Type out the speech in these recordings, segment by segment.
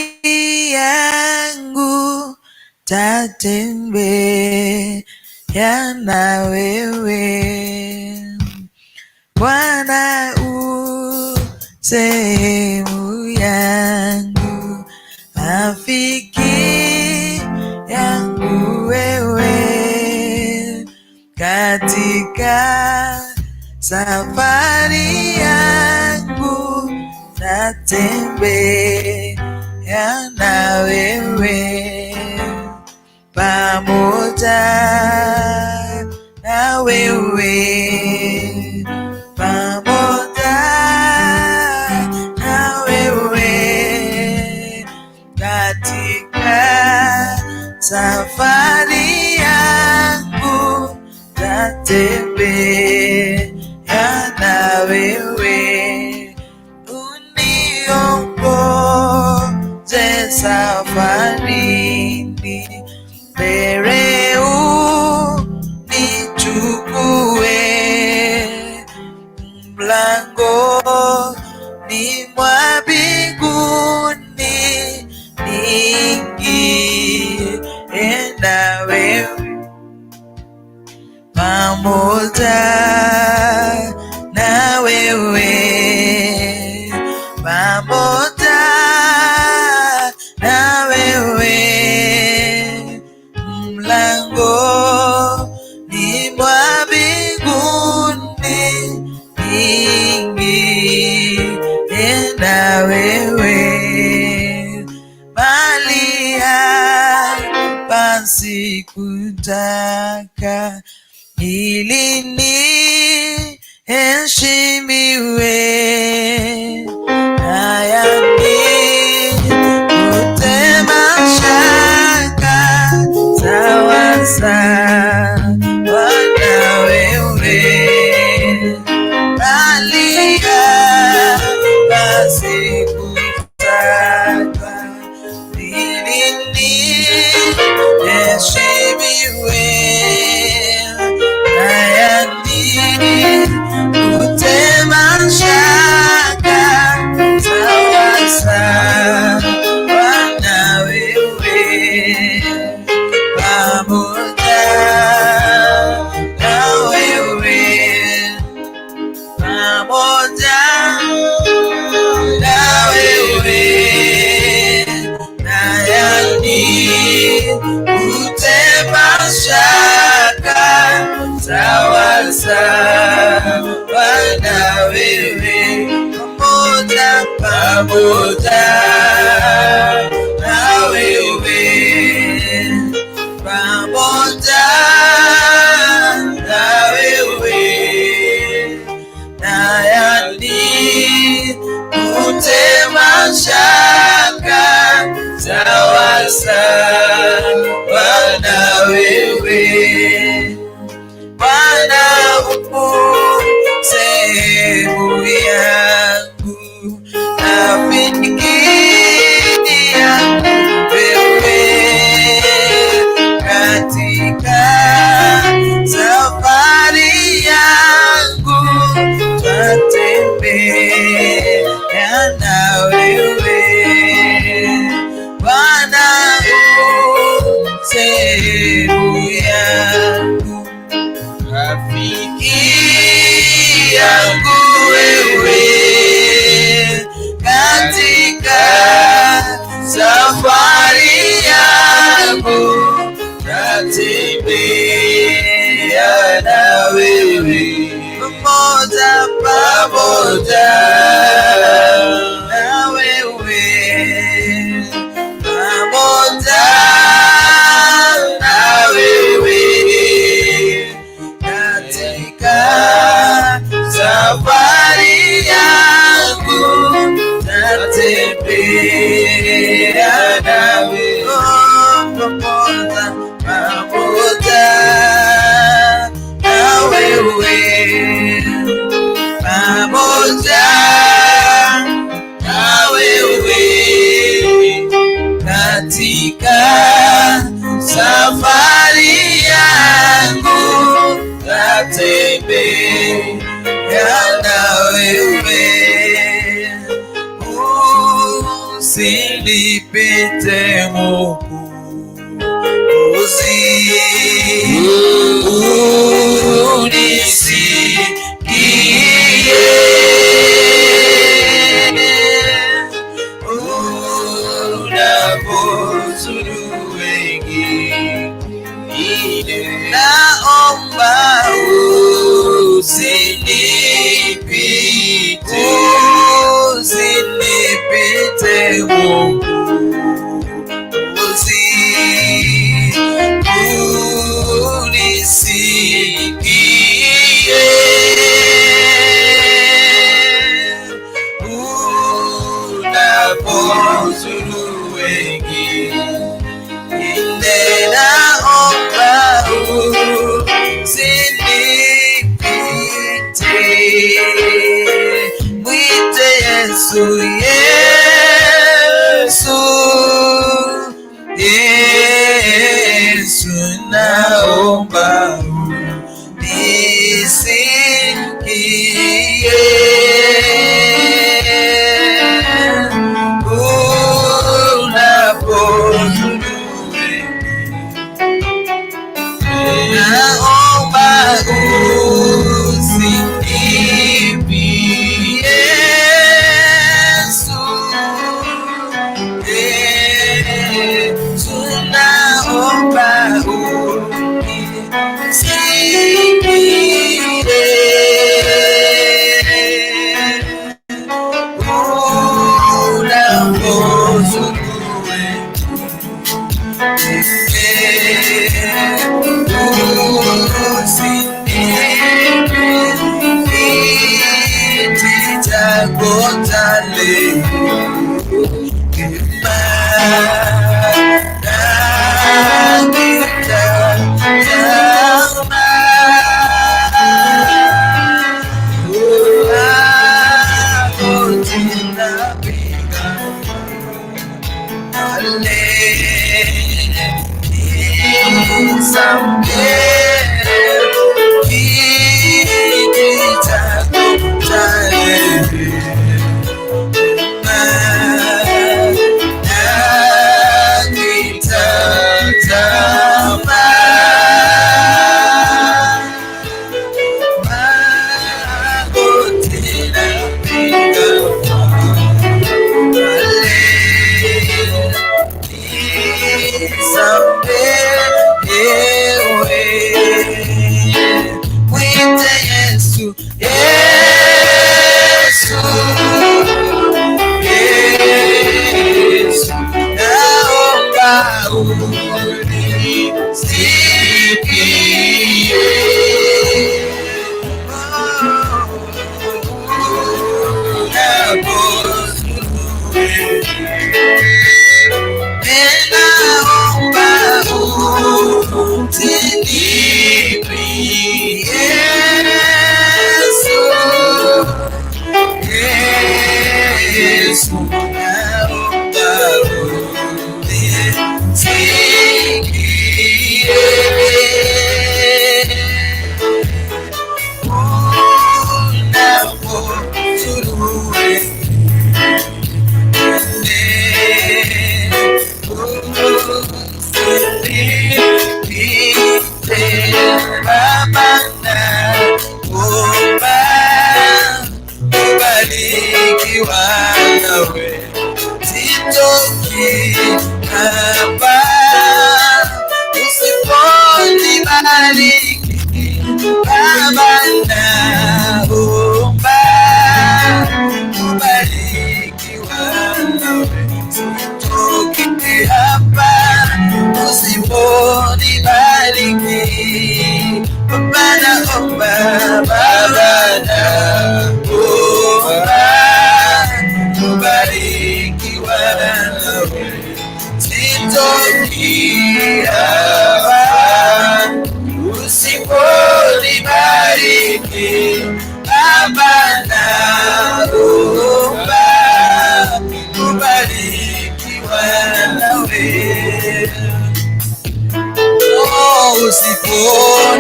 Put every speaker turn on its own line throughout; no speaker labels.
mali yangu tatembea na wewe Bwana, sehemu yangu, rafiki yangu wewe, katika safari yangu natembea na wewe, pamoja na wewe, pamoja na wewe, katika safari yangu tatembea na wewe, uniongoze safarini, mbele unichukue, mlangoni mwa mbinguni niingie na wewe, pamoja na wewe, pamoja na wewe, mlangoni mwa mbinguni niingie na wewe, mali hapa sikutaka ili niheshimiwe, haya nikute mashaka sawa sawa na wewe, bali hapa sikutaka ili niheshimiwe, kutema shaka sawa sawa na wewe, pamoja na wewe, pamoja na wewe, nayani kutema shaka sawa sawa na wewe, pamoja pamoja na wewe, pamoja na wewe, nayani kutema shaka sawa sawa na wewe, Bwana sehemu yangu, rafiki yangu wewe, katika safari yangu tatembea na wewe, Bwana sehemu yangu, rafiki yangu wewe, katika safari yangu tatembea na wewe, pamoja pamoja na wewe, pamoja na wewe, katika safari yangu tatembea na wewe, pamoja pamoja na wewe, pamoja na wewe, katika safari yangu tatembea na wewe, usini Usinipite Mwokozi, unisikie unapozuru wengine. Naomba usinipite Mwokozi, unisikie unapozuru wengine. Naomba usinipite, mwite Yesu, Yesu, naomba unisikie unapozuru wengine. Naomba usinipite Yesu, naomba unisikie unapozuru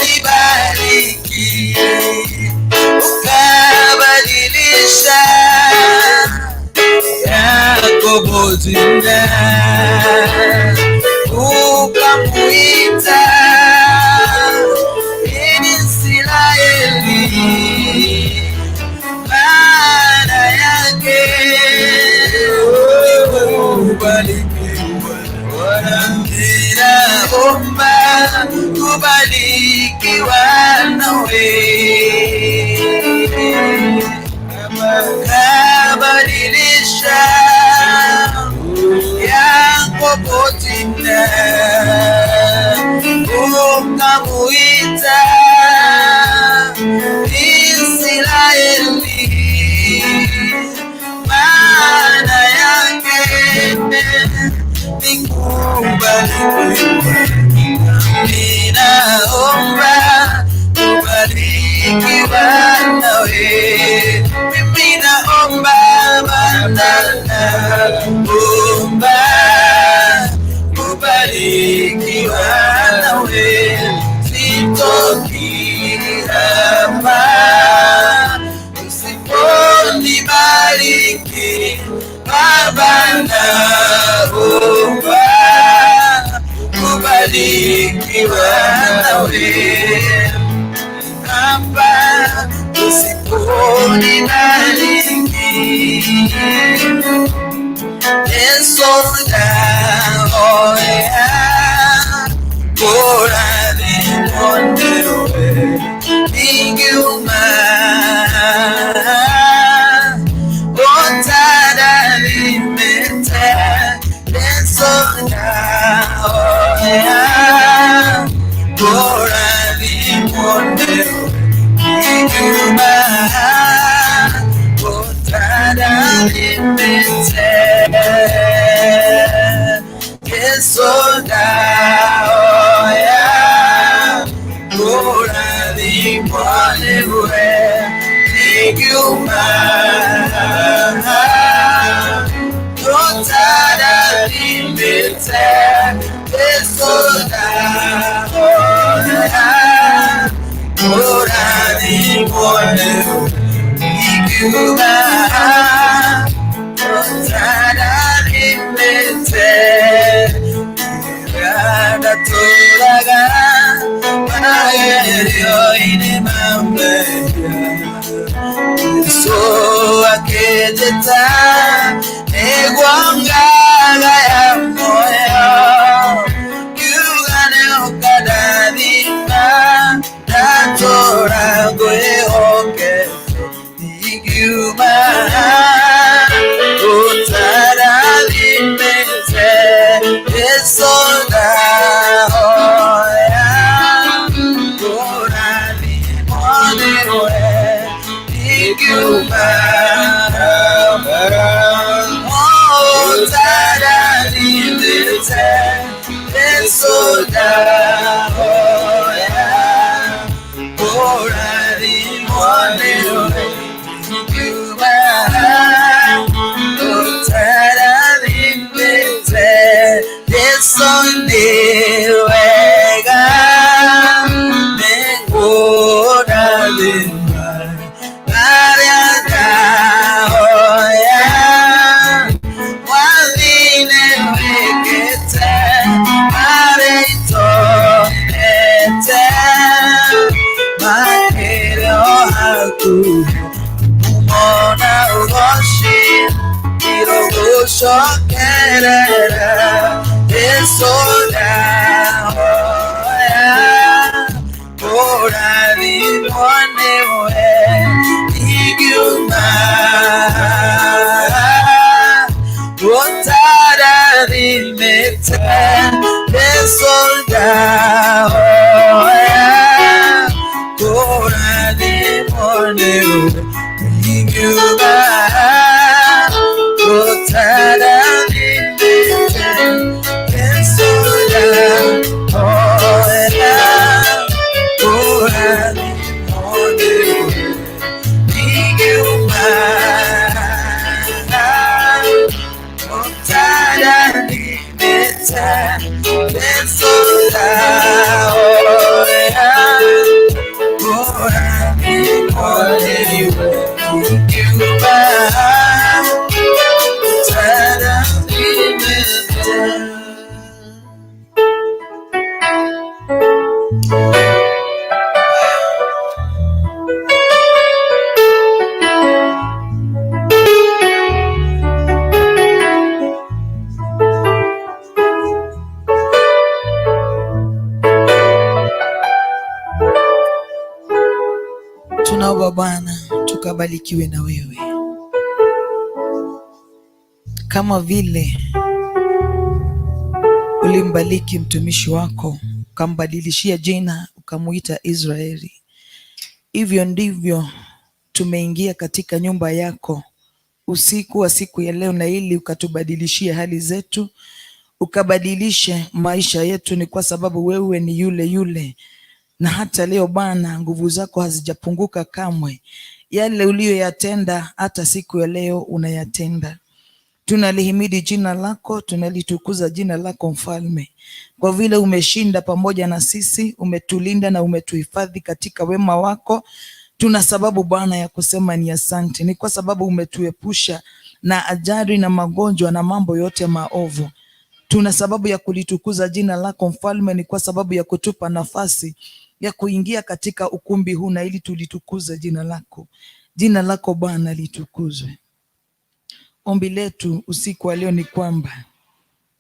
Usiponibariki ukabadilisha Kobotina ukamuita Israeli, maana yake kubarikiwa. Ninaomba kubarikiwa nawe, kabadilisha yako potina ukamuita Israeli, maana yake ni kubarikiwa. Ninaomba kubarikiwa nawe, mimi naomba badala omba kubarikiwa nawe, sitoki hapa usiponibariki Baba, naomba kubarikiwa nawe hapa usiponibariki. Yesu naoya korani mondewe inguma otara limete. Yesu naoya korani mondewe inguma otara limete. Yesu naoya korani mondewe inguma otara limete. Yesu naoya korani mondewe inguma otara limete. Irada turaga mayerio ine mambeya so aketeta egwangala ya moyo yugane okadadima datora gwehoke iguma utara limete. Yesu naoya korani mondewe iguma utara limete. Yesu naoya korani mondewe iguma utara limete. Yesu ndiwega mengura lima ariadaoya wavine wekete areitonete makero haku umona ugoshi irogusho kerera. Yesu naoya korani mondewe iguma otara limete. Yesu naoya korani mondewe iguma otara limete. Yesu naoya korani mondewe iguma otara limete. Yesu naoya korani mondewe iguma otara wa Bwana, tukabarikiwe na wewe, kama vile ulimbariki mtumishi wako ukambadilishia jina ukamuita Israeli. Hivyo ndivyo tumeingia katika nyumba yako usiku wa siku ya leo, na ili ukatubadilishie hali zetu, ukabadilishe maisha yetu. Ni kwa sababu wewe ni yule yule, na hata leo Bwana, nguvu zako hazijapunguka kamwe. Yale uliyoyatenda hata siku ya leo unayatenda. Tunalihimidi jina lako, tunalitukuza jina lako Mfalme, kwa vile umeshinda pamoja na sisi, umetulinda na umetuhifadhi katika wema wako. Tuna sababu Bwana ya kusema ni asante. Ni kwa sababu umetuepusha na ajali na magonjwa na mambo yote maovu. Tuna sababu ya kulitukuza jina lako Mfalme, ni kwa sababu ya kutupa nafasi ya kuingia katika ukumbi huu na ili tulitukuza jina lako. Jina lako Bwana litukuzwe. Ombi letu usiku wa leo ni kwamba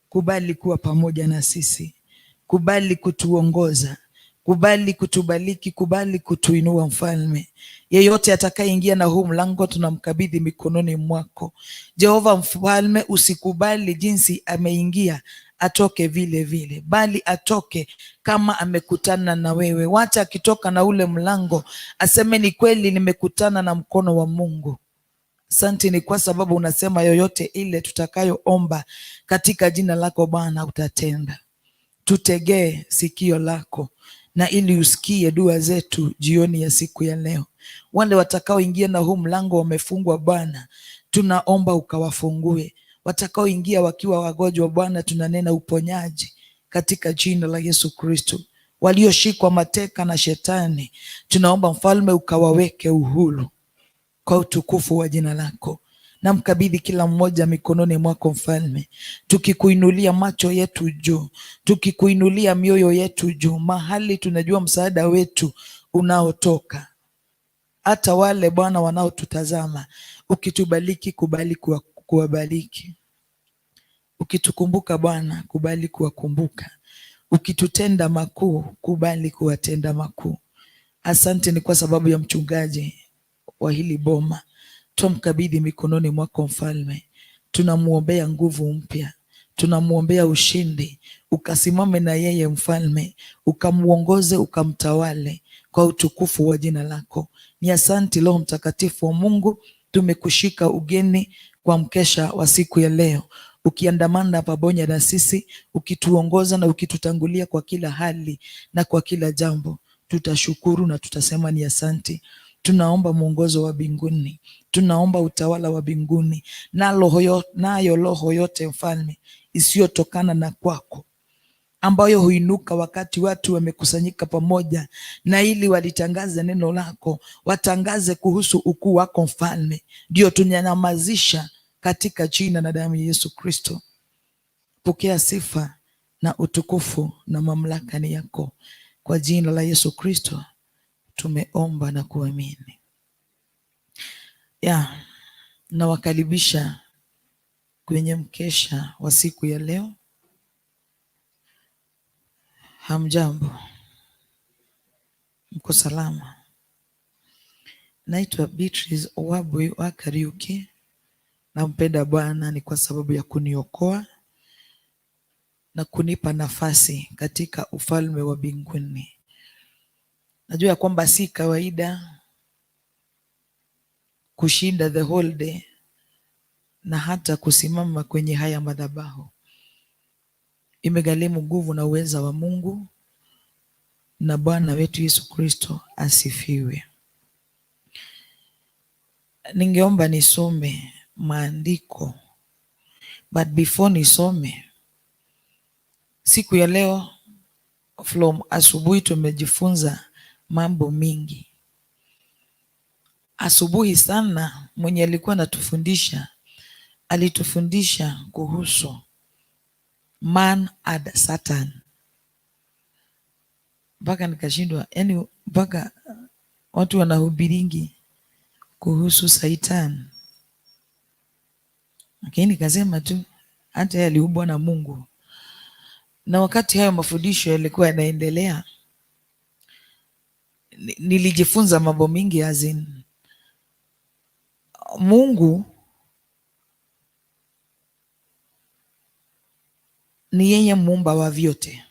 kubali kuwa pamoja na sisi, kubali kutuongoza, kubali kutubariki, kubali kutuinua Mfalme. Yeyote atakayeingia na huu mlango tunamkabidhi mikononi mwako. Jehova Mfalme, usikubali jinsi ameingia atoke vile vile, bali atoke kama amekutana na wewe. Wacha akitoka na ule mlango aseme ni kweli nimekutana na mkono wa Mungu. Asante ni kwa sababu unasema yoyote ile tutakayoomba katika jina lako Bwana utatenda. Tutegee sikio lako na ili usikie dua zetu jioni ya siku ya leo. Wale watakaoingia na huu mlango wamefungwa Bwana, tunaomba ukawafungue. Watakaoingia wakiwa wagonjwa Bwana, tunanena uponyaji katika jina la Yesu Kristo. Walioshikwa mateka na shetani, tunaomba Mfalme ukawaweke uhuru kwa utukufu wa jina lako. Na mkabidhi kila mmoja mikononi mwako Mfalme, tukikuinulia macho yetu juu, tukikuinulia mioyo yetu juu, mahali tunajua msaada wetu unaotoka. Hata wale Bwana wanaotutazama, ukitubariki kubali kuwabariki. Ukitukumbuka Bwana, kubali kuwakumbuka. Ukitutenda makuu, kubali kuwatenda makuu. Asante ni kwa sababu ya mchungaji wa hili boma, tumkabidhi mikononi mwako Mfalme. Tunamuombea nguvu mpya, tunamuombea ushindi, ukasimame na yeye Mfalme, ukamuongoze, ukamtawale kwa utukufu wa jina lako. Ni asante Roho Mtakatifu wa Mungu, tumekushika ugeni kwa mkesha wa siku ya leo, ukiandamana pamoja na sisi, ukituongoza na ukitutangulia kwa kila hali na kwa kila jambo. Tutashukuru na tutasema ni asante. Tunaomba mwongozo wa mbinguni, tunaomba utawala wa mbinguni, nayo roho yote Mfalme isiyotokana na kwako, ambayo huinuka wakati watu wamekusanyika pamoja na ili walitangaze neno lako, watangaze kuhusu ukuu wako Mfalme, ndio tunyamazisha katika jina na damu ya Yesu Kristo. Pokea sifa na utukufu na mamlaka ni yako, kwa jina la Yesu Kristo tumeomba na kuamini. Nawakaribisha kwenye mkesha wa siku ya leo. Hamjambo, mko salama? Naitwa Beatrice Owabwe wa Kariuki. Nampenda Bwana ni kwa sababu ya kuniokoa na kunipa nafasi katika ufalme wa mbinguni. Najua ya kwamba si kawaida kushinda the whole day na hata kusimama kwenye haya madhabahu. Imegharimu nguvu na uweza wa Mungu, na Bwana wetu Yesu Kristo asifiwe. Ningeomba nisome maandiko, but before nisome, siku ya leo from asubuhi tumejifunza mambo mingi. Asubuhi sana mwenye alikuwa anatufundisha alitufundisha kuhusu man and Satan, mpaka nikashindwa, yani mpaka watu wanahubiringi kuhusu Satan, lakini nikasema tu hata yeye aliumbwa na Mungu. Na wakati hayo mafundisho yalikuwa yanaendelea, nilijifunza mambo mingi Mungu ni yeye muumba wa vyote,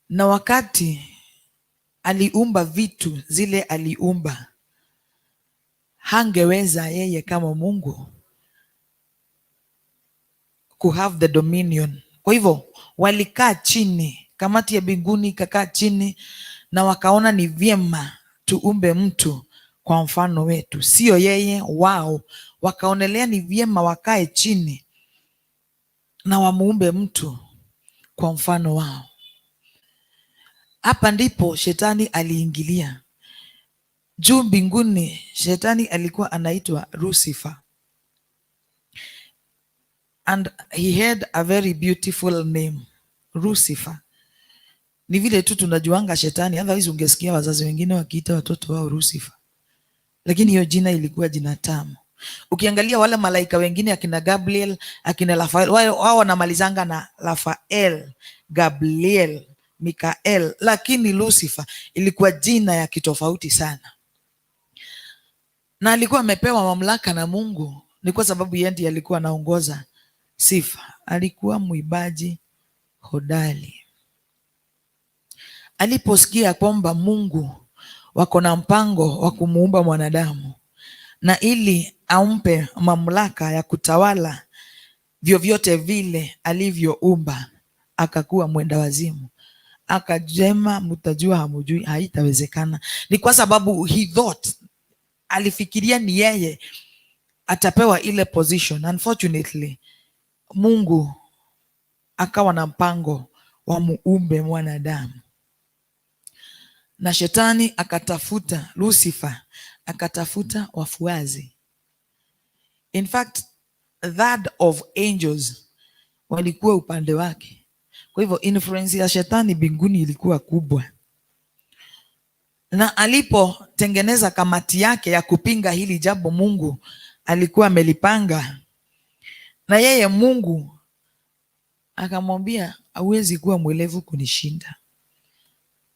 na wakati aliumba vitu zile aliumba, hangeweza yeye kama Mungu have the dominion. Kwa hivyo walikaa chini, kamati ya mbinguni ikakaa chini na wakaona ni vyema tuumbe mtu kwa mfano wetu, sio yeye wao. Wakaonelea ni vyema wakae chini na wamuumbe mtu kwa mfano wao. Hapa ndipo shetani aliingilia. Juu mbinguni shetani alikuwa anaitwa Lucifer, and he had a very beautiful name, Lucifer. Ni vile tu tunajuanga shetani, otherwise ungesikia wazazi wengine wakiita watoto wao Lucifer, lakini hiyo jina ilikuwa jina tamu. Ukiangalia wale malaika wengine akina Gabriel, akina Rafael, wao wanamalizanga na Rafael, Gabriel, Mikael, lakini Lucifer ilikuwa jina ya kitofauti sana, na alikuwa amepewa mamlaka na Mungu. Ni kwa sababu yeye ndiye alikuwa anaongoza sifa. Alikuwa mwibaji hodari. Aliposikia kwamba Mungu wako na mpango wa kumuumba mwanadamu, na ili ampe mamlaka ya kutawala vyovyote vile alivyoumba, akakuwa mwenda wazimu. Akajema, mtajua hamujui, haitawezekana. Ni kwa sababu he thought, alifikiria ni yeye atapewa ile position. Unfortunately, Mungu akawa na mpango wa muumbe mwanadamu, na shetani akatafuta, Lucifer akatafuta wafuazi. In fact, third of angels walikuwa upande wake. Kwa hivyo influence ya shetani mbinguni ilikuwa kubwa, na alipotengeneza kamati yake ya kupinga hili jambo Mungu alikuwa amelipanga, na yeye Mungu akamwambia, hauwezi kuwa mwelevu kunishinda.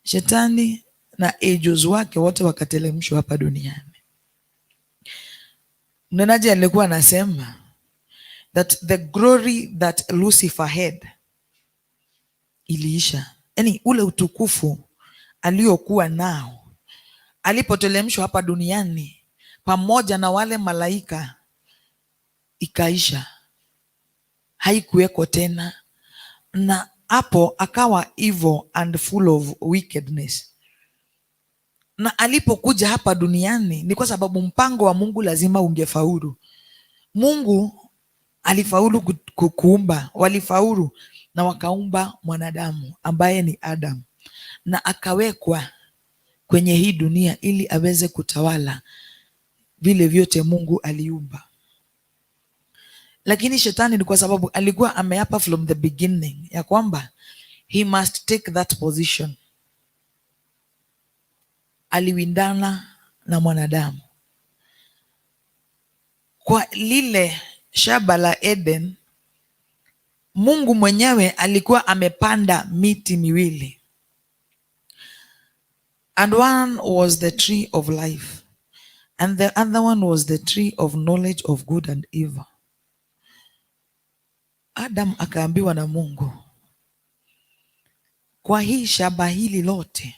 Shetani na angels wake wote wakatelemshwa hapa duniani. Mnenaji alikuwa anasema that the glory that Lucifer had iliisha. Yaani ule utukufu aliokuwa nao alipotelemshwa hapa duniani pamoja na wale malaika ikaisha, haikuweko tena. Na hapo akawa evil and full of wickedness. Na alipokuja hapa duniani ni kwa sababu mpango wa Mungu lazima ungefaulu. Mungu alifaulu kuumba, walifaulu na wakaumba mwanadamu ambaye ni Adam, na akawekwa kwenye hii dunia ili aweze kutawala vile vyote Mungu aliumba. Lakini shetani ni kwa sababu alikuwa ameapa from the beginning ya kwamba he must take that position. Aliwindana na mwanadamu kwa lile shamba la Eden. Mungu mwenyewe alikuwa amepanda miti miwili, and one was the tree of life and the other one was the tree of knowledge of good and evil. Adam akaambiwa na Mungu, kwa hii shamba hili lote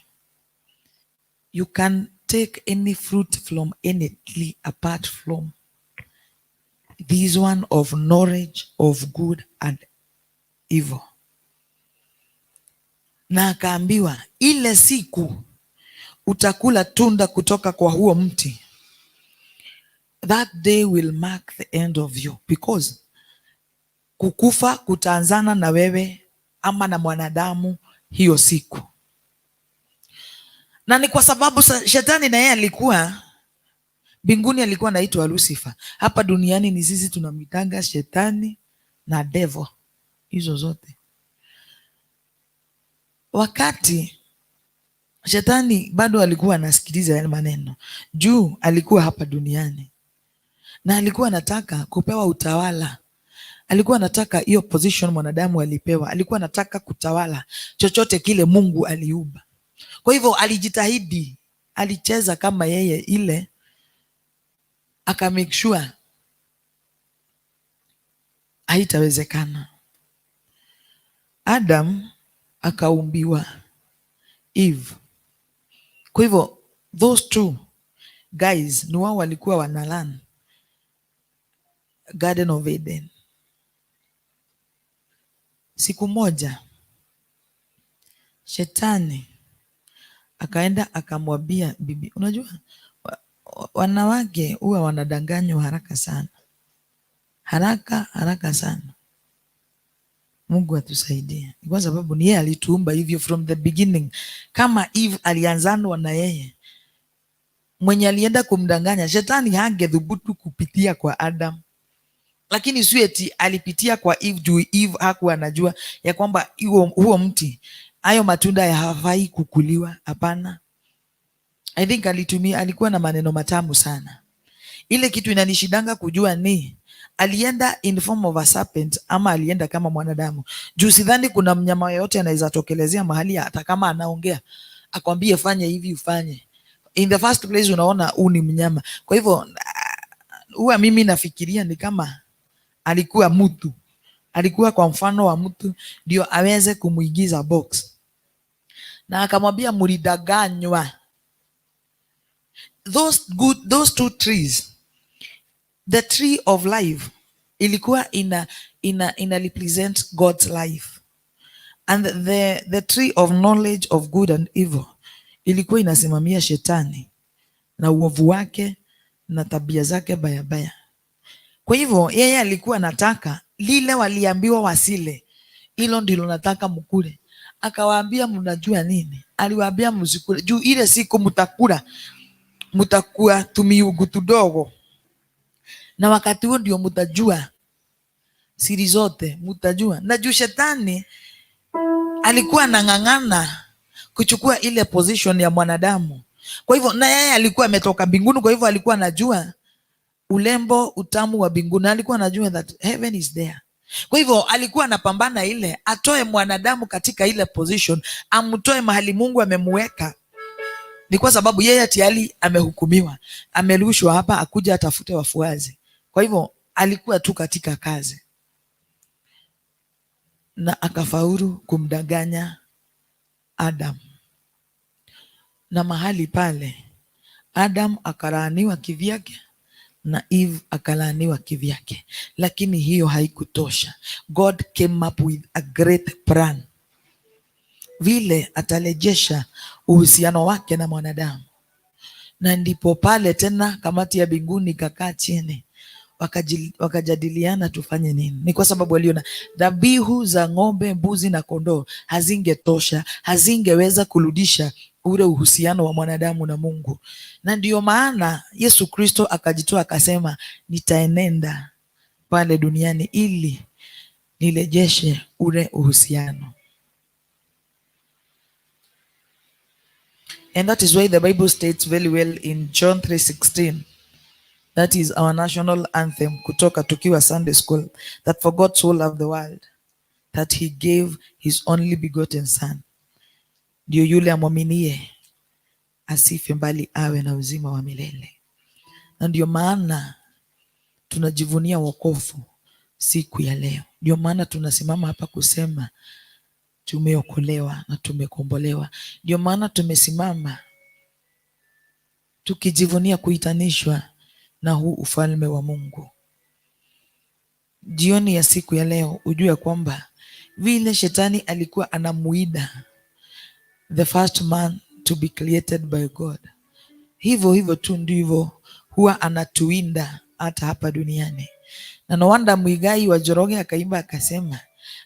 you can take any fruit from any tree apart from this one of knowledge of good and evil. Na akaambiwa ile siku utakula tunda kutoka kwa huo mti, that day will mark the end of you, because kukufa kutaanzana na wewe ama na mwanadamu hiyo siku. Na ni kwa sababu shetani na yeye alikuwa mbinguni, alikuwa anaitwa Lucifer. Hapa duniani ni sisi tunamwitanga shetani na devil, hizo zote. Wakati shetani bado alikuwa anasikiliza yale maneno, juu alikuwa hapa duniani na alikuwa anataka kupewa utawala. Alikuwa anataka hiyo position mwanadamu alipewa. Alikuwa anataka kutawala chochote kile Mungu aliumba. Kwa hivyo alijitahidi, alicheza kama yeye ile, aka make sure haitawezekana. Adam akaumbiwa Eve. Kwa hivyo those two guys ni wao walikuwa wanalan Garden of Eden. Siku moja Shetani akaenda akamwambia bibi, unajua wanawake huwa wanadanganywa haraka sana, haraka sana. Mungu atusaidie, kwa sababu ni yeye alituumba hivyo from the beginning. Kama Eve alianzanwa na yeye, mwenye alienda kumdanganya Shetani hangethubutu kupitia kwa Adam, lakini Sweti alipitia kwa Eve juu Eve hakuwa anajua ya kwamba huo mti, hayo matunda ya hafai kukuliwa. Hapana. I think alikuwa na maneno matamu sana. Ile kitu inanishidanga kujua ni alienda in form of a serpent ama alienda kama mwanadamu. Juu sidhani kuna mnyama yoyote anaweza tokelezea mahali hata kama anaongea akwambie fanye hivi ufanye. In the first place unaona huu ni mnyama. Kwa hivyo huwa mimi nafikiria ni kama alikuwa mtu, alikuwa kwa mfano wa mtu ndio aweze kumuigiza box. Na akamwambia mulidanganywa. Those two trees, the tree of life ilikuwa ina represent God's life, and the tree of knowledge of good and evil ilikuwa inasimamia Shetani na uovu wake na tabia zake baya. Kwa hivyo yeye alikuwa anataka lile waliambiwa wasile, hilo ndilo nataka mkule. Akawaambia mnajua nini? Aliwaambia msikule, juu ile siku mtakuwa tumiugu tudogo, na wakati huo ndio mtajua siri zote, mtajua. Na juu Shetani alikuwa anang'ang'ana kuchukua ile position ya mwanadamu. Kwa hivyo na yeye alikuwa ametoka mbinguni, kwa hivyo alikuwa anajua ulembo, utamu wa mbinguni. Alikuwa anajua that heaven is there. Kwa hivyo alikuwa anapambana ile atoe mwanadamu katika ile position, amtoe mahali Mungu amemweka. Ni kwa sababu yeye tayari amehukumiwa, amerushwa hapa akuja atafute wafuazi. Kwa hivyo alikuwa tu katika kazi, na akafaulu kumdanganya Adam. Na mahali pale Adam akalaaniwa kivyake na Eve akalaaniwa kivyake, lakini hiyo haikutosha. God came up with a great plan, vile atarejesha uhusiano wake na mwanadamu. Na ndipo pale tena kamati ya mbinguni ikakaa chini, wakajadiliana tufanye nini. Ni kwa sababu waliona dhabihu za ng'ombe, mbuzi na kondoo hazingetosha, hazingeweza kurudisha ule uhusiano wa mwanadamu na Mungu. Na ndio maana Yesu Kristo akajitoa akasema, nitaenenda pale duniani ili nirejeshe ule uhusiano. And that is why the Bible states very well in John 3:16, that is our national anthem kutoka tukiwa Sunday school, that for God so loved the world that he gave his only begotten son, ndio yule amwaminie asife mbali awe na uzima wa milele. Na ndio maana tunajivunia wokovu siku ya leo. Ndio maana tunasimama hapa kusema tumeokolewa na tumekombolewa. Ndio maana tumesimama tukijivunia kuitanishwa na huu ufalme wa Mungu. Jioni ya siku ya leo ujue kwamba vile Shetani alikuwa anamuida the first man to be created by God, hivyo tu ndivyo huwa anatuinda hata hapa duniani. Na no wonder Muigai wa Njoroge akaimba akasema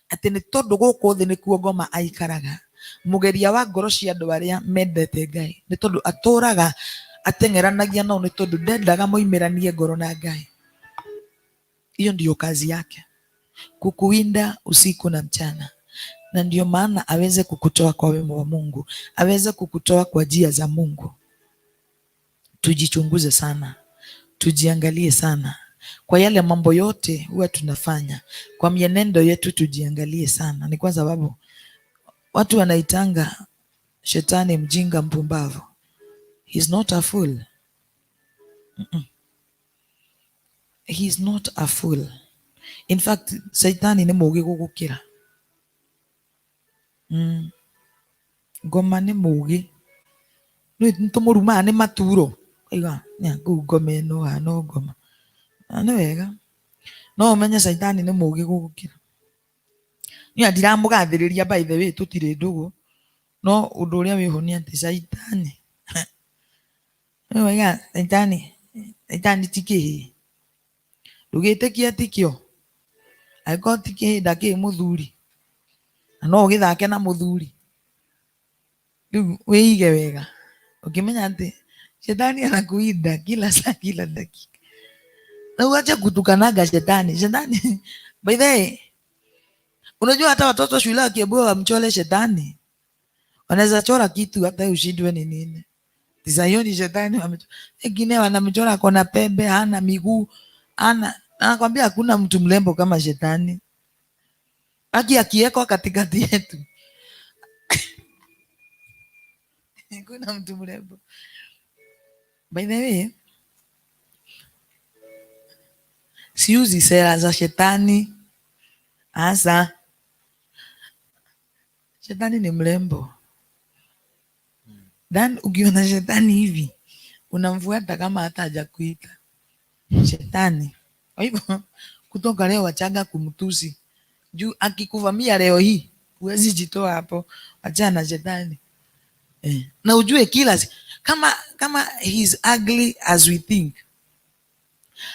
ati ni tondu guku thi nikuo ngoma aikaraga, mugeria wa ngoro cia andu aria mendete Ngai, ni tondu aturaga ateng'eranagia nao, ni tondu ndendaga moimiranie ngoro na Ngai. Hiyo ndio kazi yake, kukuwinda usiku na mchana. Na ndio maana aweze kukutoa kwa wema wa Mungu, aweze kukutoa kwa njia za Mungu. Tujichunguze sana, tujiangalie sana kwa yale mambo yote huwa tunafanya, kwa mienendo yetu tujiangalie sana. Ni kwa sababu watu wanaitanga Shetani mjinga mpumbavu. He's not a fool. He's not a fool. In fact, Shetani ni mugi gugukira. Ngoma ni mugi. Ntumuruma ni maturo. Aiga, nya ngoma ino hano ngoma. Ni wega. No umenye Shetani ni mugi gugukira. Ni ndiramugathiriria by the way tutire ndugu. No undu uria wiho ni ati Shetani. Ni wega Shetani tikihi. Ndugitikia tikio. Aiko tikihi ndaki muthuri. No ugithake na muthuri. Riu wiige wega. Ukimenya ati Shetani anakuinda kila saa kila dakika. Na uache kutukanaga Shetani. Shetani by the way, unajua hata watoto shule wakiambiwa wamchole Shetani, wanaweza chora kitu hata ushindwe ni nini. Sasa hiyo ni Shetani wamechora. Wengine wanamchora kona pembe, hana miguu, anakwambia hakuna mtu mrembo kama Shetani. Akiwekwa katikati yetu. Hakuna mtu mrembo. By the way, siuzi sera za Shetani. Asa Shetani ni mrembo. Dan ukiona Shetani hivi unamfuata kama hata hajakuita. Shetani. Kwa hivyo kutoka leo wachaga kumtusi. Juu akikuvamia leo hii huwezi jitoa hapo. Achana na Shetani. Na ujue kila kama he's ugly as we think.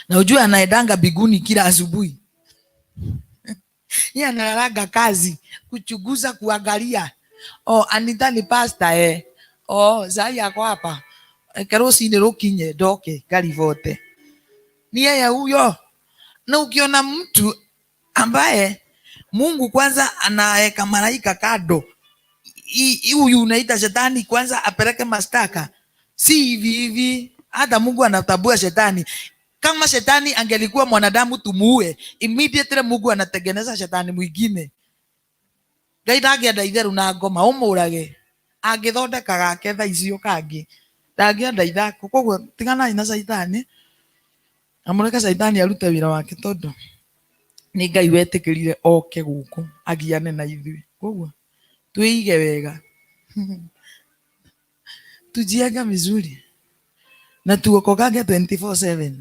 Na ujue anaedanga biguni kila asubuhi. Yeye analalaga kazi kuchuguza kuangalia. Anita ni pastor zai yako hapa. Kerosi ni rukinye doke garivote. Ni yeye huyo. Na ukiona mtu ambaye Mungu kwanza anaweka malaika kado. Huyu unaita Shetani kwanza apeleke mashtaka. Si hivi. Hata Mungu anatabua Shetani. Kama Shetani angelikuwa mwanadamu tumuue, immediately Mungu anatengeneza Shetani mwingine. Ngai ndangĩenda itherũ na ngoma ũmũrage. Angĩthondeka gake thaa icio kangi. Ndangĩenda ithako. Koguo tiganai na Shetani. Amũreke Shetani arute wĩra wake tondu ni Ngai wetĩkĩrire oke gũkũ agiane na ithuĩ. Koguo tuige wega. Tujiega vizuri. Na tuokokage 24/7.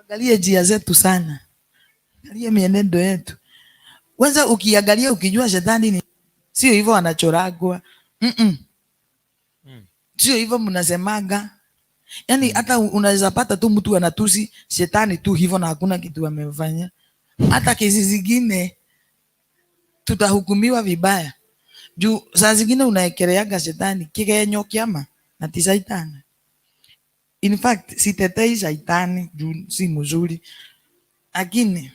Angalie njia zetu sana. Angalie mienendo yetu. Kwanza ukiangalia ukijua Shetani ni sio hivyo anachoragwa. Sio hivyo mnasemaga. Yaani hata unaweza pata tu mtu anatusi Shetani tu hivyo na hakuna kitu amefanya. Hata kesi zingine tutahukumiwa vibaya. Juu saa zingine unaekeleaga Shetani kigenyo kiama na ti Shetani. In fact, sitetei Shetani juu si mzuri. Lakini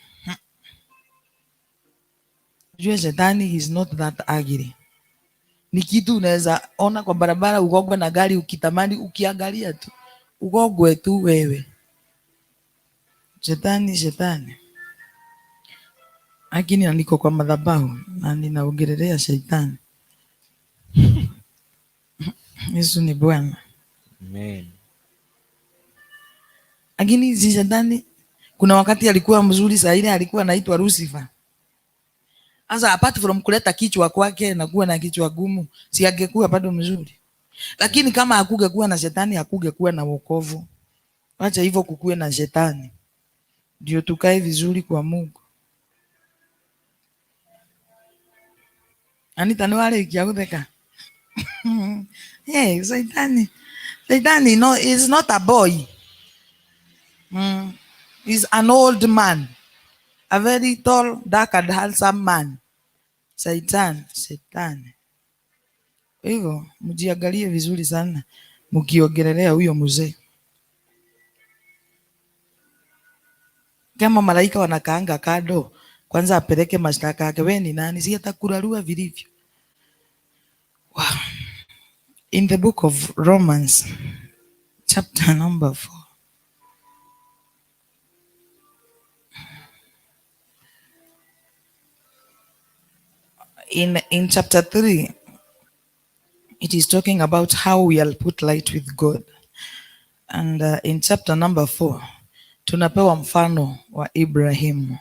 juu Shetani is not that ugly. Ni kitu unaweza ona kwa barabara ugogwe na gari ukitamani ukiangalia tu. Ugogwe tu wewe. Shetani. Lakini niko kwa madhabahu na ninaongelelea Shetani. Yesu ni Bwana.
Amen.
Lakini Shetani kuna wakati alikuwa mzuri, saa ile alikuwa anaitwa Lucifer. Sasa apart from kuleta kichwa kwake na kuwa na kichwa gumu, si angekuwa bado mzuri. Lakini kama hakungekuwa na Shetani, hakungekuwa na wokovu. Acha hivyo kukue na Shetani. Ndio tukae vizuri kwa Mungu. Anita ni wale ikiagutheka. Hey, Shetani no is not a boy. He's an old man. A very tall, dark and handsome man. Shetani. Hivyo mjiangalie vizuri sana mkiongelelea huyo mzee. Kama malaika wanakaanga kado, kwanza apeleke mashtaka yake. Wewe ni nani? Si atakurarua vilivyo. Wow. In the book of Romans, chapter number 4. In chapter 3, It is talking about how we will put light with God. And in chapter number 4, tunapewa mfano wa Ibrahimu.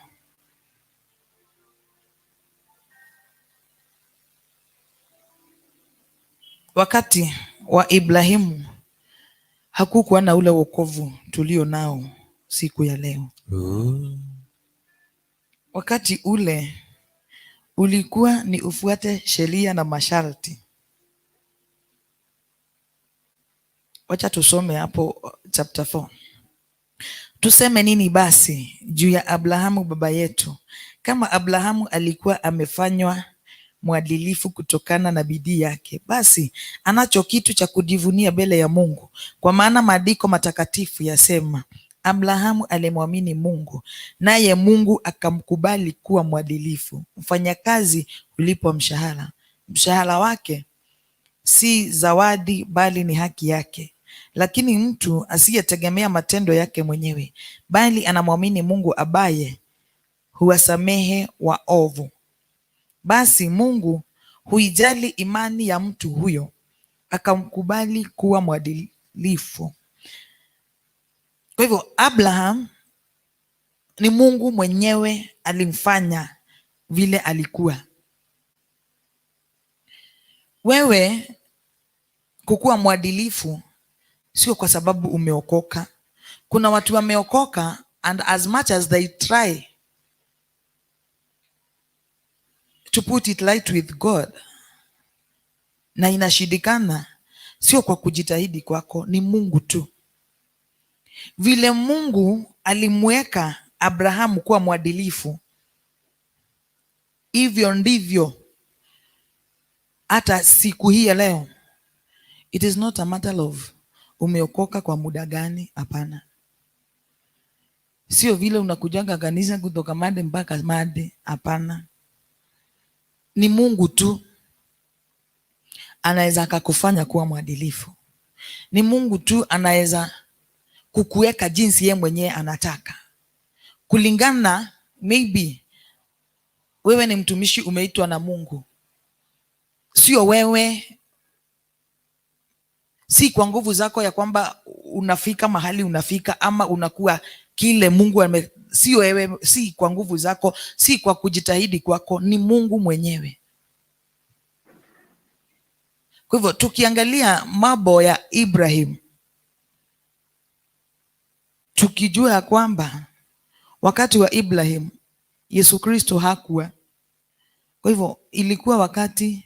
Wakati wa Ibrahimu hakukuwa na ule wokovu tulio nao siku ya leo. Wakati ule ulikuwa ni ufuate sheria na masharti. Wacha tusome hapo chapter 4. Tuseme nini basi juu ya Abrahamu baba yetu? Kama Abrahamu alikuwa amefanywa mwadilifu kutokana na bidii yake, basi anacho kitu cha kujivunia mbele ya Mungu. Kwa maana maandiko matakatifu yasema, Abrahamu alimwamini Mungu, naye Mungu akamkubali kuwa mwadilifu. Mfanyakazi hulipwa mshahara, mshahara wake si zawadi, bali ni haki yake. Lakini mtu asiyetegemea matendo yake mwenyewe, bali anamwamini Mungu ambaye huwasamehe waovu, basi Mungu huijali imani ya mtu huyo, akamkubali kuwa mwadilifu. Kwa hivyo Abraham ni Mungu mwenyewe alimfanya vile alikuwa. Wewe kukuwa mwadilifu sio kwa sababu umeokoka. Kuna watu wameokoka, and as much as they try to put it right with God, na inashindikana, sio kwa kujitahidi kwako, ni Mungu tu. Vile Mungu alimweka Abrahamu kuwa mwadilifu, hivyo ndivyo hata siku hii ya leo. It is not a matter of umeokoka kwa muda gani, hapana. Sio vile unakujanga kanisa kutoka Mande mpaka Mande, hapana. Ni Mungu tu anaweza akakufanya kuwa mwadilifu. Ni Mungu tu anaweza kukuweka jinsi yeye mwenyewe anataka, kulingana, maybe wewe ni mtumishi umeitwa na Mungu, sio wewe, si kwa nguvu zako ya kwamba unafika mahali unafika, ama unakuwa kile Mungu sio wewe, si kwa nguvu zako, si kwa kujitahidi kwako, ni Mungu mwenyewe. Kwa hivyo tukiangalia mambo ya Ibrahim, tukijua ya kwamba wakati wa Ibrahim Yesu Kristo hakuwa. Kwa hivyo ilikuwa wakati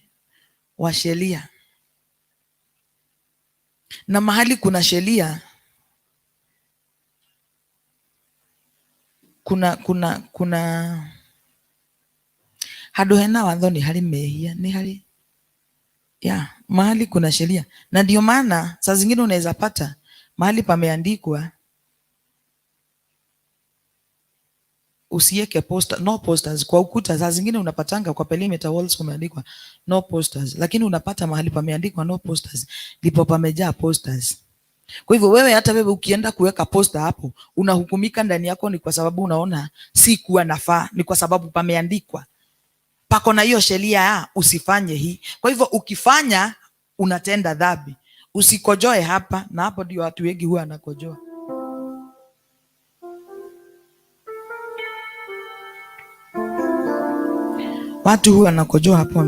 wa sheria, na mahali kuna sheria kuna hado hena watho ni hali mehia, ni hali mahali kuna sheria. Na ndio maana saa zingine unaweza pata mahali pameandikwa usiweke poster, no posters kwa ukuta. Saa zingine unapatanga kwa perimeter walls kumeandikwa no posters, lakini unapata mahali pameandikwa no posters ndipo pamejaa posters. Kwa hivyo wewe, hata wewe ukienda kuweka poster hapo, unahukumika ndani yako, ni kwa sababu unaona si kuwa nafaa, ni kwa sababu pameandikwa, pako na hiyo sheria usifanye hii. Kwa hivyo ukifanya unatenda dhambi. Usikojoe hapa, na hapo ndio watu wengi huwa anakojoa. Watu huwa anakojoa hapo,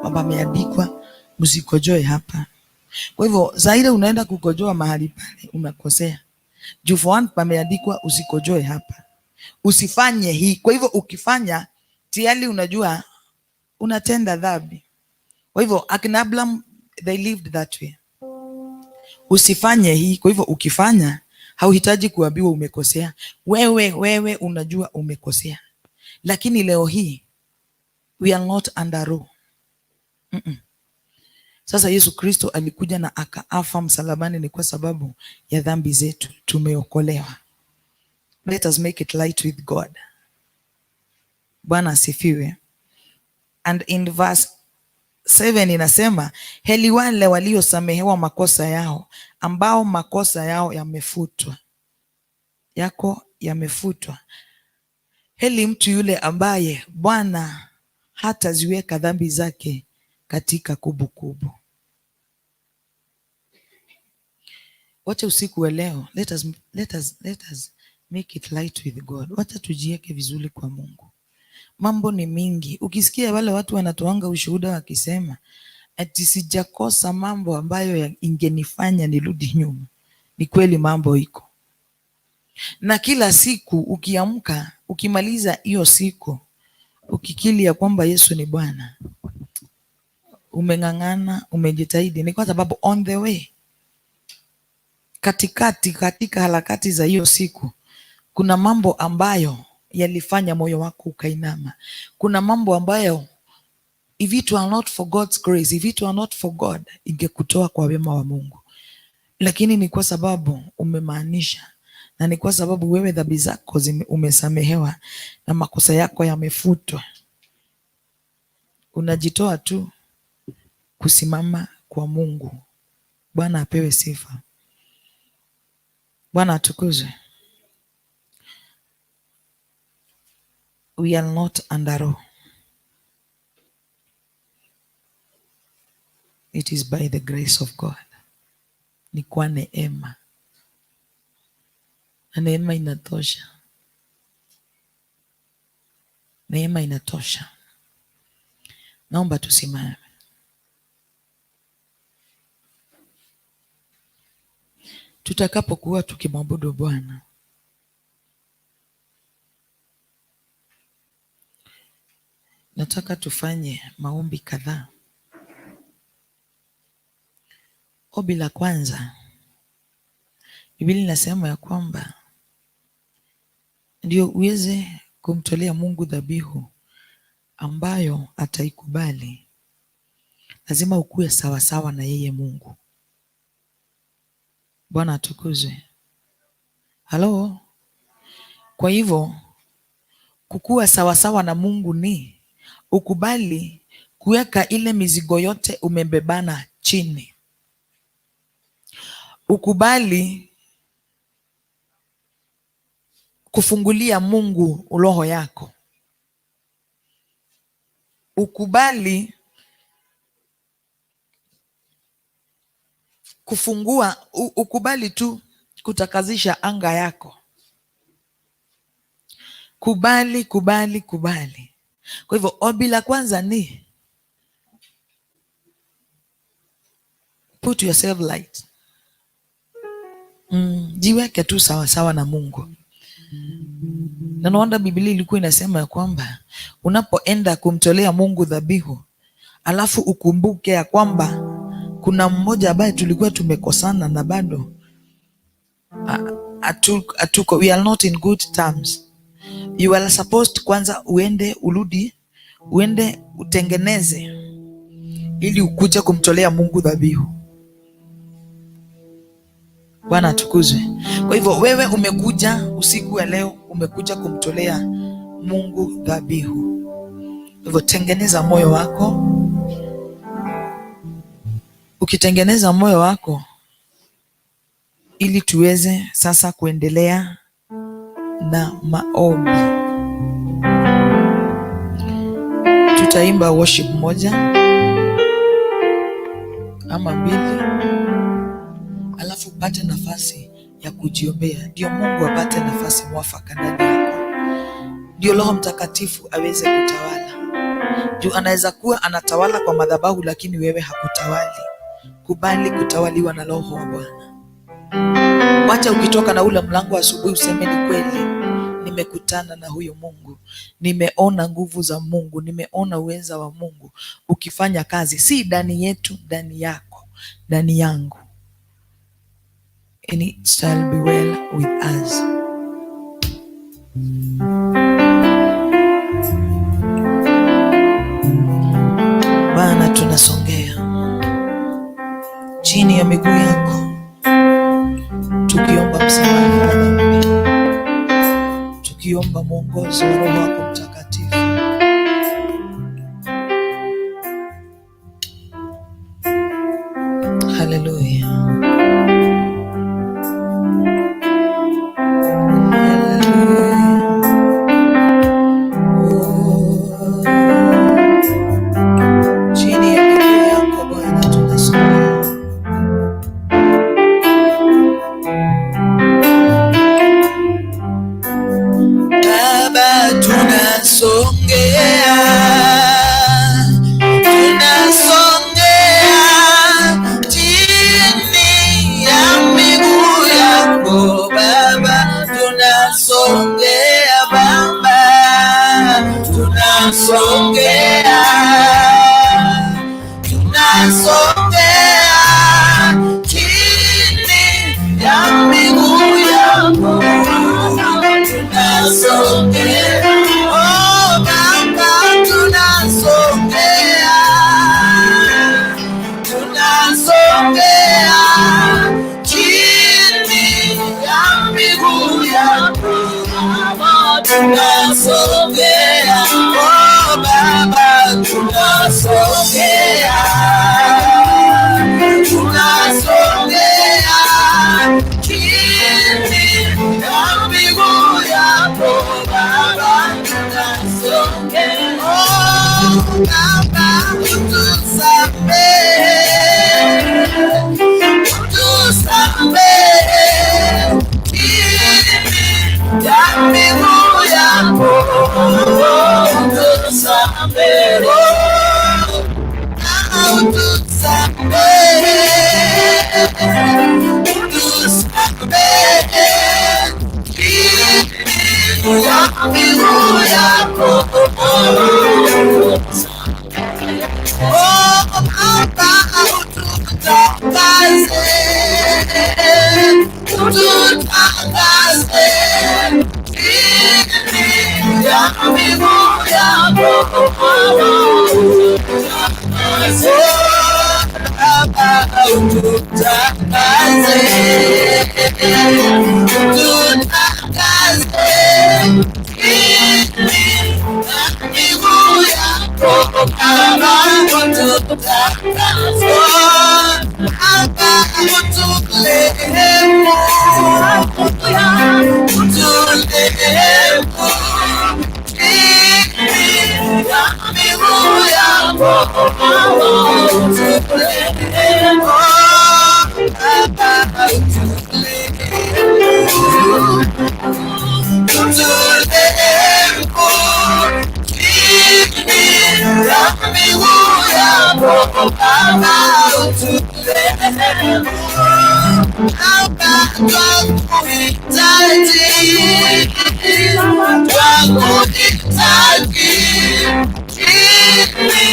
wameandikwa msikojoe hapa. Kwa hivyo zaidi unaenda kukojoa mahali pale, unakosea. Juu for one pameandikwa usikojoe hapa, usifanye hii. Kwa hivyo ukifanya tayari unajua unatenda dhambi. Kwa hivyo akina Abraham, they lived that way. Usifanye hii. Kwa hivyo ukifanya hauhitaji kuambiwa umekosea. Wewe unajua umekosea. Lakini leo hii we are not under law. Sasa Yesu Kristo alikuja na akaafa msalabani, ni kwa sababu ya dhambi zetu tumeokolewa. Let us make it right with God. Bwana asifiwe. And in verse 7 inasema, heri wale waliosamehewa makosa yao, ambao makosa yao yamefutwa. Yako yamefutwa. Heri mtu yule ambaye Bwana hataziweka dhambi zake katika kumbukumbu. Wacha usiku wa leo, let us make it light with God. Wacha tujieke vizuri kwa Mungu. Mambo ni mingi. Ukisikia wale watu wanatoanga ushuhuda wakisema ati sijakosa mambo ambayo ingenifanya nirudi nyuma, ni kweli mambo iko. Na kila siku ukiamka, ukimaliza hiyo siku ukikili ya kwamba Yesu ni Bwana, umeng'ang'ana, umejitahidi, ni kwa sababu on the way, katika harakati za hiyo siku, kuna mambo ambayo yalifanya moyo wako ukainama. Kuna mambo ambayo if it were not for God's grace, if it were not for God, ingekutoa kwa wema wa Mungu. Lakini ni kwa sababu umemaanisha, na ni kwa sababu wewe dhambi zako umesamehewa na makosa yako yamefutwa. Unajitoa tu kusimama kwa Mungu. Bwana apewe sifa. Bwana atukuzwe. We are not under law. It is by the grace of God. Ni kwa neema. Na neema inatosha. Neema inatosha. Naomba tusimame. Tutakapokuwa tukimwabudu Bwana, nataka tufanye maombi kadhaa. Ombi la kwanza, Biblia inasema ya kwamba ndio uweze kumtolea Mungu dhabihu ambayo ataikubali, lazima ukue sawa sawa na yeye Mungu. Bwana atukuzwe. Halo. Kwa hivyo kukua sawa sawa na Mungu ni ukubali kuweka ile mizigo yote umebebana chini. Ukubali kufungulia Mungu roho yako. Ukubali ukubali tu kutakazisha anga yako. Kubali. Kwa hivyo ombi la kwanza ni put yourself light. Jiweke tu sawa sawa na Mungu. Na naona Biblia ilikuwa inasema ya kwamba unapoenda kumtolea Mungu dhabihu, alafu ukumbuke ya kwamba kuna mmoja ambaye tulikuwa tumekosana na bado we are not in good terms. You are supposed kwanza uende utengeneze ili ukuje kumtolea Mungu dhabihu. Bwana atukuzwe. Kwa hivyo wewe umekuja usiku wa leo, umekuja kumtolea Mungu dhabihu. Hivyo tengeneza moyo wako. Ukitengeneza moyo wako, ili tuweze sasa kuendelea na maombi. Tutaimba worship moja ama mbili, alafu pate nafasi ya kujiombea. Ndio Mungu apate nafasi mwafaka ndani yako. Ndio Roho Mtakatifu aweze kutawala. Juu anaweza kuwa anatawala kwa madhabahu, lakini wewe hakutawali. Kubali kutawaliwa na Roho wa Bwana. Wacha ukitoka na ule mlango asubuhi useme ni kweli, nimekutana na huyo Mungu. Nimeona nguvu za Mungu, nimeona uweza wa Mungu ukifanya kazi, si ndani yetu, ndani yako, ndani yangu. And it shall be well with us. Bwana, tunasongea chini ya miguu yako, tukiomba msamaha wa dhambi, tukiomba mwongozo wa Roho wako Mtakatifu. Haleluya. chini ya miguu yako, tunasogea. Oh Baba, tunasogea, tunasogea chini ya miguu yako, tunasogea. Oh Baba, tunasogea, tunasogea chini ya miguu yako Baba, tunasogea. Oh Baba, utusamehe, utusamehe chini ya miguu yako, utusamehe, utusamehe, utusamehe chini ya miguu yako. Oh Baba, ututakase, ututakase chini ya miguu yako. Baba, ututakase, ututakase chini ya miguu yako. Baba, ututakase, Baba, utulehemu, utulehemu chini ya miguu yako. Baba, utulehemu, Baba, utulehemu, utulehemu chini ya miguu yako. Baba, utulehemu, Baba, twakuhitaji, twakuhitaji chini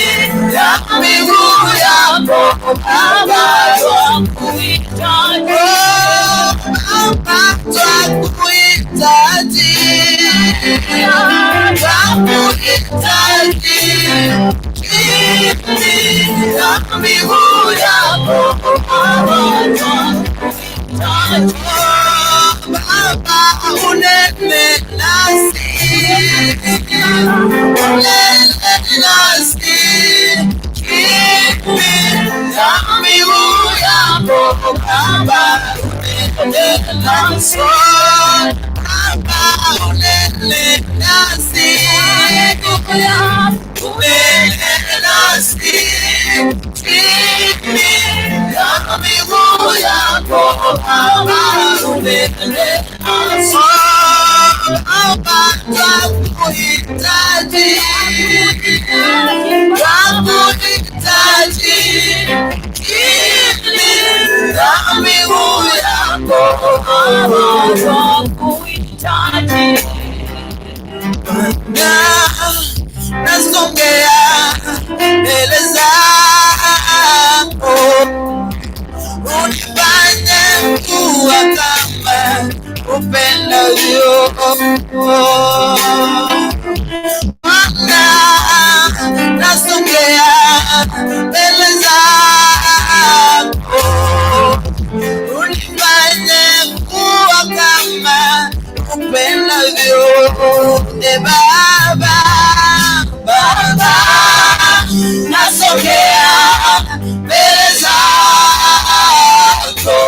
ya miguu yako. Baba, twakuhitaji, Baba, twakuhitaji, twakuhitaji chini ya miguu yako. Baba, Baba, unene nasi, unene nasi chini ya miguu yako. Baba, unene nasi, Baba, unene nasi, unene nasi chini ya miguu yako. Baba, unene nasi, Baba, twakuhitaji, twakuhitaji chini ya miguu yako. Baba, twakuhitaji. Nasongea mbele zako, unifanye kuwa kama upendavyo. Bwana, nasongea mbele zako, unifanye kuwa kama upendavyo. Baba, Baba, nasongea mbele zako,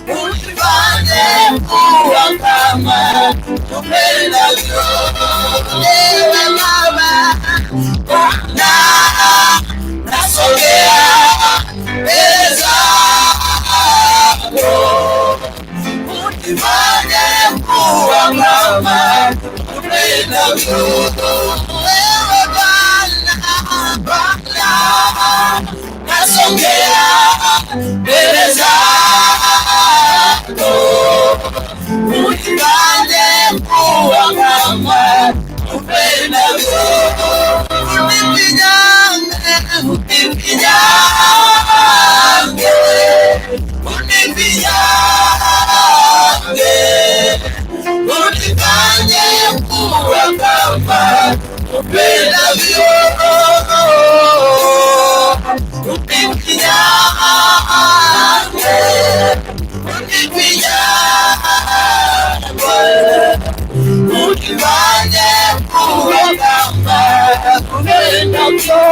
unifanye kuwa kama upendavyo. Baba, Bwana, nasongea mbele zako, unifanye kuwa kama upendavyo. Wewe Bwana, Bwana, nasongea mbele zako, unifanye kuwa kama upendavyo. Unifinyange,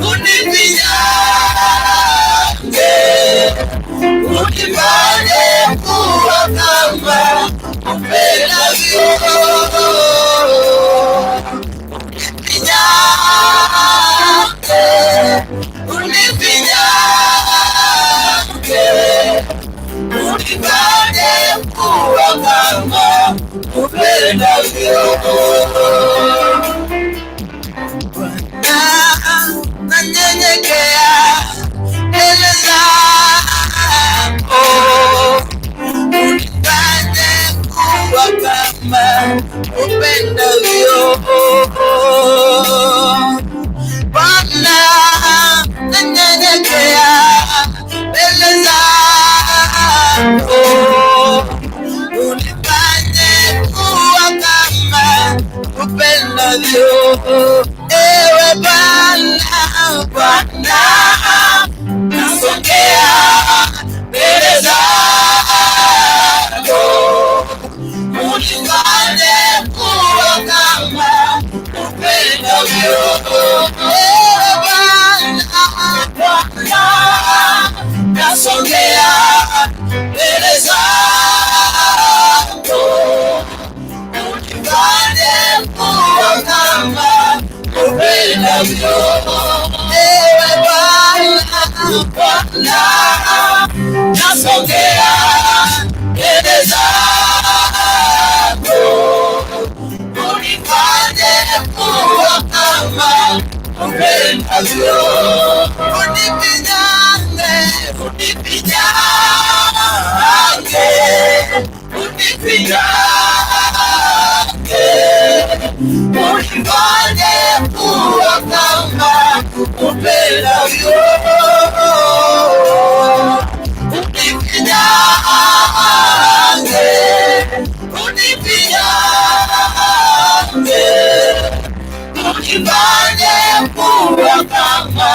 unifinyange, unifanye kuwa kama upendavyo. Unifinyange, unifanye kuwa kama upendavyo. Bwana, nanyenyekea mbele zako, unifanye kuwa kama upendavyo. Bwana, nanyenyekea mbele zako, unifanye kuwa kama upendavyo. Ewe Bwana, Bwana, nasongea mbele zako, unifanye kuwa kama upendavyo. Ewe Bwana, Bwana, nasongea mbele zako, unifanye kuwa kama upendavyo. Ewe Bwana, Bwana, nasongea mbele zako, unifanye kuwa kama upendavyo. Unifinyange, unifinyange, unifinyange, unifanye kuwa kama upendavyo. Unifinyange, unifinyange, unifanye kuwa kama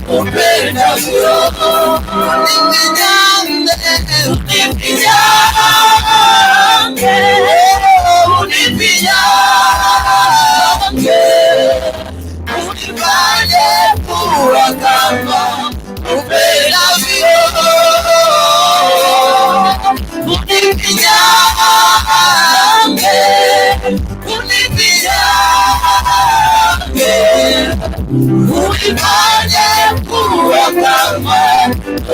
upendavyo. Unifinyange, unifinyange, unifinyange, unifanye kuwa kama upendavyo. Unifinyange, unifinyange, unifanye kuwa kama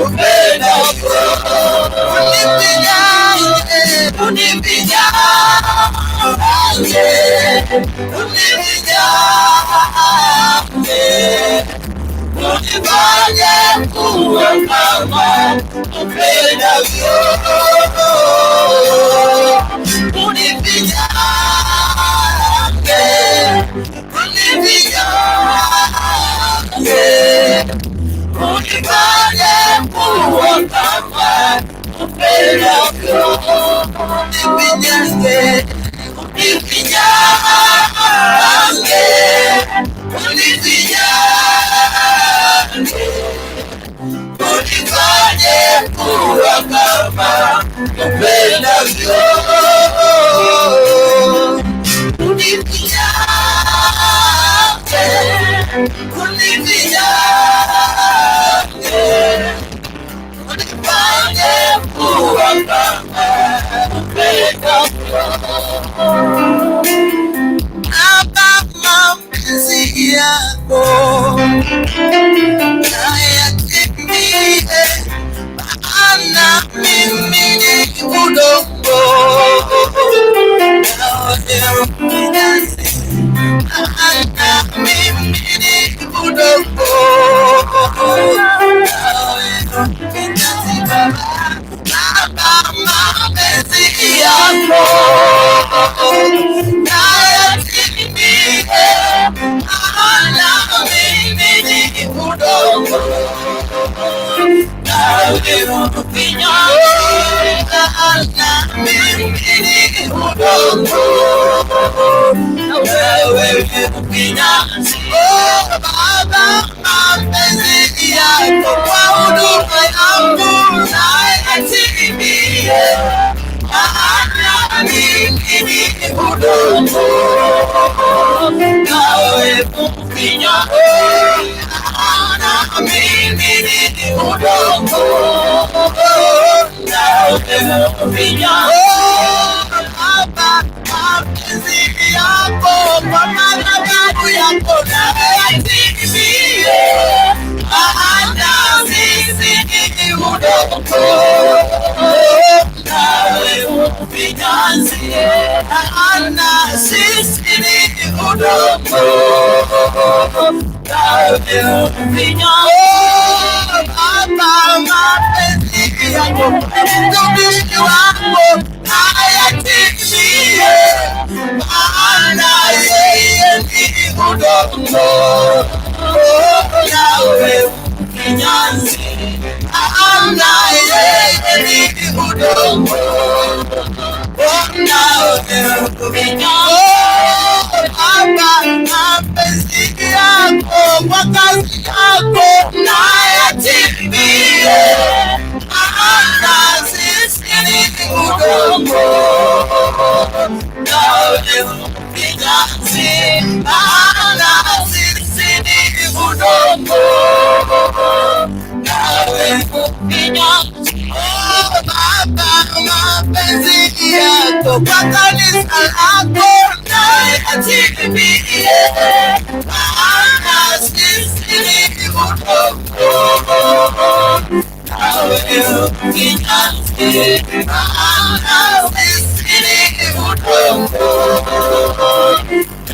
upendavyo. Unifinyange, unifinyange, unifinyange, unifanye kuwa kama upendavyo. Unifinyange, unifinyange, unifanye kuwa kama upendavyo. Unifinyange, unifinyange, unifinyange, unifanye kuwa kama upendavyo. Unifinyange, unifinyange, unifanye kuwa kama upendavyo. Hapa mapenzi yako nayatimie, maana mimi ni udongo, maana mimi ni udongo. Baba, mapenzi yako nayatimie, maana mimi ni udongo. Baba, mapenzi yako kwa huduma yangu nayatimie, maana kufinya na mimi ni udongo nawe kufinya Baba mapenzi yako kwa madhabahu yako na yatimie maana sisi ni udongo nawe kufinyanzie maana sisi ni udongo nawe kufinya Baba mapenzi yako mtumishi wako ayatimie maana yeye ni udongo nawe kufinyanzie maana yeye ni udongo nawe kufinyanzie Baba mapenzi yako kwa kazi yako na yatimie maana sisi ni udongo nawe kufinyanzie maana sisi ni udongo nawe kufinyanzie Baba mapenzi yako kwa kanisa lako na yatimie maana sisi ni udongo nawe kufinyanzie maana sisi ni udongo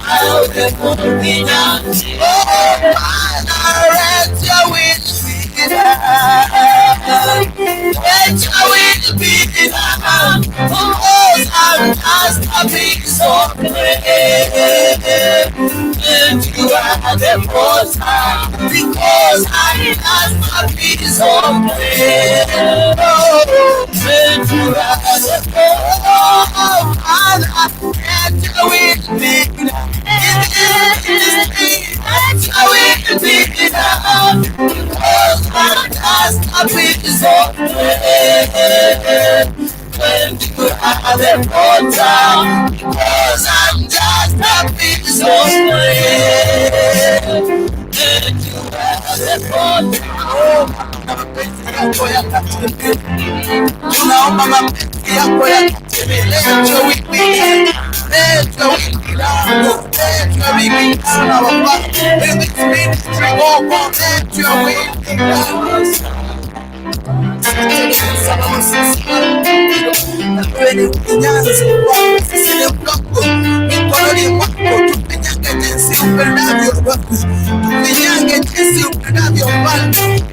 nawe kufinyanzie let your will be done. Let your will be done. Oh, I'm just a piece of clay. And you are the potter, because I'm just a piece of clay. Oh, and you are the potter, Father. Let your will be done. Let your will be done. Because I'm just a piece of clay. When you are the potter, because I'm just a piece of clay. When you are the potter, mapenzi yako yakatimie. Tunaomba mapenzi yako yakatimie. Let your will be done. Let your will be done. Let your will be done, our Father. In this ministry, oh God, let your will be done. Nawe ufinyanze Bwana, sisi ni udongo mikononi mwako, tufinyange jinsi upendavyo Bwana, tufinyange jinsi upendavyo Bwana,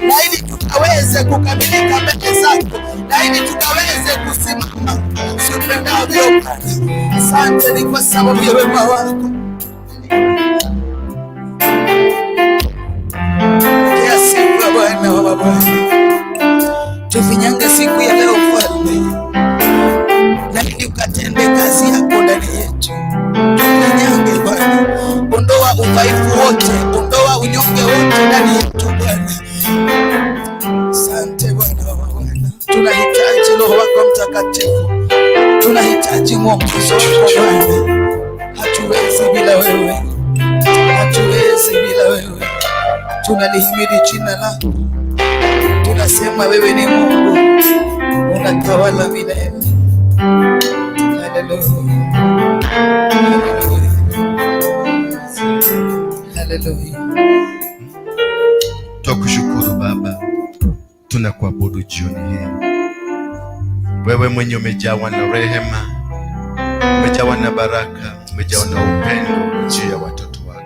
na ili tukaweze kukamilika mbele zako, na ili tukaweze kusimama jinsi upendavyo Bwana. Asante ni kwa sababu ya wema wako. Sifa Bwana wa Bwana. Tufinyange siku ya leo Mfalme, na ili ukatende kazi yako ndani yetu. Tufinyange Bwana, ondoa udhaifu wote, ondoa unyonge wote ndani yetu Bwana. Asante Bwana wa Bwana, tunahitaji Roho wako Mtakatifu, tunahitaji mwongozo wako Bwana. Hatuwezi bila wewe, hatuwezi bila wewe. Tunalihimidi jina lako, tunasema wewe ni Mungu, unatawala milele. Haleluya, haleluya.
Tukushukuru Baba, tunakuabudu jioni hii. Wewe mwenye umejawa na rehema, umejawa na baraka, umejawa na upendo juu ya watoto wako.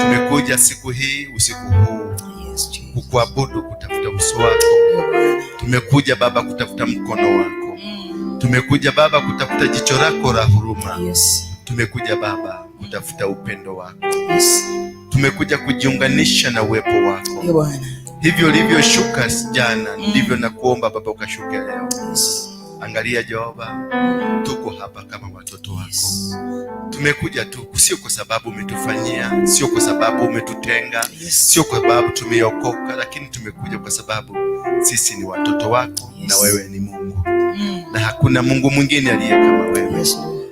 Tumekuja siku hii, usiku huu, kukuabudu, kutafuta uso wako. Tumekuja Baba kutafuta mkono wako. Tumekuja Baba kutafuta jicho lako la huruma. Tumekuja Baba kutafuta upendo wako. Tumekuja kujiunganisha na uwepo wako. Hivyo ulivyoshuka jana, ndivyo na kuomba Baba ukashuke leo. Angalia Jehova, tuko hapa kama watoto wako. Tumekuja tu sio kwa sababu umetufanyia, sio kwa sababu umetutenga, sio kwa sababu tumeokoka, lakini tumekuja kwa sababu sisi ni watoto wako na wewe ni Mungu. Na hakuna Mungu mwingine aliye kama wewe.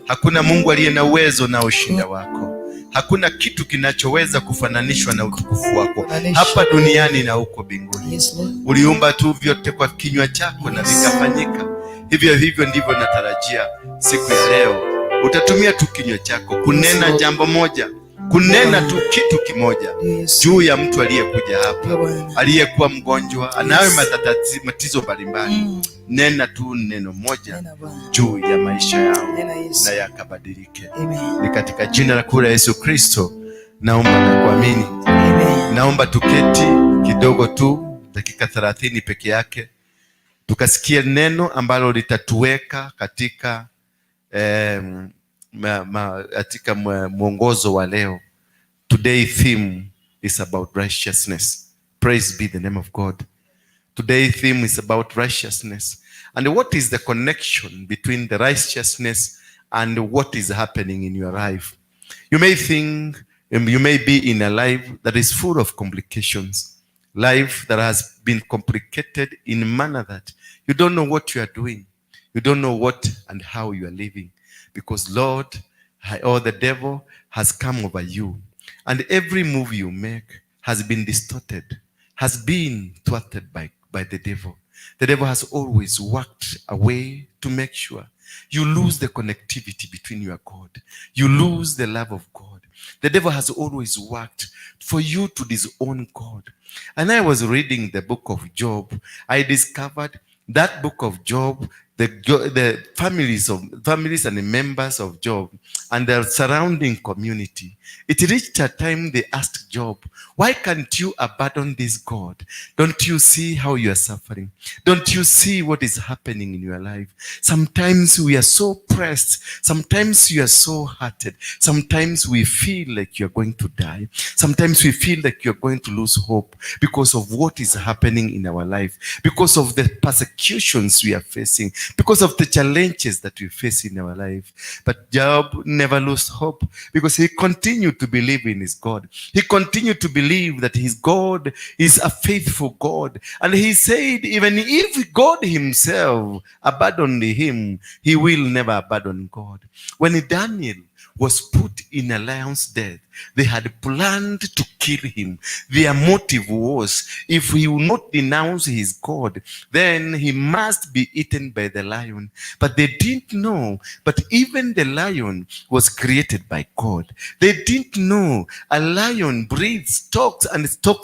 Hakuna Mungu aliye na uwezo na ushinda wako. Hakuna kitu kinachoweza kufananishwa na utukufu wako hapa duniani na huko mbinguni. Uliumba tu vyote kwa kinywa chako na vikafanyika. Hivyo hivyo ndivyo natarajia siku ya leo utatumia tu kinywa chako kunena jambo moja, kunena tu kitu kimoja juu ya mtu aliyekuja hapa, aliyekuwa mgonjwa, anawe matatizo mbalimbali. Nena tu neno moja juu ya maisha yao na yakabadilike. Ni katika jina la kura Yesu Kristo naomba na kuamini. Naomba tuketi kidogo tu, dakika 30 peke yake, tukasikia neno ambalo litatuweka katika katika mwongozo wa leo. Today theme is about righteousness. Praise be the name of God. Today theme is about righteousness. And what is the connection between the righteousness and what is happening in your life? You may think, you may be in a life that is full of complications. Life that has been complicated in a manner that you don't know what you are doing. You don't know what and how you are living. Because Lord, or the devil has come over you. And every move you make has been distorted, has been thwarted by the devil. The devil has always worked a way to make sure you lose the connectivity between you and God. You lose the love of God. The devil has always worked for you to disown God. And I was reading the book of Job. I discovered that book of Job, the families and the members of Job and their surrounding community, it reached a time they asked Job, why can't you abandon this God? Don't you see how you are suffering? Don't you see what is happening in your life? Sometimes we are so pressed. Sometimes you are so hurted. Sometimes we feel like you're going to die. Sometimes we feel like you're going to lose hope because of what is happening in our life, because of the persecutions we are facing, because of the challenges that we face in our life. But Job never lost hope because he continued to believe in his God. He continued to believe that his God is a faithful God. And he said, even if God himself abandoned him, he will never abandon God. When Daniel was put in a lion's den, they had planned to kill him. Their motive was, if he will not denounce his God, then he must be eaten by the lion. But they didn't know, but even the lion was created by God. They didn't know a lion breathes, talks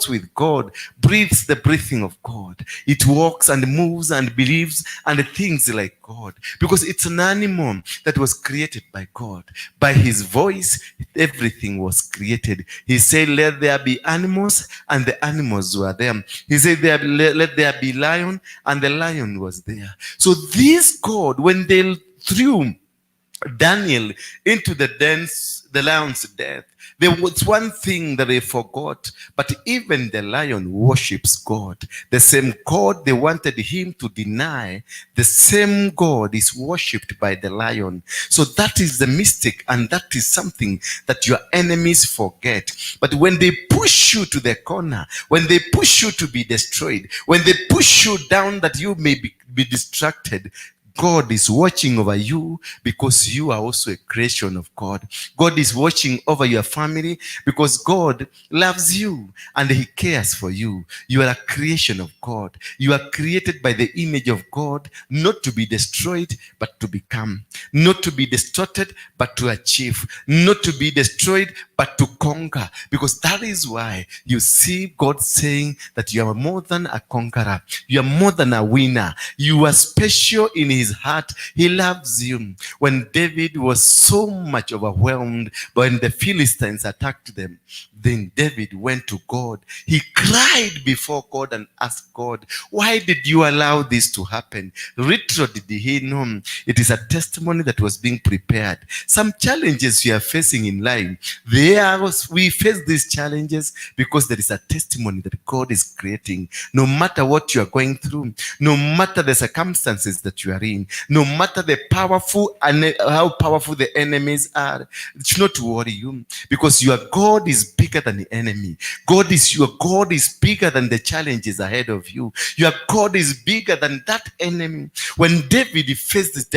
with God, breathes the breathing of God. It walks and moves and believes and thinks like God, because it's an animal that was created by God. By his voice, everything was created. He said, let there be animals, and the animals were there. He said, let there be lion, and the lion was there. So this God, when they threw Daniel into the lion's den, there was one thing that they forgot, but even the lion worships God. The same God they wanted him to deny, the same God is worshipped by the lion. So that is the mistake, and that is something that your enemies forget. But when they push you to the corner, when they push you to be destroyed, when they push you down that you may be distracted, God is watching over you because you are also a creation of God. God is watching over your family because God loves you and he cares for you. You are a creation of God. You are created by the image of God, not to be destroyed, but to become. Not to be distorted, but to achieve. Not to be destroyed, but to conquer. Because that is why you see God saying that you are more than a conqueror. You are more than a winner. You are special in his heart. He loves you. When David was so much overwhelmed when the Philistines attacked them, then David went to God. He cried before God and asked God, why did you allow this to happen? Little did he know it is a testimony that was being prepared. Some challenges we are facing in life, we face these challenges because there is a testimony that God is creating. No matter what you are going through, no matter the circumstances that you are in, no matter the powerful and how powerful the enemies are, it should not worry you, because your God is big bigger than the enemy. Your God is bigger than the challenges ahead of you. Your God is bigger than that enemy. When David faced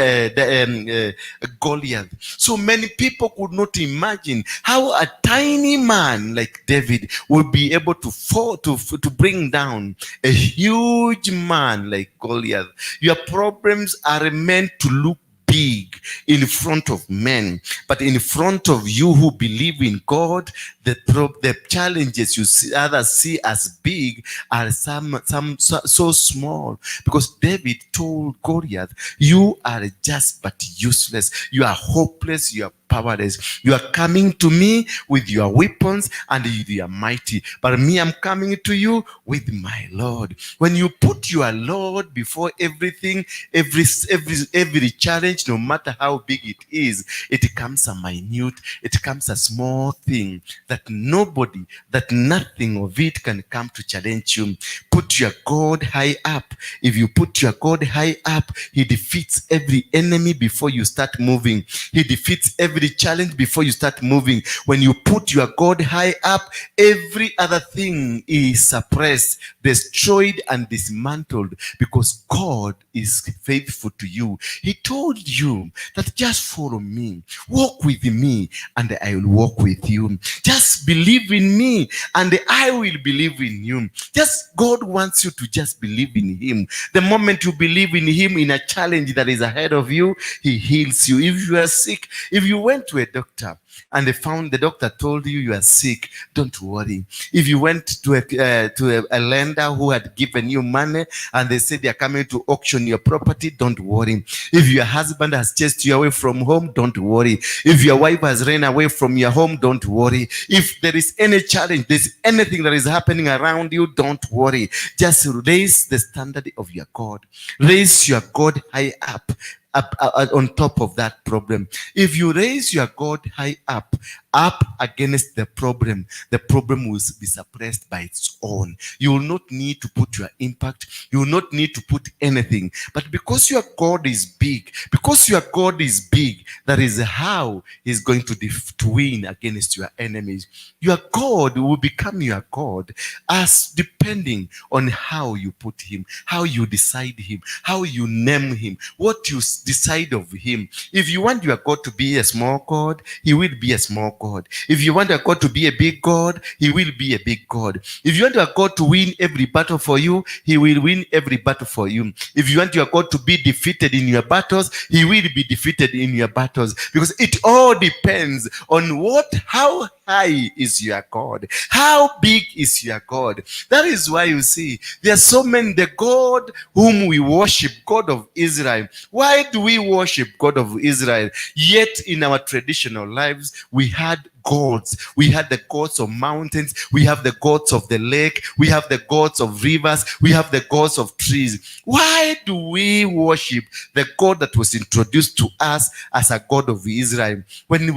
Goliath, so many people could not imagine how a tiny man like David would be able to bring down a huge man like Goliath. Your problems are meant to look big in front of men, but in front of you who believe in God, the challenges you see others see as big are so small. Because David told Goliath, you are just but useless, you are hopeless, you are powerless. You are coming to me with your weapons and you are mighty, but me, I'm coming to you with my Lord. When you put your Lord before everything, every challenge, no matter how big it is, it becomes a minute, it becomes a small thing that nothing of it can come to challenge you. Put your God high up. If you put your God high up, he defeats every enemy before you start moving. He defeats every challenge before you start moving. When you put your God high up, every other thing is suppressed, destroyed, and dismantled, because God is faithful to you. He told you that just follow me, walk with me, and I will walk with you. Just believe in me, and I will believe in you. Just God wants you to just believe in him. The moment you believe in him in a challenge that is ahead of you, he heals you. If you are sick, if you went to a doctor and the doctor told you are sick, don't worry. If you went to a lender who had given you money and they said they are coming to auction your property, don't worry. If your husband has chased you away from home, don't worry. If your wife has ran away from your home, don't worry. If there is any challenge, there's anything that is happening around you, don't worry. Just raise the standard of your God. Raise your God high up on top of that problem. If you raise your God high up against the problem will be suppressed by its own. You will not need to put your impact. You will not need to put anything. But because your God is big, that is how he's going to win against your enemies. Your God will become your God as depending on how you put him, how you decide him, how you name him, what you decide of him. If you want your God to be a small God, he will be a small God. If you want your God to be a big God, he will be a big God. If you want your God to win every battle for you, he will win every battle for you. If you want your God to be defeated in your battles, he will be defeated in your battles. Because it all depends on how high is your God? How big is your God? That is why you see, there are so many, the God whom we worship, God of Israel. Why do we worship God of Israel? Yet in our traditional lives, we had gods. We had the gods of mountains. We have the gods of the lake. We have the gods of rivers. We have the gods of trees. Why do we worship the God that was introduced to us as a God of Israel? When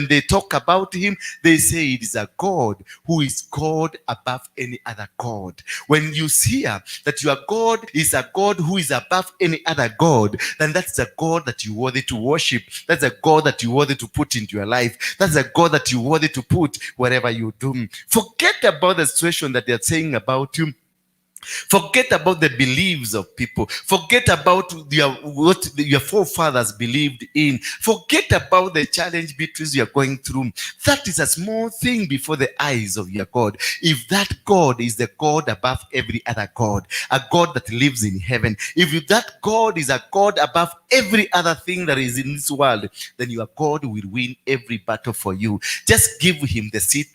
they talk about him, they say it is a God who is God above any other God. When you hear that your God is a God who is above any other God, then that's a God that you worthy to worship. That's a God that you worthy to put into your life. That's a God that you worthy to put wherever you do. Forget about the situation that they're saying about you. Forget about the beliefs of people. Forget about what your forefathers believed in. Forget about the challenge beatrice you're going through. That is a small thing before the eyes of your God. If that God is the God above every other God, a God that lives in heaven, if that God is a God above every other thing that is in this world, then your God will win every battle for you. Just give him the seat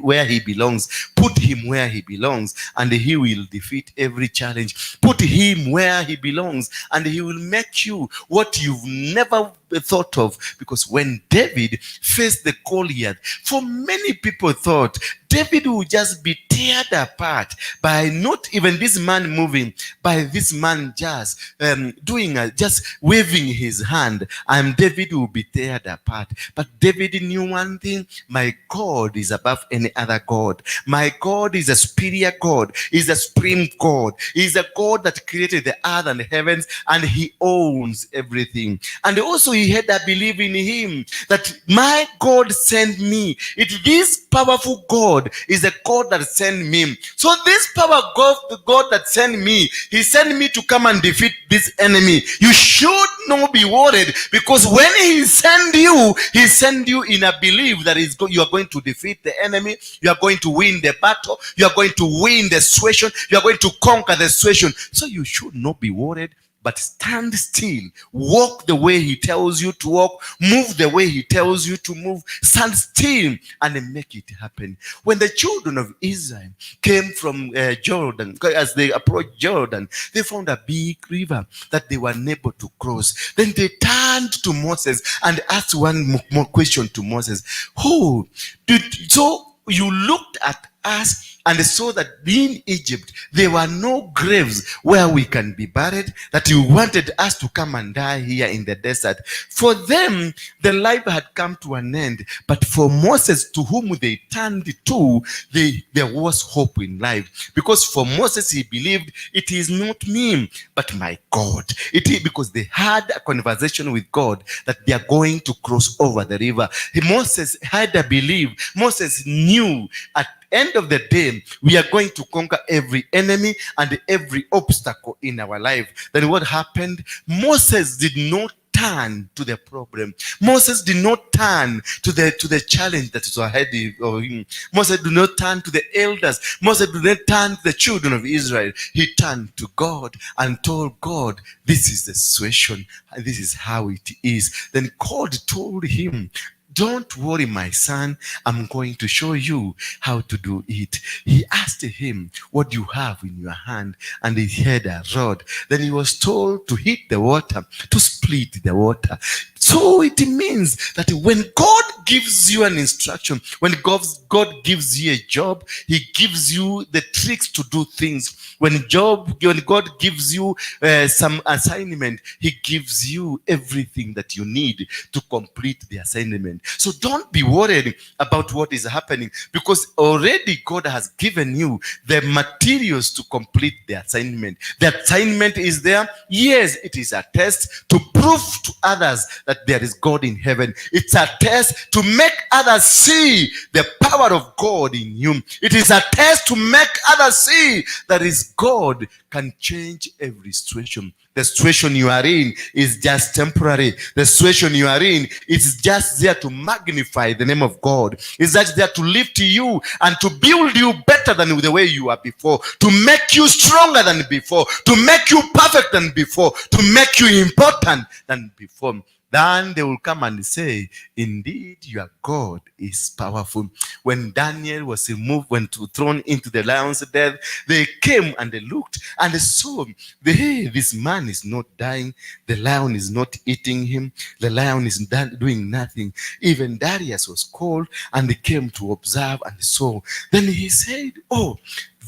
where he belongs. Put him where he belongs, and he will defeat every challenge. Put him where he belongs, and he will make you what you've never thought of. Because when David faced the Goliath, for many people thought David would just be teared apart by not even this man moving, by this man just just waving his hand, and David will be teared apart. But David knew one thing: my God is above any other God. My God is a superior God. He's a supreme God. He's a God that created the earth and the heavens, and he owns everything. And also he had a belief in him, that my God sent me. This powerful God is a God that sent me. So this power God, the God that sent me, he sent me to come and defeat this enemy. You should not be worried, because when he send you in a belief that you are going to defeat the enemy, you are going to win the battle, you are going to win the situation, you are going to conquer the situation. So you should not be worried, but stand still. Walk the way he tells you to walk. Move the way he tells you to move. Stand still and make it happen. When the children of Israel came from Jordan, as they approached Jordan, they found a big river that they were unable to cross. Then they turned to Moses and asked one more question to Moses. So you looked at us and saw that in Egypt there were no graves where we can be buried, that you wanted us to come and die here in the desert. For them, the life had come to an end, but for Moses, to whom they turned to, there was hope in life. Because for Moses, he believed, it is not me, but my God. Because they had a conversation with God that they are going to cross over the river. Moses had a belief. Moses knew at end of the day, we are going to conquer every enemy and every obstacle in our life. Then what happened? Moses did not turn to the problem. Moses did not turn to the challenge that is ahead of him. Moses did not turn to the elders. Moses did not turn to the children of Israel. He turned to God and told God, this is the situation and this is how it is. Then God told him, don't worry, my son, I'm going to show you how to do it. He asked him, what do you have in your hand? And he had a rod. Then he was told to hit the water, to split the water. So it means that when God gives you an instruction, when God gives you a job, he gives you the tricks to do things. When God gives you some assignment, he gives you everything that you need to complete the assignment. So don't be worried about what is happening, because already God has given you the materials to complete the assignment. The assignment is there. Yes, it is a test to prove to others that there is God in heaven. It's a test to make others see the power of God in you. It is a test to make others see that is God can change every situation. The situation you are in is just temporary. The situation you are in is just there to magnify the name of God. It's just there to lift you and to build you better than the way you are before, to make you stronger than before, to make you perfect than before, to make you important than before. Then they will come and say, indeed, your God is powerful. When Daniel was thrown into the lion's den, they came and they looked and they saw, this man is not dying. The lion is not eating him. The lion is doing nothing. Even Darius was called and they came to observe and saw. Then he said,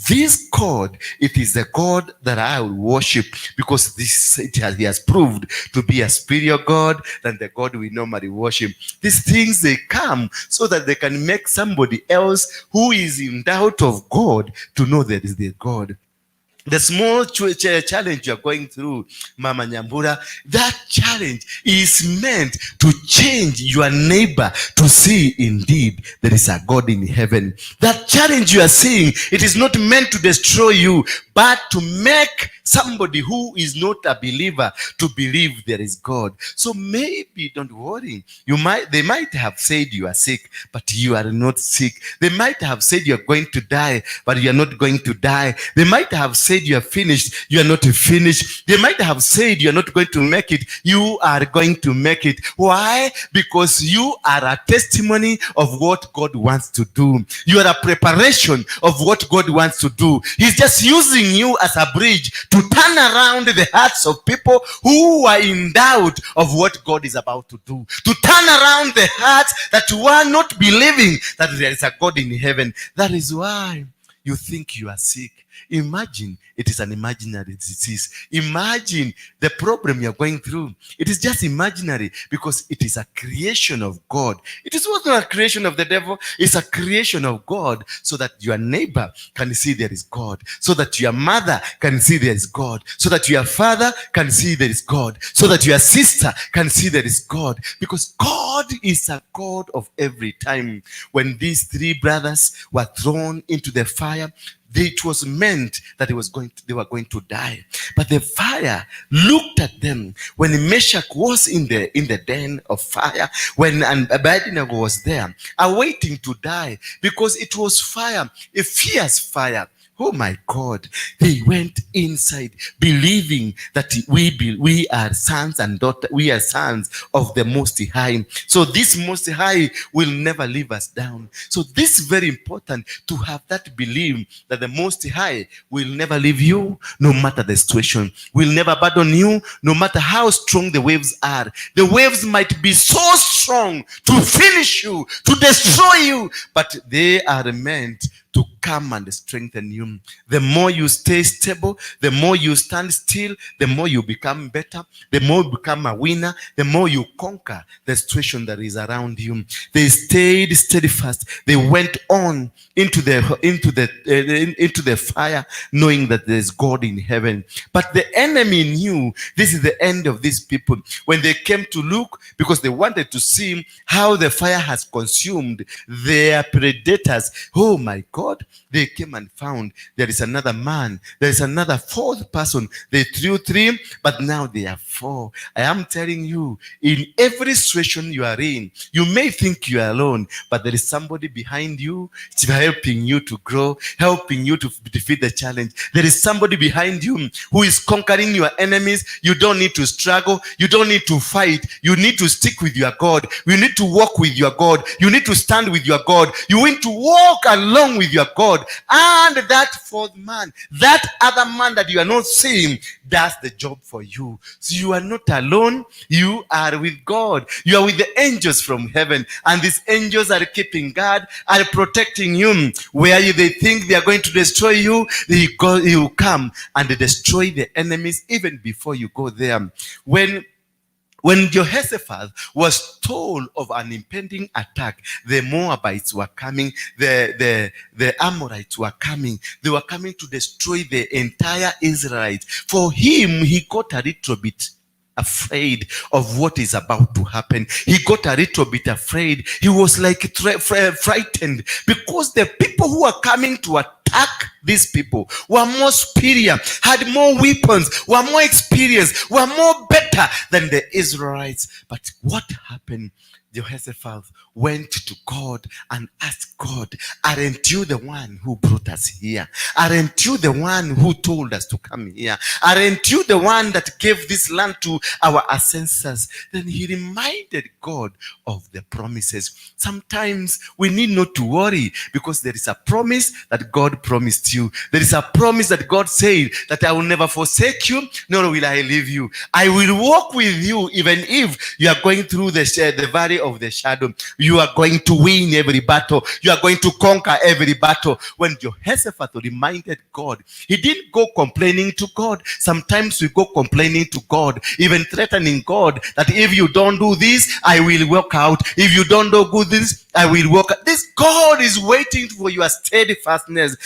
this God, it is the God that I will worship, because he has proved to be a superior God than the God we normally worship. These things, they come so that they can make somebody else who is in doubt of God to know that is the God. The small challenge you're going through, Mama Nyambura, that challenge is meant to change your neighbor to see indeed there is a God in heaven. That challenge you are seeing, it is not meant to destroy you, but to make somebody who is not a believer to believe there is God. So maybe don't worry. They might have said you are sick, but you are not sick. They might have said you are going to die, but you are not going to die. They might have said you are finished, you are not finished. They might have said you are not going to make it, you are going to make it. Why? Because you are a testimony of what God wants to do. You are a preparation of what God wants to do. He's just using you as a bridge to turn around the hearts of people who are in doubt of what God is about to do. To turn around the hearts that were not believing that there is a God in heaven. That is why you think you are sick. Imagine it is an imaginary disease. Imagine the problem you're going through. It is just imaginary because it is a creation of God. It is not a creation of the devil. It's a creation of God, so that your neighbor can see there is God, so that your mother can see there is God, so that your father can see there is God, so that your sister can see there is God, because God is a God of every time. When these three brothers were thrown into the fire, it was meant that they were going to die. But the fire looked at them. When Meshach was in the den of fire, when Abednego was there, awaiting to die, because it was fire, a fierce fire. Oh my God, they went inside believing that we are sons and daughters, we are sons of the Most High. So this Most High will never leave us down. So this is very important, to have that belief that the Most High will never leave you, no matter the situation, will never abandon you, no matter how strong the waves are. The waves might be so strong to finish you, to destroy you, but they are meant to come and strengthen you. The more you stay stable, the more you stand still, the more you become better, the more you become a winner, the more you conquer the situation that is around you. They stayed steadfast. They went on into the fire, knowing that there is God in heaven. But the enemy knew this is the end of these people. When they came to look, because they wanted to see how the fire has consumed their predators, oh my God, they came and found there is another man, there is another fourth person. They threw three, but now they are four. I am telling you, in every situation you are in, you may think you are alone, but there is somebody behind you helping you to grow, helping you to defeat the challenge. There is somebody behind you who is conquering your enemies. You don't need to struggle. You don't need to fight. You need to stick with your God. You need to walk with your God. You need to stand with your God. You need to walk along with your God. And that fourth man, that other man that you are not seeing, does the job for you. So you are not alone. You are with God. You are with the angels from heaven. And these angels are keeping guard, are protecting you. Where they think they are going to destroy you, you come and they destroy the enemies even before you go there. When Jehoshaphat was told of an impending attack, the Moabites were coming, the Amorites were coming. They were coming to destroy the entire Israelites. For him, he got a little bit afraid of what is about to happen. He got a little bit afraid. He was like frightened, because the people who are coming to attack these people were more superior, had more weapons, were more experienced, were more better than the Israelites. But what happened? Jehoshaphat went to God and asked God, aren't you the one who brought us here? Aren't you the one who told us to come here? Aren't you the one that gave this land to our ancestors? Then he reminded God of the promises. Sometimes we need not to worry, because there is a promise that God promised you. There is a promise that God said that I will never forsake you, nor will I leave you. I will walk with you even if you are going through the valley of the shadow. You are going to win every battle. You are going to conquer every battle. When Jehoshaphat reminded God, he didn't go complaining to God. Sometimes we go complaining to God, even threatening God that if you don't do this, I will walk out. If you don't do this, I will walk out. This God is waiting for your steadfastness.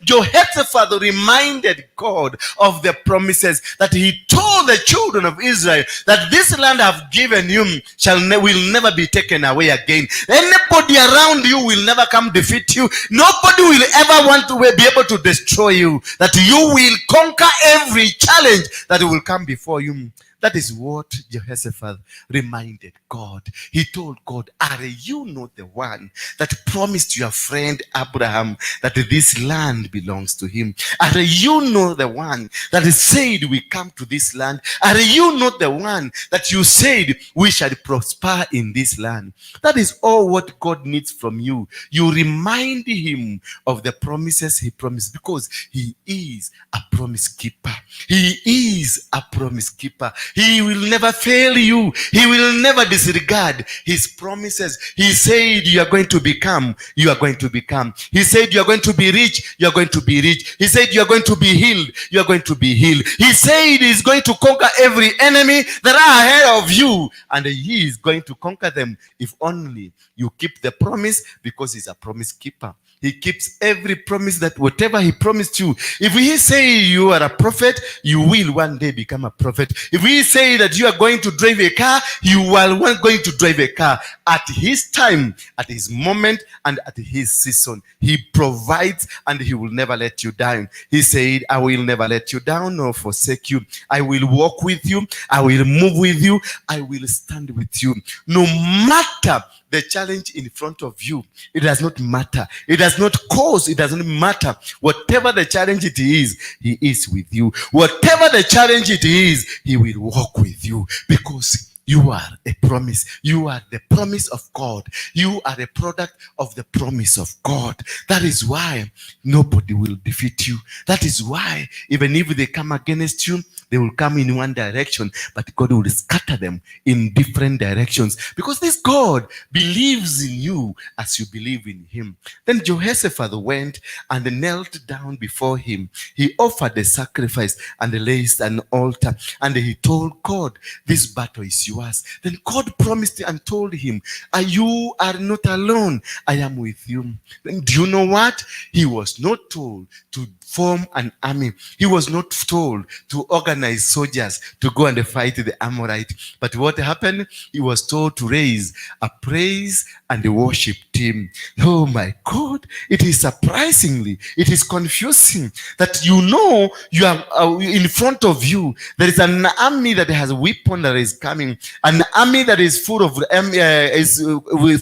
Jehoshaphat reminded God of the promises that he told the children of Israel, that this land I have given you will never be taken away again. Anybody around you will never come defeat you. Nobody will ever want to be able to destroy you. That you will conquer every challenge that will come before you. That is what Jehoshaphat reminded God. He told God, are you not the one that promised your friend Abraham that this land belongs to him? Are you not the one that said we come to this land? Are you not the one that you said we shall prosper in this land? That is all what God needs from you. You remind him of the promises he promised, because he is a promise keeper. He is a promise keeper. He will never fail you. He will never disregard his promises. He said you are going to become, you are going to become. He said you are going to be rich, you are going to be rich. He said you are going to be healed, you are going to be healed. He said he is going to conquer every enemy that are ahead of you, and he is going to conquer them if only you keep the promise, because he's a promise keeper. He keeps every promise, that whatever he promised you. If he say you are a prophet, you will one day become a prophet. If he say that you are going to drive a car, you are going to drive a car. At his time, at his moment, and at his season, he provides, and he will never let you down. He said, I will never let you down nor forsake you. I will walk with you. I will move with you. I will stand with you. No matter the challenge in front of you, it does not matter. It does not cause, it doesn't matter. Whatever the challenge it is, he is with you. Whatever the challenge it is, he will walk with you, because you are a promise. You are the promise of God. You are a product of the promise of God. That is why nobody will defeat you. That is why even if they come against you, they will come in one direction, but God will scatter them in different directions, because this God believes in you as you believe in him. Then Jehoshaphat went and knelt down before him. He offered a sacrifice and raised an altar, and he told God, this battle is yours. Then God promised and told him, you are not alone. I am with you. Then do you know what? He was not told to form an army. He was not told to organize soldiers to go and fight the Amorite. But what happened? He was told to raise a praise and a worship team. Oh my God, it is surprisingly, it is confusing that you are in front of you. There is an army that has a weapon that is coming, an army that is full of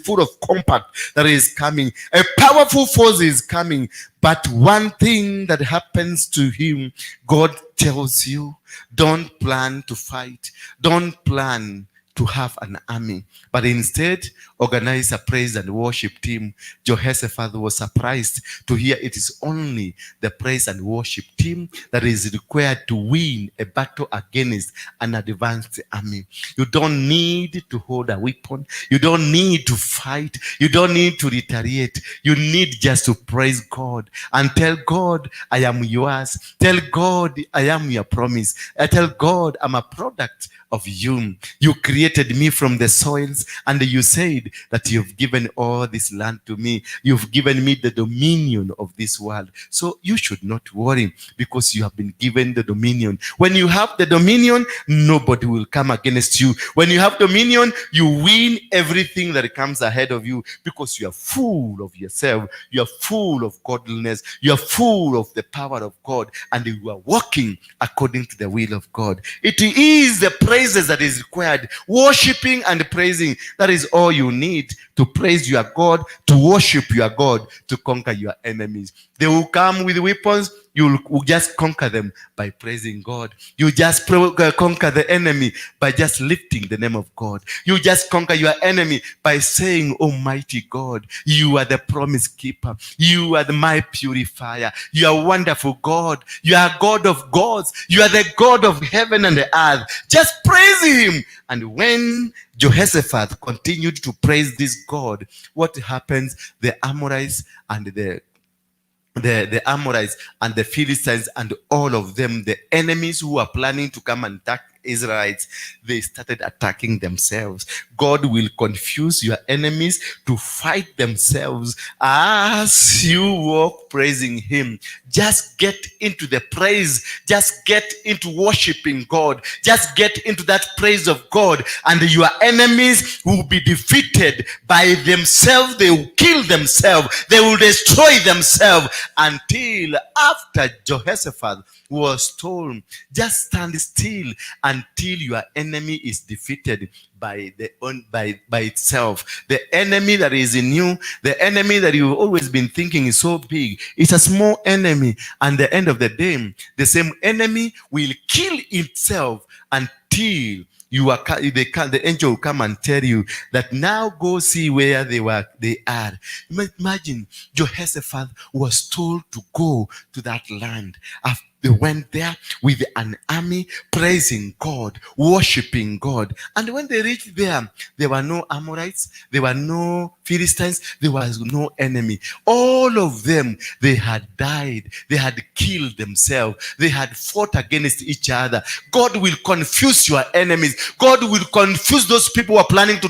full of compact that is coming. A powerful force is coming. But one thing that happens to him, God tells you, don't plan to fight. Don't plan to have an army, but instead organize a praise and worship team. Jehoshaphat was surprised to hear it is only the praise and worship team that is required to win a battle against an advanced army. You don't need to hold a weapon. You don't need to fight. You don't need to retaliate. You need just to praise God and tell God, I am yours. Tell God, I am your promise. I tell God, I'm a product of you. You created me from the soils, and you said that you've given all this land to me. You've given me the dominion of this world. So you should not worry, because you have been given the dominion. When you have the dominion, nobody will come against you. When you have dominion, you win everything that comes ahead of you, because you are full of yourself. You are full of godliness. You are full of the power of God, and you are walking according to the will of God. It is the praises that is required. Worshiping and praising, that is all you need to praise your God, to worship your God, to conquer your enemies. They will come with weapons. You will just conquer them by praising God. You just conquer the enemy by just lifting the name of God. You just conquer your enemy by saying, Almighty God, you are the promise keeper. You are my purifier. You are wonderful God. You are God of gods. You are the God of heaven and the earth. Just praise him. And when Jehoshaphat continued to praise this God, what happens? The Amorites and the Amorites and the Philistines and all of them, the enemies who are planning to come and attack Israelites, they started attacking themselves. God will confuse your enemies to fight themselves as you walk praising him. Just get into the praise. Just get into worshiping God. Just get into that praise of God, and your enemies will be defeated by themselves. They will kill themselves. They will destroy themselves, until after Jehoshaphat was told, just stand still until your enemy is defeated by itself. The enemy that is in you, the enemy that you've always been thinking is so big, it's a small enemy. And at the end of the day, the same enemy will kill itself until the angel will come and tell you that now go see where they are. Imagine Jehoshaphat was told to go to that land. They went there with an army, praising God, worshiping God. And when they reached there were no Amorites, there were no Philistines, there was no enemy. All of them, they had died, they had killed themselves, they had fought against each other. God will confuse your enemies. God will confuse those people who are planning to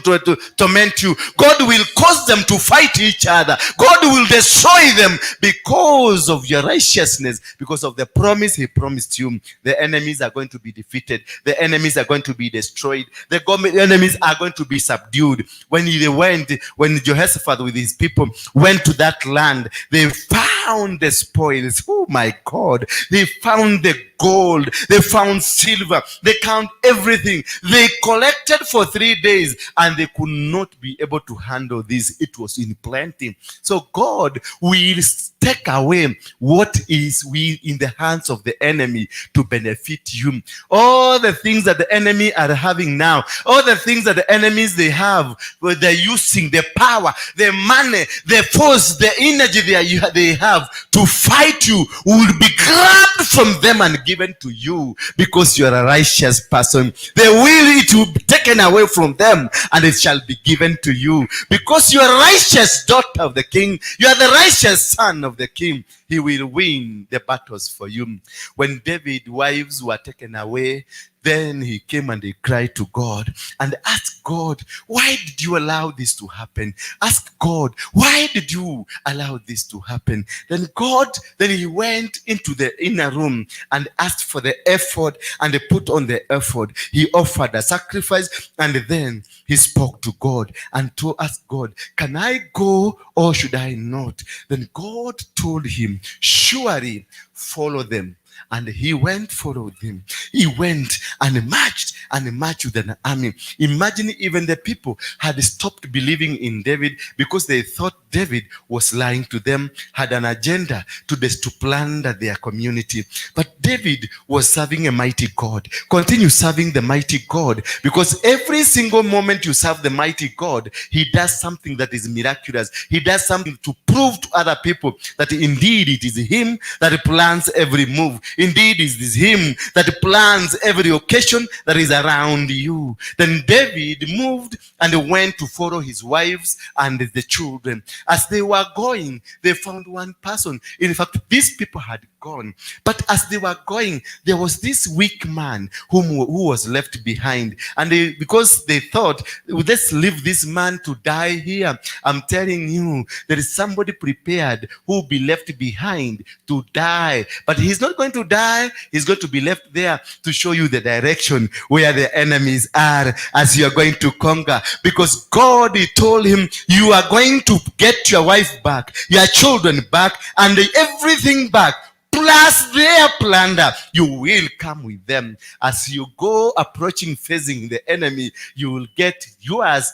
torment you. God will cause them to fight each other. God will destroy them because of your righteousness, because of the promise he promised you. The enemies are going to be defeated. The enemies are going to be destroyed. The enemies are going to be subdued. When Jehoshaphat with his people went to that land, they found the spoils. Oh my God. They found the gold, they found silver, they found everything. They collected for 3 days and they could not be able to handle this. It was in plenty. So God will take away what is in the hands of the enemy to benefit you. All the things that the enemy are having now, all the things that the enemies they have, where they're using the power, the money, the force, the energy they have to fight you, will be grabbed from them and given to you, because you are a righteous person. It will be taken away from them and it shall be given to you, because you are a righteous daughter of the king. You are the righteous son of the king. He will win the battles for you. When David's wives were taken away, then he came and he cried to God and asked God, why did you allow this to happen? Ask God, why did you allow this to happen? Then he went into the inner room and asked for the ephod, and he put on the ephod. He offered a sacrifice, and then he spoke to God and asked God, can I go or should I not? Then God told him, surely follow them. And he followed them. He went and marched with an army. Imagine, even the people had stopped believing in David because they thought David was lying to them, had an agenda to plunder their community. But David was serving a mighty God. Continue serving the mighty God, because every single moment you serve the mighty God, he does something that is miraculous. He does something to prove to other people that indeed it is him that plans every move. Indeed, it is him that plans every occasion that is around you. Then David moved and went to follow his wives and the children. As they were going, they found one person. In fact, these people had gone. But as they were going, there was this weak man who was left behind. And because they thought, let's leave this man to die here. I'm telling you, there is somebody prepared who will be left behind to die. But he's not going to die. He's going to be left there to show you the direction where the enemies are as you are going to conquer. Because God, he told him, you are going to get your wife back, your children back, and everything back, plus their plunder. You will come with them. As you go approaching, facing the enemy, you will get yours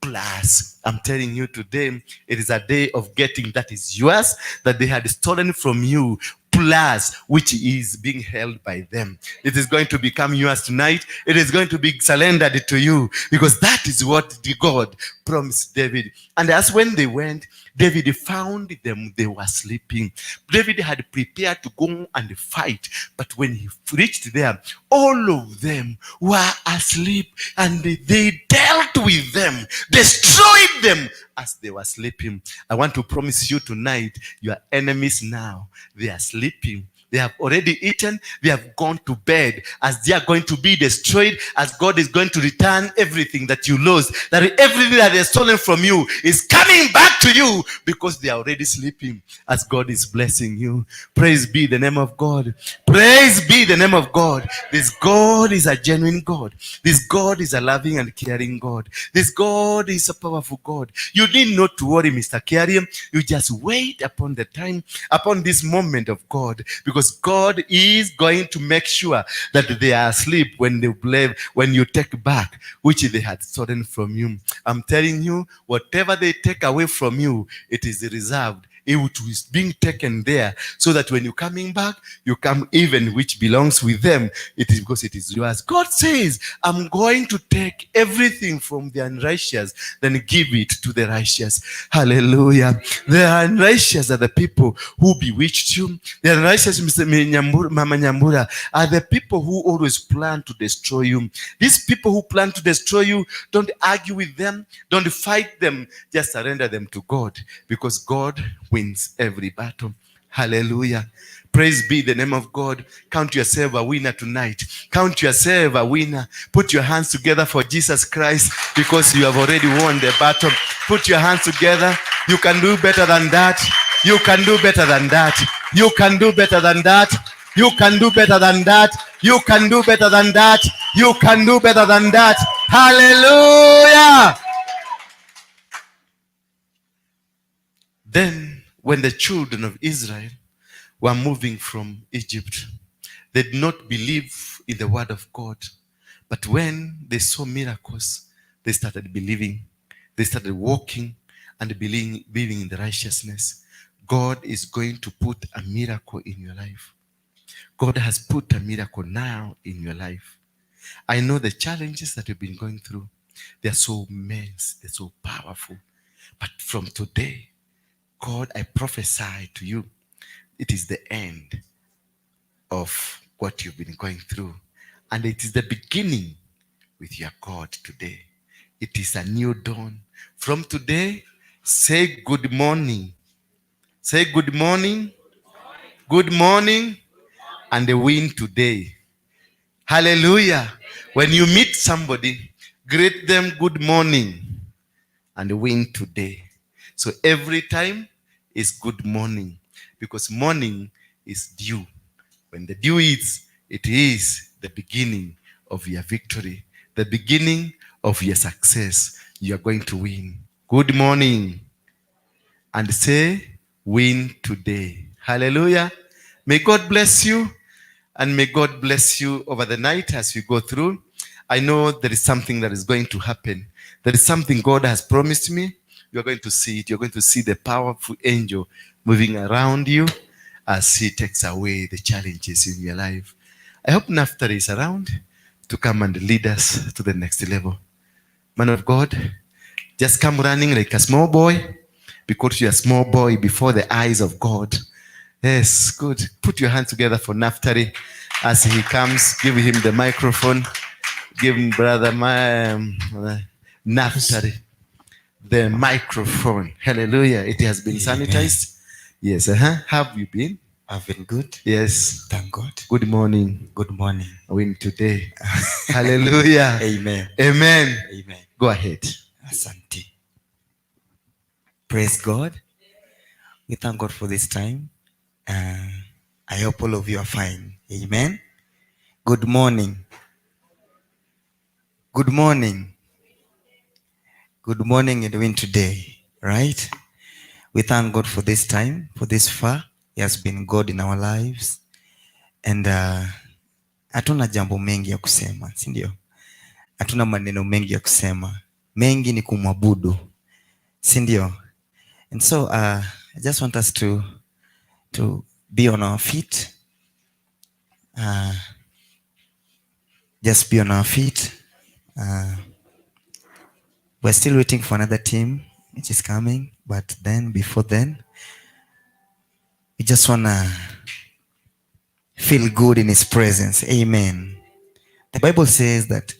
plus. I'm telling you today, it is a day of getting that is yours, that they had stolen from you, plus which is being held by them. It is going to become yours tonight. It is going to be surrendered to you, because that is what God promised David. And as when they went, David found them, they were sleeping. David had prepared to go and fight, but when he reached there, all of them were asleep, and they dealt with them, destroyed them as they were sleeping. I want to promise you tonight, your enemies now, they are sleeping. They have already eaten. They have gone to bed, as they are going to be destroyed, as God is going to return everything that you lost, that everything that is stolen from you is coming back to you, because they are already sleeping as God is blessing you. Praise be the name of God. Praise be the name of God. This God is a genuine God. This God is a loving and caring God. This God is a powerful God. You need not to worry, Mr. Carrier. You just wait upon the time, upon this moment of God, because God is going to make sure that they are asleep when you take back which they had stolen from you. I'm telling you, whatever they take away from you, it is reserved It was being taken there so that when you're coming back, you come even which belongs with them. It is because it is yours. God says, I'm going to take everything from the unrighteous, then give it to the righteous. Hallelujah. The unrighteous are the people who bewitched you. The unrighteous, Mama Nyambura, are the people who always plan to destroy you. These people who plan to destroy you, don't argue with them. Don't fight them. Just surrender them to God, because God wins every battle. Hallelujah. Praise be the name of God. Count yourself a winner tonight. Count yourself a winner. Put your hands together for Jesus Christ, because you have already won the battle. Put your hands together. You can do better than that. You can do better than that. You can do better than that. You can do better than that. You can do better than that. You can do better than that. Hallelujah. Then, when the children of Israel were moving from Egypt, they did not believe in the word of God. But when they saw miracles, they started believing. They started walking and believing in the righteousness. God is going to put a miracle in your life. God has put a miracle now in your life. I know the challenges that you've been going through. They're so immense. They're so powerful. But from today, God, I prophesy to you, it is the end of what you've been going through. And it is the beginning with your God today. It is a new dawn. From today, say good morning. Say good morning. Good morning. And win today. Hallelujah. When you meet somebody, greet them good morning and win today. So every time is good morning, because morning is dew. When the dew is, it is the beginning of your victory, the beginning of your success. You are going to win. Good morning. And say, win today. Hallelujah. May God bless you, and may God bless you over the night as you go through. I know there is something that is going to happen. There is something God has promised me. You are going to see it. You're going to see the powerful angel moving around you as he takes away the challenges in your life. I hope Naftali is around to come and lead us to the next level. Man of God, just come running like a small boy, because you're a small boy before the eyes of God. Yes, good. Put your hands together for Naftali as he comes. Give him the microphone. Give him brother Naftali the microphone. Hallelujah. It has been sanitized. Yes. How have you been?
I've been good.
Yes.
Thank God.
Good morning.
Good morning.
Win today. Hallelujah.
Amen.
Amen.
Amen.
Go ahead.
Asante. Praise God. We thank God for this time. I hope all of you are fine. Amen. Good morning. Good morning. Good morning and win today. Right? We thank God for this time, for this far. He has been God in our lives. And hatuna jambo mengi ya kusema, si ndio? Hatuna maneno mengi ya kusema. Mengi ni kumwabudu, si ndio? And so I just want us to be on our feet. Just be on our feet. We're still waiting for another team which is coming, but then before then, we just want to feel good in his presence. Amen. The Bible says that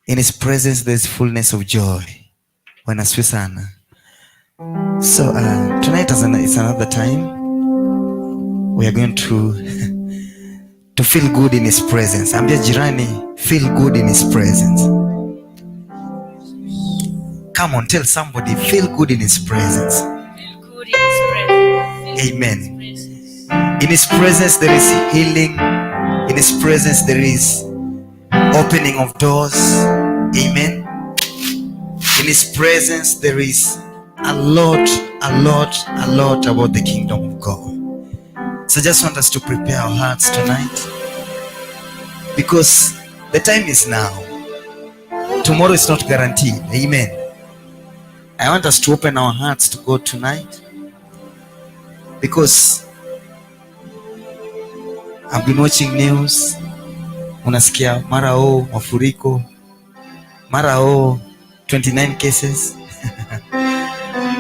in his presence there's fullness of joy. When sana. So tonight is another time we are going to feel good in his presence. Ambia jirani, feel good in his presence. Come on, tell somebody, feel good in his presence.
Feel good in his presence.
Amen. In his presence there is healing. In his presence there is opening of doors. Amen. In his presence there is a lot about the kingdom of God. So I just want us to prepare our hearts tonight, because the time is now. Tomorrow is not guaranteed. Amen. I want us to open our hearts to God tonight because I've been watching news. Unasikia mara mafuriko, mara 29 cases.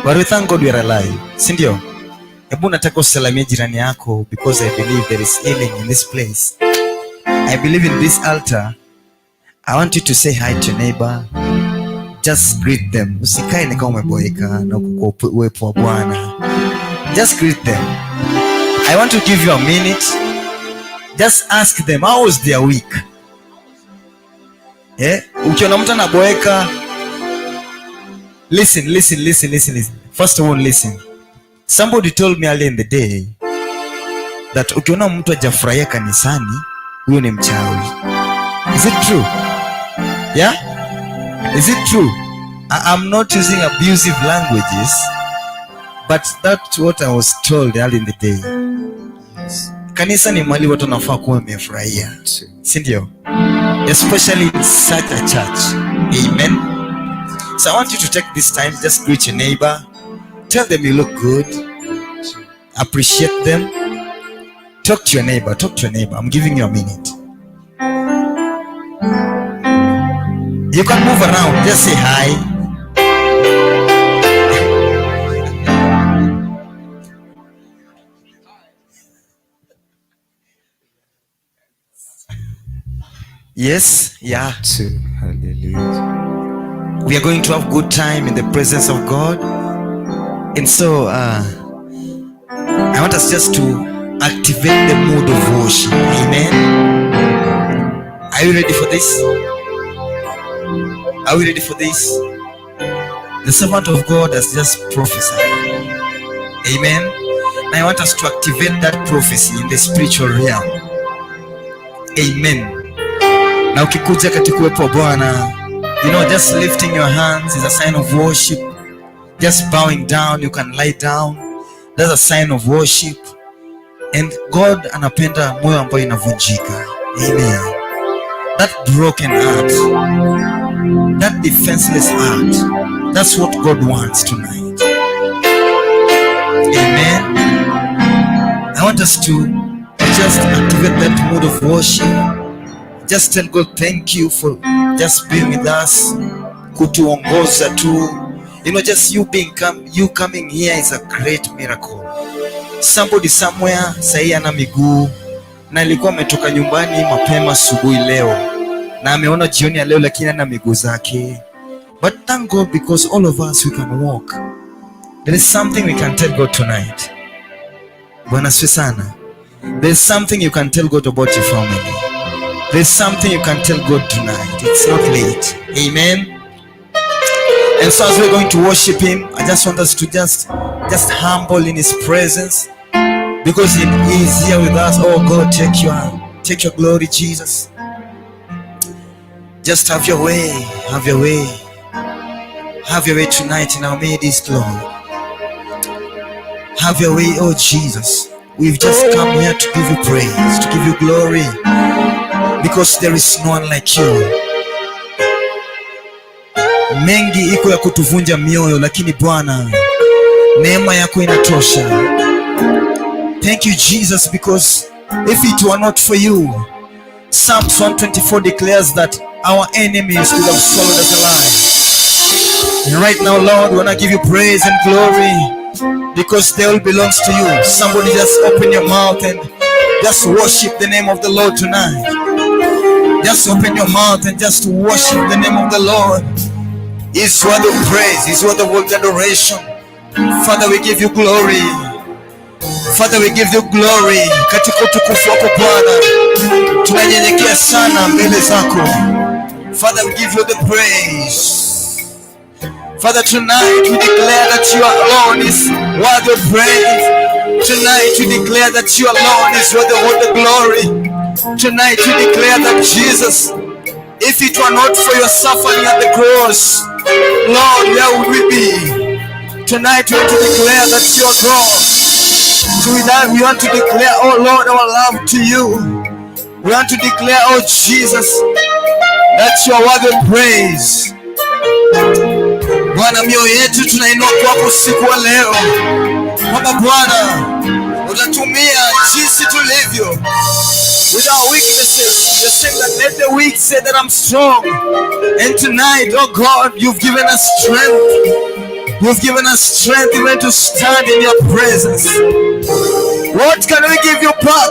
But we thank God we are alive. Sindio? Hebu nataka usalamie jirani yako, because I believe there is healing in this place. I believe in this altar. I want you to say hi to your neighbor. Just greet them. Usikae ni kama umeboeka na uko uwepo wa Bwana. Just greet them. I want to give you a minute. Just ask them, how was their week? Ukiona mtu anaboeka, listen. First of all, listen. Somebody told me earlier in the day that ukiona mtu hajafurahia kanisani, huyo ni mchawi. Is it true? Yeah? Is it true? I'm not using abusive languages, but that's what I was told earlier in the day. Kanisa ni mahali watu wanafaa kuwa wamefurahia. Si ndio? Especially in such a church. Amen. So I want you to take this time, just greet your neighbor. Tell them you look good. Appreciate them. Talk to your neighbor. I'm giving you a minute. You can move around. Just say hi. Yes, yeah. Hallelujah. We are going to have good time in the presence of God. And so I want us just to activate the mood of worship. Amen. Are you ready for this? Are we ready for this? The servant of God has just prophesied. Amen. I want us to activate that prophecy in the spiritual realm. Amen. Na ukikuja katika uwepo wa Bwana, just lifting your hands is a sign of worship. Just bowing down, you can lie down. That's a sign of worship. And God anapenda moyo ambayo inavunjika. Amen. That broken heart, that defenseless heart, that's what God wants tonight. Amen. I want us to just activate that mood of worship. Just tell God thank you for just being with us. Kutuongoza tu. Just you coming here is a great miracle. Somebody somewhere sahi ana miguu na alikuwa ametoka nyumbani mapema asubuhi leo na ameona jioni ya leo lakini ana miguu zake. But thank God, because all of us we can walk. There is something we can tell God tonight. Bwana asifiwe sana. There is something you can tell God about your family. There is something you can tell God tonight. It's not late. Amen. And so as we're going to worship Him, I just want us to just humble in His presence, because He is here with us. Oh God, take your glory, Jesus. Just have your way, have your way. Have your way tonight in our midst, Lord. Have your way, oh Jesus. We've just come here to give you praise, to give you glory, because there is no one like you. Mengi iko ya kutuvunja mioyo, lakini Bwana, neema yako inatosha. Thank you, Jesus, because if it were not for you, Psalms 124 declares that our enemies would have swallowed us alive. And right now, Lord, we want to give you praise and glory, because they all belongs to you. Somebody just open your mouth and just worship the name of the Lord tonight. Just open your mouth and just worship the name of the Lord. He's worthy of praise. He's worthy of all adoration. Father, we give you glory. Father, we give you glory. Katika utukufu wako Bwana, tunanyenyekea sana mbele zako. Father, we give you the praise. Father, tonight we declare that you alone is worthy of praise. Tonight we declare that you alone is worthy of all the glory. Tonight we declare that Jesus, if it were not for your suffering at the cross, Lord, where would we be? Tonight we want to declare that you are God. So we want to declare, oh Lord, our love to you. We want to declare, oh Jesus, that you are worthy of praise. Bwana, mioyo yetu tunainua kwako usiku wa leo, kwamba Bwana utatumia jinsi tulivyo with our weaknesses. You're saying that let the weak say that I'm strong. And tonight, oh God, you've given us strength. You've given us strength even to stand in your presence. What can we give you back?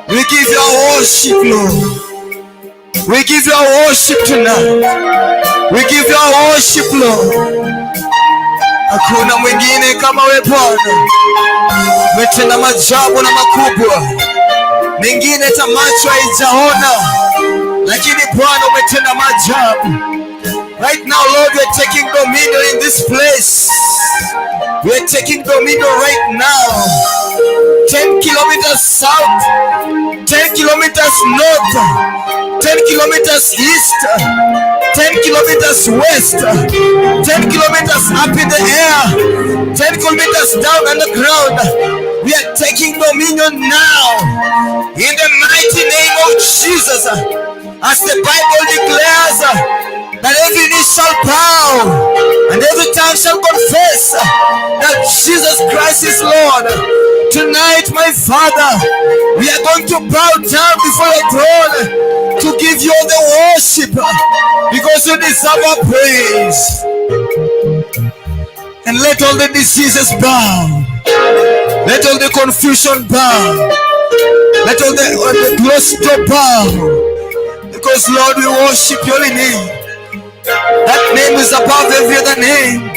We give you our worship, Lord. We give you our worship tonight. We give you our worship, Lord. Hakuna mwingine kama wewe Bwana. Umetenda maajabu na makubwa, mengine hata macho haijaona, lakini Bwana umetenda maajabu. Right now, Lord, we're taking dominion in this place. We're taking dominion right now. 10 kilometers south, 10 kilometers north, 10 kilometers east, 10 kilometers west, 10 kilometers up in the air, 10 kilometers down on the ground. We are taking dominion now in the mighty name of Jesus. As the Bible declares that every knee shall bow and every tongue shall confess that Jesus Christ is Lord. Tonight, my Father, we are going to bow down before your throne to give you all the worship, because you deserve our praise. And let all the diseases bow. Let all the confusion bow. Let all the closed door bow. Because Lord, we worship your name. That name is above every other name.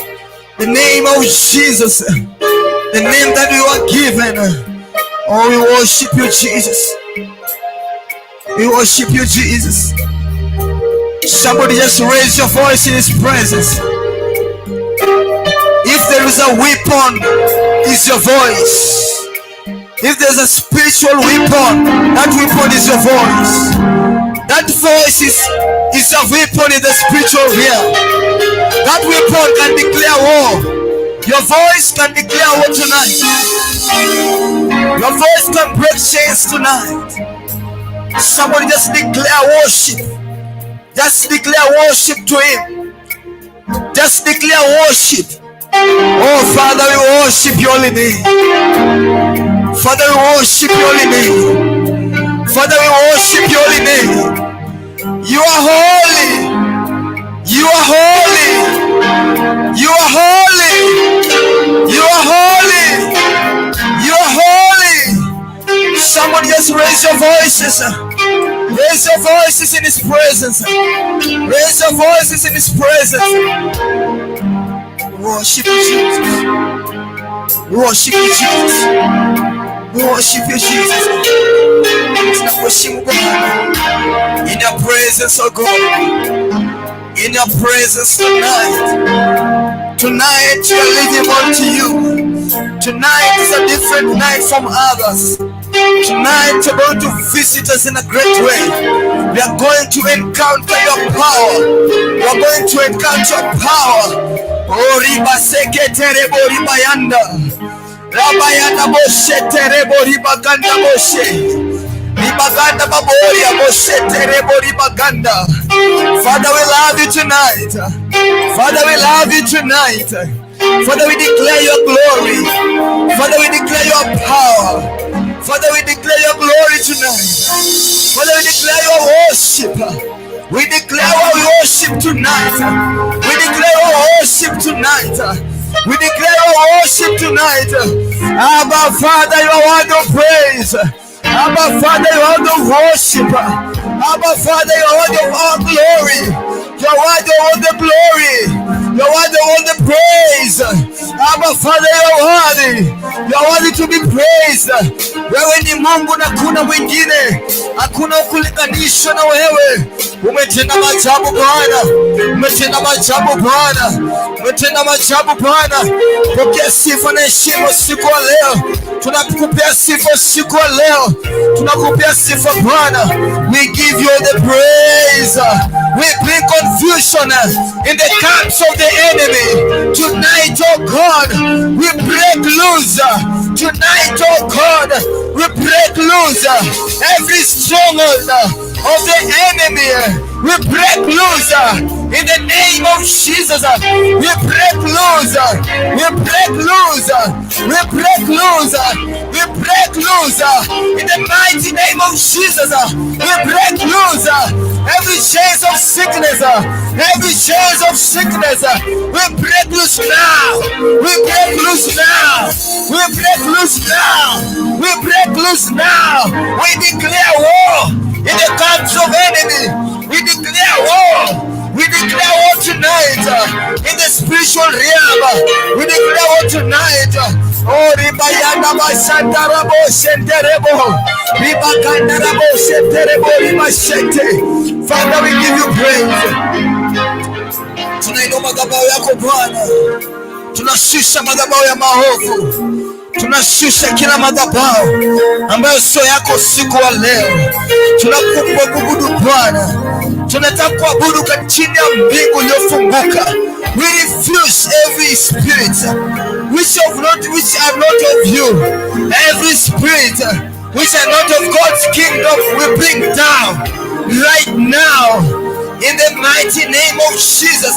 The name of Jesus. The name that you are given. Oh, we worship you, Jesus. We worship you, Jesus. Somebody just raise your voice in his presence. If there is a weapon, it's your voice. If there's a spiritual weapon, that weapon is your voice. That voice is a weapon in the spiritual realm. That weapon can declare war. Your voice can declare war tonight. Your voice can break chains tonight. Somebody just declare worship. Just declare worship to him. Just declare worship. Oh Father, we worship your holy name. Father, we worship your holy name. Father, we worship your holy name. You are holy. You are holy. You are holy. You are holy. You are holy. Somebody just raise your voices. Raise your voices in his presence. Raise your voices in his presence. Worship you, Jesus. Worship you, Jesus. Worship you, Jesus. In your presence, oh God. In your presence tonight. Tonight we are living unto you. Tonight is a different night from others. Tonight you're going to visit us in a great way. We are going to encounter your power. We are going to encounter your power. Oh, riba seketerebo riba yanda. Rabayana boshe terebo riba ganda boshe. Ribaganda baboria boshe terebo riba ganda. Father, we love you tonight. Father, we love you tonight. Father, we declare your glory. Father, we declare your power. Father, we declare your glory tonight. Father, we declare your worship. We declare our worship tonight. We declare our worship tonight. We declare our worship tonight. Abba, Father, you are worthy of praise. Abba, Father, you are worthy of worship. Abba, Father, you are worthy of all glory. You are worthy of all the glory. You are worthy of all the praise. Abba, Father, you are worthy. You are worthy to be praised. Wewe ni Mungu na kuna mwingine. Hakuna kulinganishwa na wewe. Umetenda maajabu Bwana. Umetenda maajabu Bwana. Umetenda maajabu Bwana. Pokea sifa na heshima siku wa leo. Tunakupea sifa siku wa leo. Tunakupea sifa Bwana. We give you the praise. We bring confusion in the camps of the enemy. Tonight, oh God, we break loose. Tonight, oh God, we break loose every stronghold
of the enemy. We break loose in the name of Jesus. We break loose. We break loose. We break loose. We break loose in the mighty name of Jesus. We break loose every chains of sickness. Every chains of sickness. We break loose now. We break loose now. We break loose now. We break loose now. We declare war in the camps of enemy. We declare war. We declare war tonight in the spiritual realm. We declare war tonight. Oh, ribayanda basanta rabo senterebo. Ribakanda rabo senterebo ribashete. Father, we give you praise. Tunainua madhabahu yako Bwana. Tunashusha madhabahu ya maovu. Tunashusha kila madhabahu ambayo sio yako siku wa leo. Tunakuabudu Bwana. Tunataka kuabudu chini ya mbingu iliyofunguka. We refuse every spirit which are not of you. Every spirit which are not of God's kingdom we bring down right now in the mighty name of Jesus.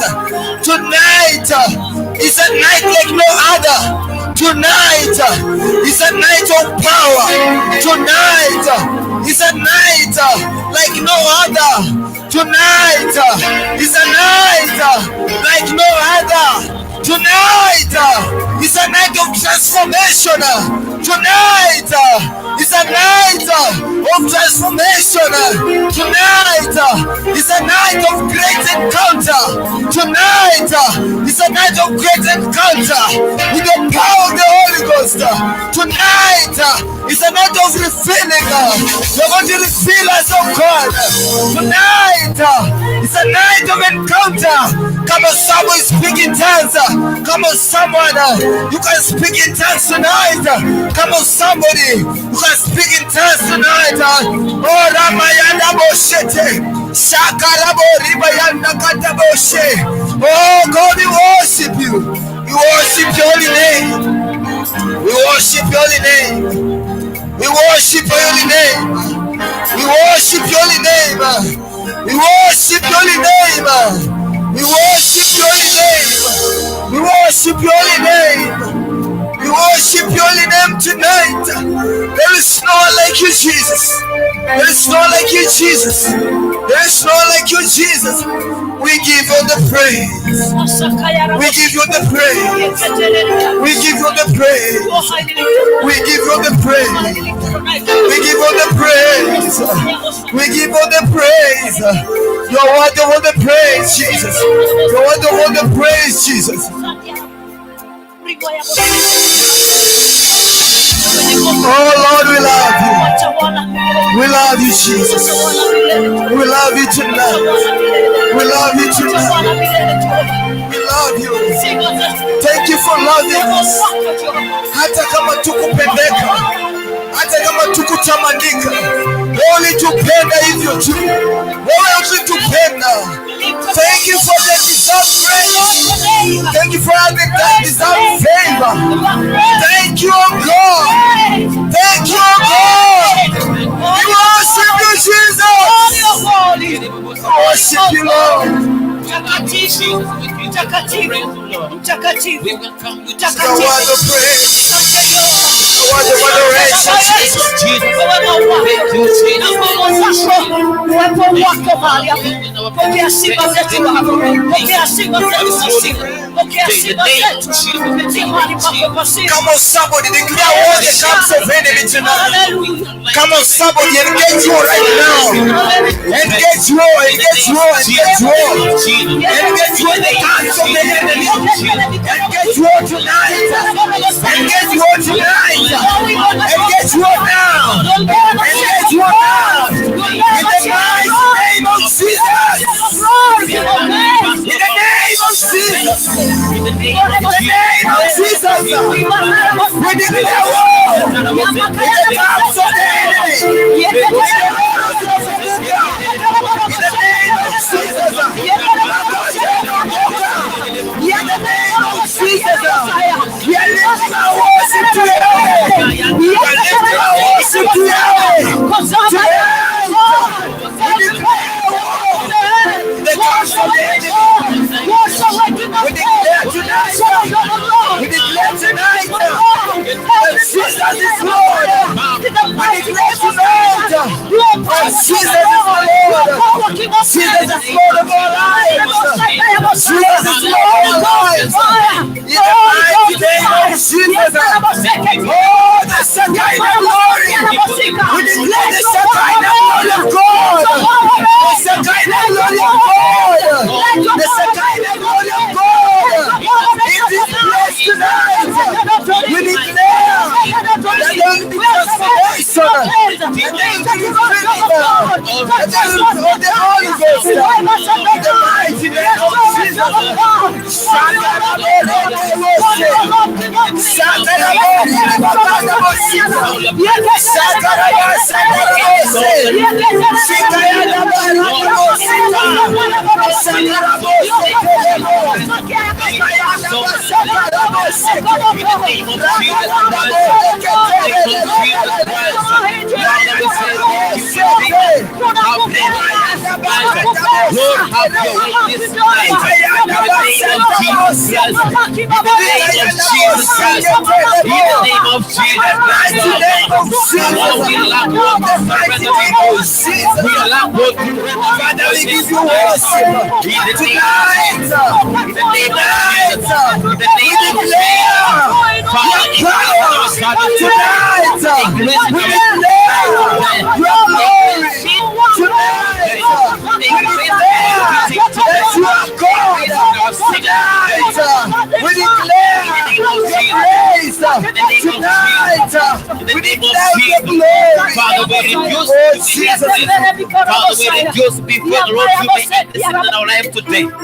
Tonight is a night like no other. Tonight is a night of power. Tonight is a night like no other. Tonight is a night like no other. Tonight is a night of transformation. Tonight is a night of transformation. Tonight is a night of great encounter. Tonight is a night of great encounter with the power of the Holy Ghost. Tonight is a night of refilling. You're going to refill us, oh God. Tonight is a night of encounter. Come on, someone speak in tongues. Come on, someone, you can speak in tongues tonight. Come on, somebody, you can speak in tongues tonight. Oh, Ramayana Boshete, Shakarabo Ribayana Kataboshe. Oh, God, we worship you. We worship your holy name. We worship your holy name. We worship your holy name. We worship your holy name. We worship your holy name. We worship your holy name. We worship your holy name. We worship your holy name tonight. There is no one like you, Jesus. There is no one like you, Jesus. There is no one like you, Jesus. We give you the praise. We give you the praise. We give you the praise. We give you the praise. We give you the praise. We give you the praise. You're worthy of the praise, Jesus. You're worthy of the praise, Jesus. Oh Lord, we love you. We love you, Jesus. We love you tonight. We love you tonight. We love you. Thank you for loving us. Hata kama tukupendeka, hata kama tukutamanika, wewe tupenda hivyo tu. Wewe tupenda. Thank you for the deserved praise. Thank you for the deserved favor. Thank you, oh God. Thank you, oh God. We worship you, Jesus. We worship you, Lord. Come on, somebody, declare all the camps of enemy tonight. Come on, somebody, engage war right now. Engage war, engage war, engage war. Engage war in the camps of the enemy. Engage war tonight. Engage war tonight. Engage war now. Engage war now. In the mighty name of Jesus. In the name of Jesus. In the name of Jesus. We declare war. In the camps of the enemy. In the name of Jesus. In the name of Jesus. We are lifting our worship to Yahweh. We are lifting our worship to Yahweh. Jesus is Lord. Jesus is Lord of our lives. Jesus is Lord of our lives. In the mighty name of Jesus. Oh, the Shekinah glory. We declare the Shekinah glory of God. The Shekinah glory of God. The Shekinah glory of God. In this place tonight, we declare that there will be transformation. That there will be freedom. That there will be the Holy Ghost. In the mighty name of Jesus.
Lord, have your way this night. In the name of Jesus Christ. In the name of Jesus Christ. In the name of Jesus Christ. Lord, we lack what to surrender. We lack what to render. Father, we give you worship. In the name of Jesus. In the name of Jesus. In the name of Jesus. Father, increase our Father tonight. Increase our
we declare your praise tonight. We declare your glory.
Father, we refuse Father, we refuse before the Lord you may intercede in our life today. In the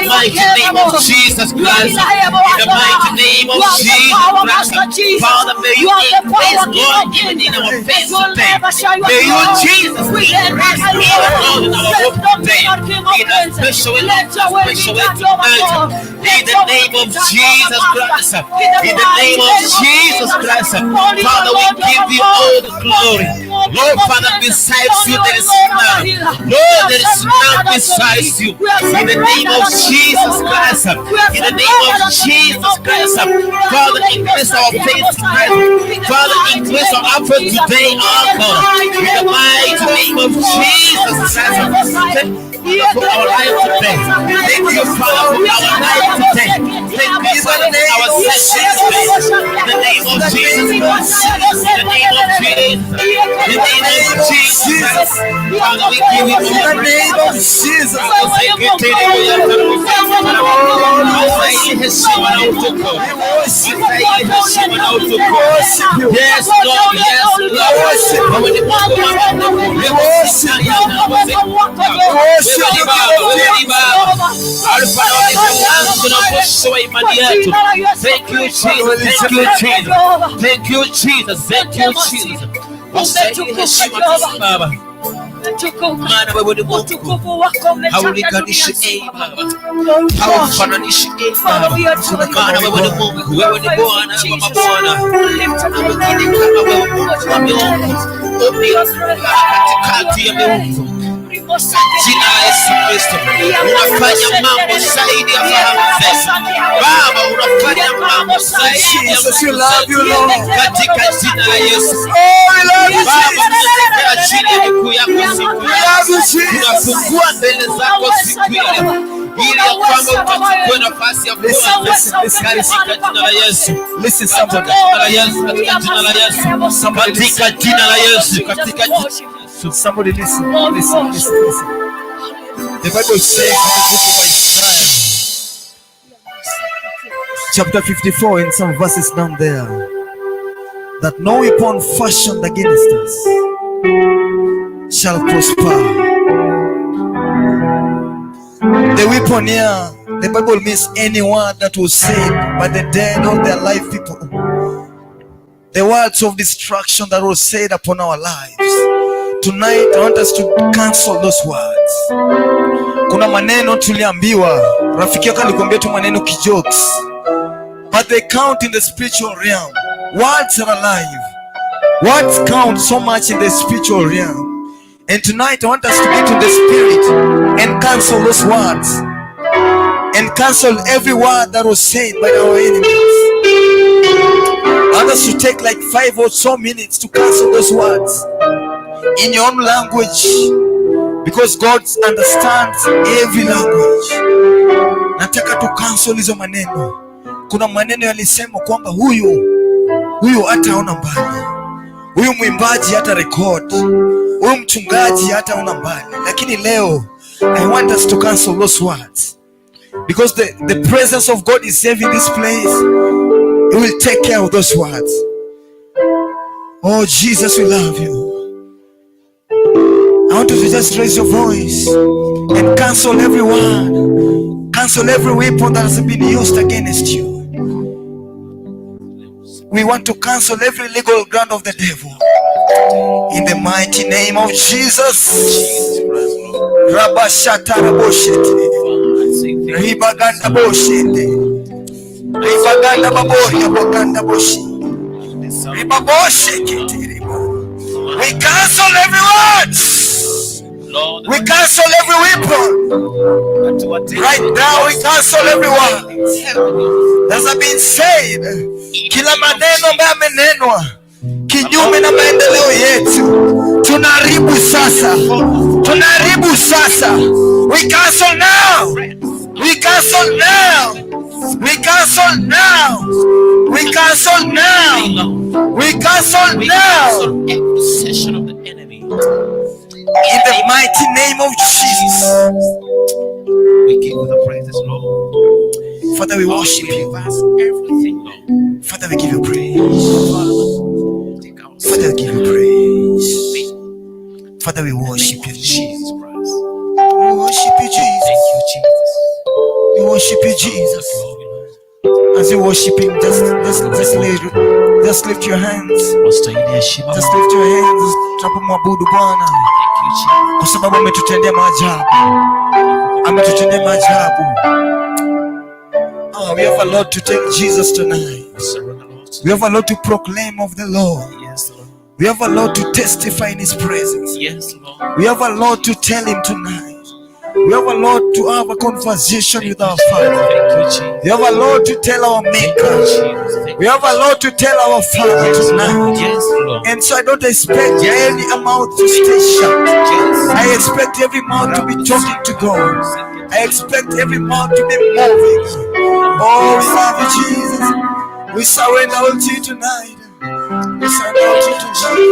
mighty name of Jesus Christ. In the mighty name of Jesus Christ. Father, may you increase God even in our face today. May you, Jesus, increase even God in our hope today. In a special way tonight. In the name of Jesus Christ. In the name of Jesus Christ. Father, we give you all the glory. Lord, Father, besides you there is none. Lord, there is none besides you. In the name of Jesus Christ. In the name of Jesus Christ. Father, increase our faith tonight. Father, increase our effort today, oh God. In the mighty name of Jesus Christ. For our life today. Thank you, Father, for our life today. Thank you, Father, for our session today. In the name of Jesus. In the name of Jesus. In the name of Jesus. Father, we give you
in the name of Jesus.
Yes, Lord, yes, Lord.
We worship you.
Thank you, Jesus. Thank you, Jesus. Thank you, Jesus. Thank you, Jesus. Mana wewe ni Mungu, haulinganishi Baba, haufananishe Baba, maana wewe ni Mungu, wewe ni Bwana wa mabwana, wengine kama wewe Mungu wa miungu, katikati ya miungu. Jina la Yesu Kristo, unafanya mambo zaidi ya fahamu zetu. Baba, unafanya mambo zaidi ya fahamu zetu. Katika jina la Yesu. Baba, tunapokea chini ya miguu yako siku ya leo. Tunafungua mbele zako siku ya leo. Ili ya kwamba utachukua nafasi ya kuwa katika jina la Yesu.
Listen, somebody.
Katika jina la Yesu. Katika jina la Yesu. Katika jina la Yesu.
Somebody listen. The Bible says in the book of Isaiah, chapter 54, and some verses down there, that no weapon fashioned against us shall prosper. The weapon here, the Bible means any word that was said by the dead or their life people. The words of destruction that was said upon our lives. Tonight I want us to cancel those words. Kuna maneno tuliambiwa, rafiki yako alikwambia tu maneno kijokes, but they count in the spiritual realm. Words are alive. Words count so much in the spiritual realm. And tonight I want us to get to the spirit and cancel those words. And cancel every word that was said by our enemies. I want us to take like 5 or so minutes to cancel those words. in your own language, because God understands every language. Nataka tu cancel hizo maneno. Kuna maneno yalisema kwamba huyu hataona mbali, huyu mwimbaji hata record, huyu mchungaji hataona mbali. Lakini leo I want us to cancel those words, because the presence of God is saving this place. He will take care of those words. Oh Jesus, we love you. I want you to just raise your voice and cancel every word, cancel every weapon that has been used against you. We want to cancel every legal ground of the devil in the mighty name of Jesus. Rabashata raboshete, ribaganda boshete, ribaganda baboria boganda boshi, ribaboshete. We cancel every word. We cancel every weapon. Right now we cancel every word that has been said. Kila maneno ambayo amenenwa kinyume na maendeleo yetu, tunaharibu sasa. Tunaharibu sasa. We cancel now. We cancel now. We cancel now. We cancel now. We cancel now.
Every session of the enemy.
In the mighty name of Jesus.
We give you the praises, Lord.
Father, we worship you.
Everything, Lord.
Father, we give you praise. Father, we give you praise. Father, we worship you, Jesus Christ. We worship you, Jesus.
Thank you, Jesus.
We worship you, Jesus. As you worship him, just lift your hands. Just lift your hands. Tunapomwabudu Bwana, kwa sababu ametutendea maajabu. Ametutendea maajabu. We have a lot to tell Jesus tonight. We have a lot to proclaim of the Lord. We have a lot to testify in his presence. We have a lot to tell him tonight. We have a lot to have a conversation with our Father. We have a lot to tell our Maker. We have a lot to tell our Father tonight. And so I don't expect any mouth to stay shut. I expect every mouth to be talking to God. I expect every mouth to be moving. Oh, we love you, Jesus. We surrender all to you tonight. We surrender all to you tonight.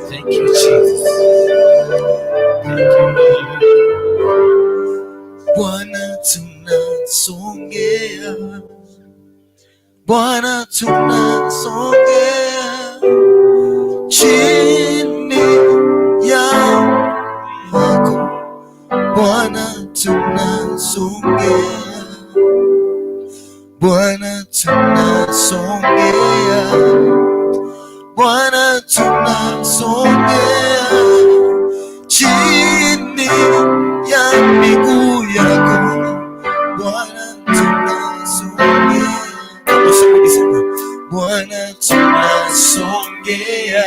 Thank you, Jesus. Thank you, Lord.
Bwana tunasongea, Bwana tunasongea chini ya wako, Bwana tunasongea, Bwana tunasongea, Bwana tunasongea chini ya miguu yako, Bwana tunasongea. Kama somebody sema, Bwana tunasongea,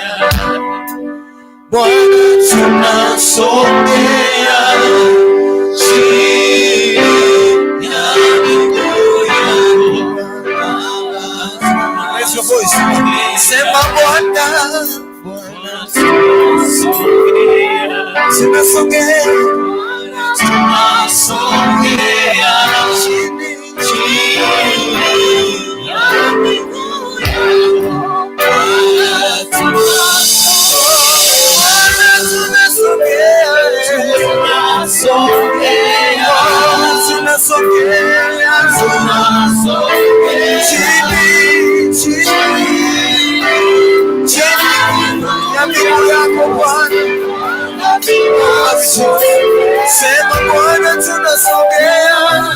Bwana tunasongea chini ya miguu yako. Raise your voice. Sema Bwana, Bwana tunasongea, tunasongea, tunasongea chini ya miguu yako. Bwana tunasongea, tunasongea, tunasongea chini ya miguu yako Bwana. Sema Bwana tunasongea,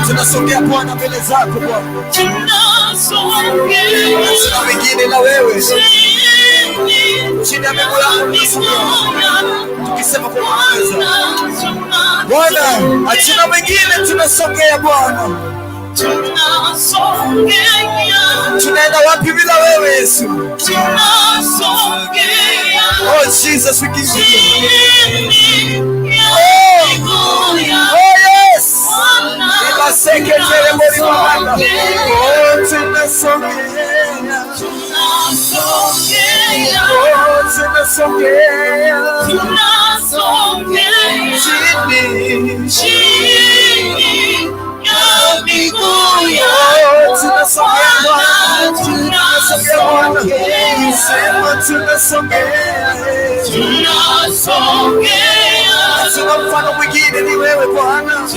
Tunasogea Bwana mbele zako Bwana. Sina wengine na wewe. Chini ya miguu yako tunasogea. Tukisema kwa uweza. Bwana, hatuna wengine, tunasogea Bwana. Tunaenda wapi bila wewe Yesu? Oh Jesus, we give you. Oh yes. Ibaseketele muri Bwana. Oh tunasogea. Hatuna mfano mwingine, ni wewe Bwana.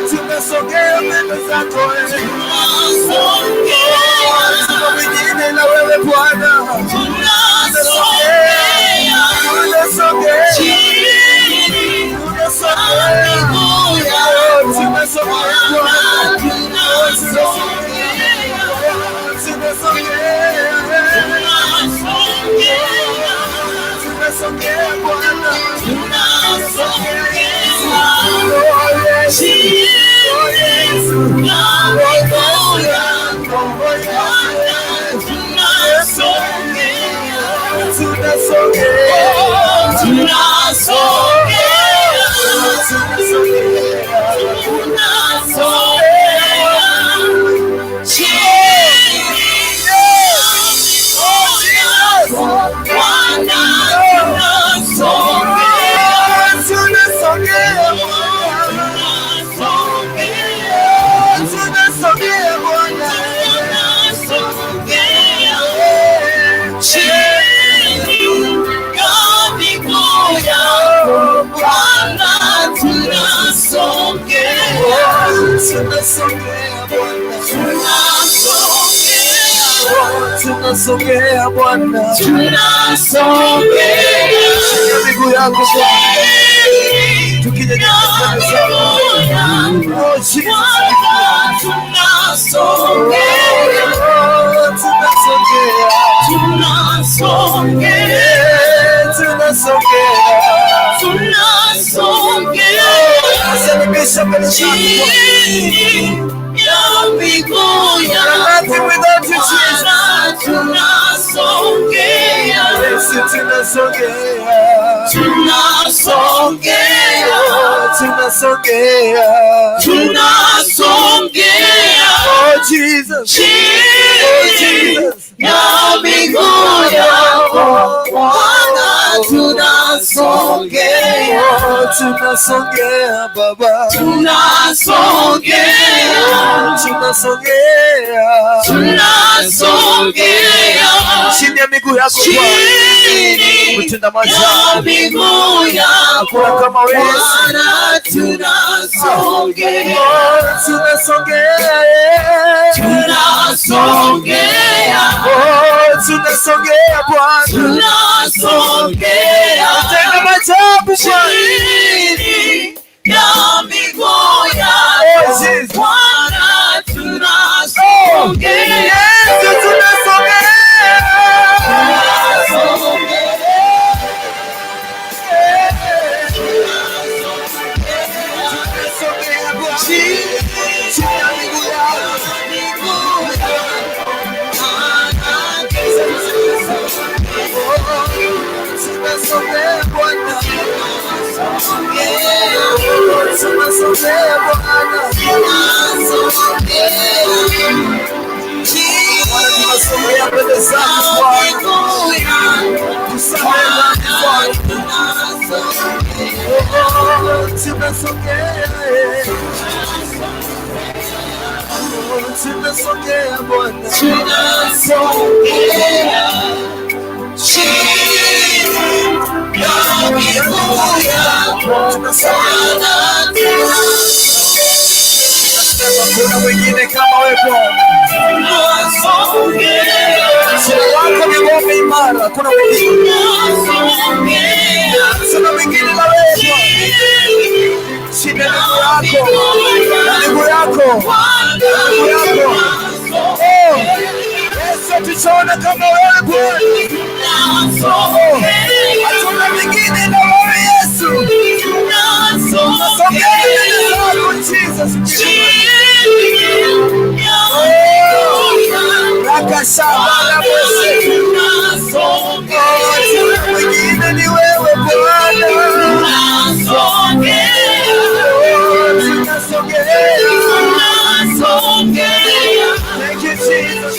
Tunasogea mbele zako wengine na wewe Bwana. Tunasogea Bwana, tunasogea miguu yako Bwana, tukija oh Jesus, na miguu yako Bwana, tunasogea Baba, tunasogea chini ya miguu yako Bwana, kutenda maajabu kama wewe, tunasogea Bwana, kutenda maajabu chini ya miguu yako Bwana, tunasogea. tunasogea mbele zako Bwana, tusamehe dhambi Bwana, tunasogea Bwana, kuna mwingine kama wewe Bwana, sura wako ni ngome imara. Kuna mwingine na wewe shida miguu yako. Yesu tunaona kama wewe Bwana, hatuna mwingine na wewe Yesu. Tunasogea mbele zako Jesus. Mwingine ni wewe Bwana, thank you Jesus.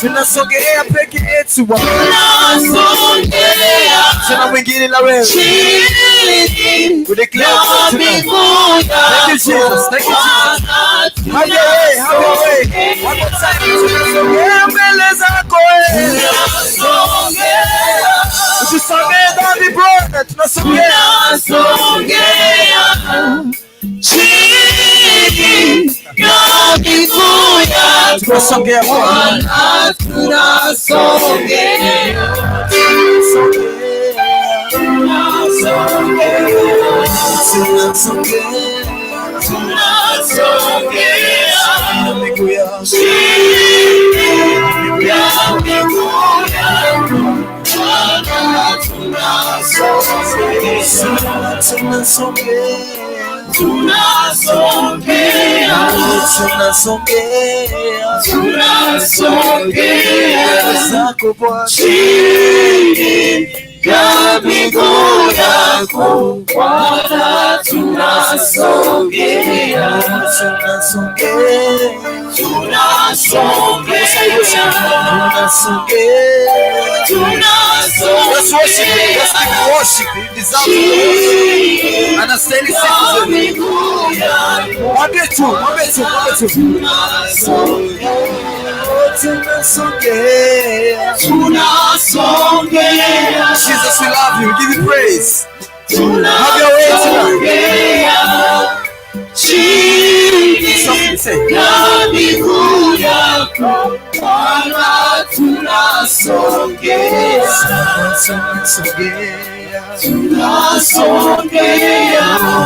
Tunasogea peke yetu Bwana, tuna mwingine na wewe. We declare tonight. Thank you Jesus, thank you Jesus. Have your way, have your way. One more time. Tunasogea mbele zako wewe, usisamehe dhambi Bwana, tunasogea tunasogea Bwana, zako Bwana, chini ya miguu yako Bwana, tunasogea. Let's worship him. Let's give him worship. He deserves it. Anastahili sifa zetu. Mwambie tu. Jesus, we love you. We give you praise. Have your way tonight. Something say.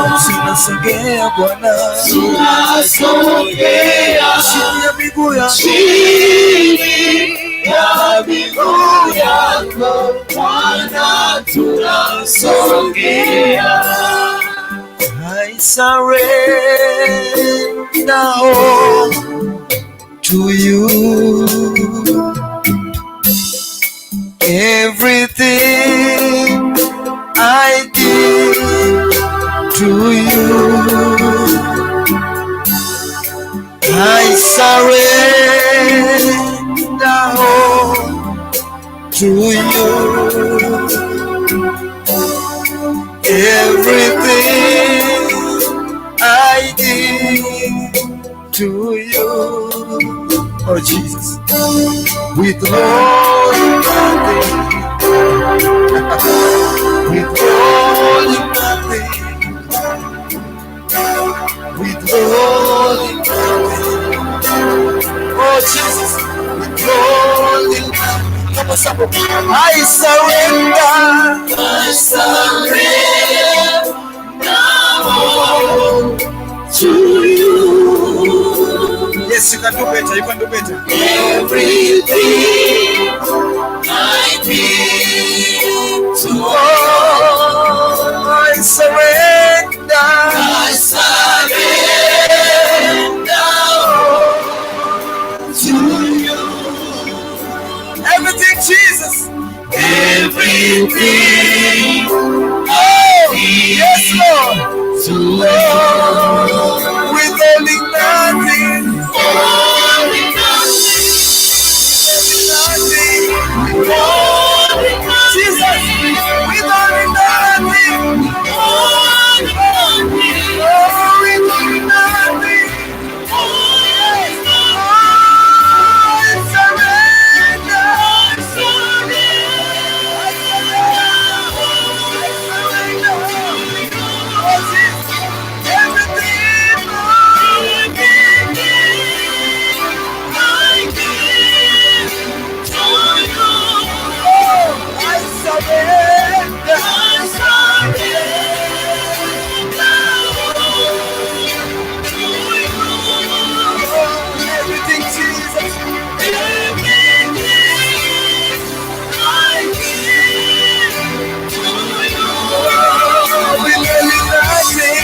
Tunasogea Bwana, chini ya miguu yako Bwana, tunasogea. I surrender all to you. Everything I give to you. I surrender all to you. Everything I give to you. Oh Jesus, withholding nothing, withholding nothing, withholding nothing. Oh Jesus, withholding nothing. I surrender to you. Yes, you can do better. You can do better. Everything I give to you. I surrender. I surrender. everything, Jesus.
Everything.
Oh, yes, Lord.
To
Withholding nothing.
Withholding nothing.
Withholding nothing. Jesus, withholding nothing.
Withholding nothing.
Oh, withholding nothing. Oh, I surrender. Everything, Jesus. I surrender my joy.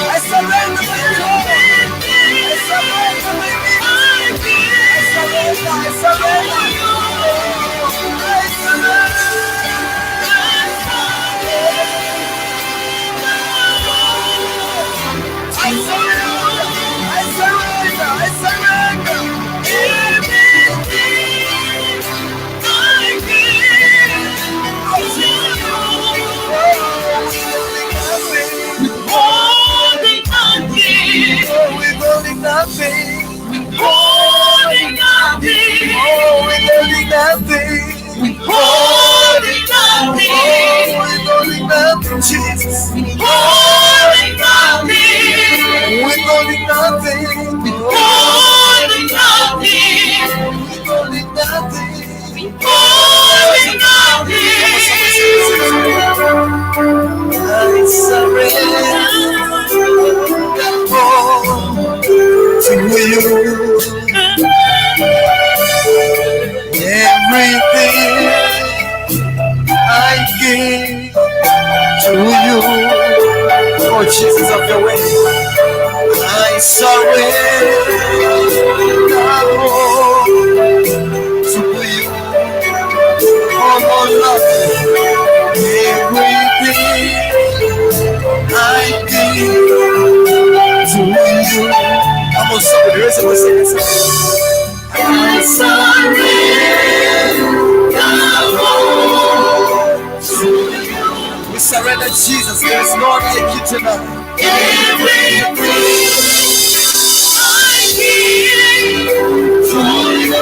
I surrender my needs. I surrender. I surrender. Everything I give to you.
Withholding nothing.
Withholding nothing.
Withholding nothing.
Withholding nothing.
Withholding nothing.
Withholding nothing, Jesus.
Withholding nothing.
Withholding nothing.
Withholding nothing.
Withholding nothing.
Withholding nothing.
I surrender all to you. Everything I give to you. Oh, Jesus, of your way. I surrender all to you. Oh, Lord, everything I give to you. Come on, somebody, raise up a second. I surrender all to you. We surrender, Jesus. There is no one like you tonight.
Everything I give to you.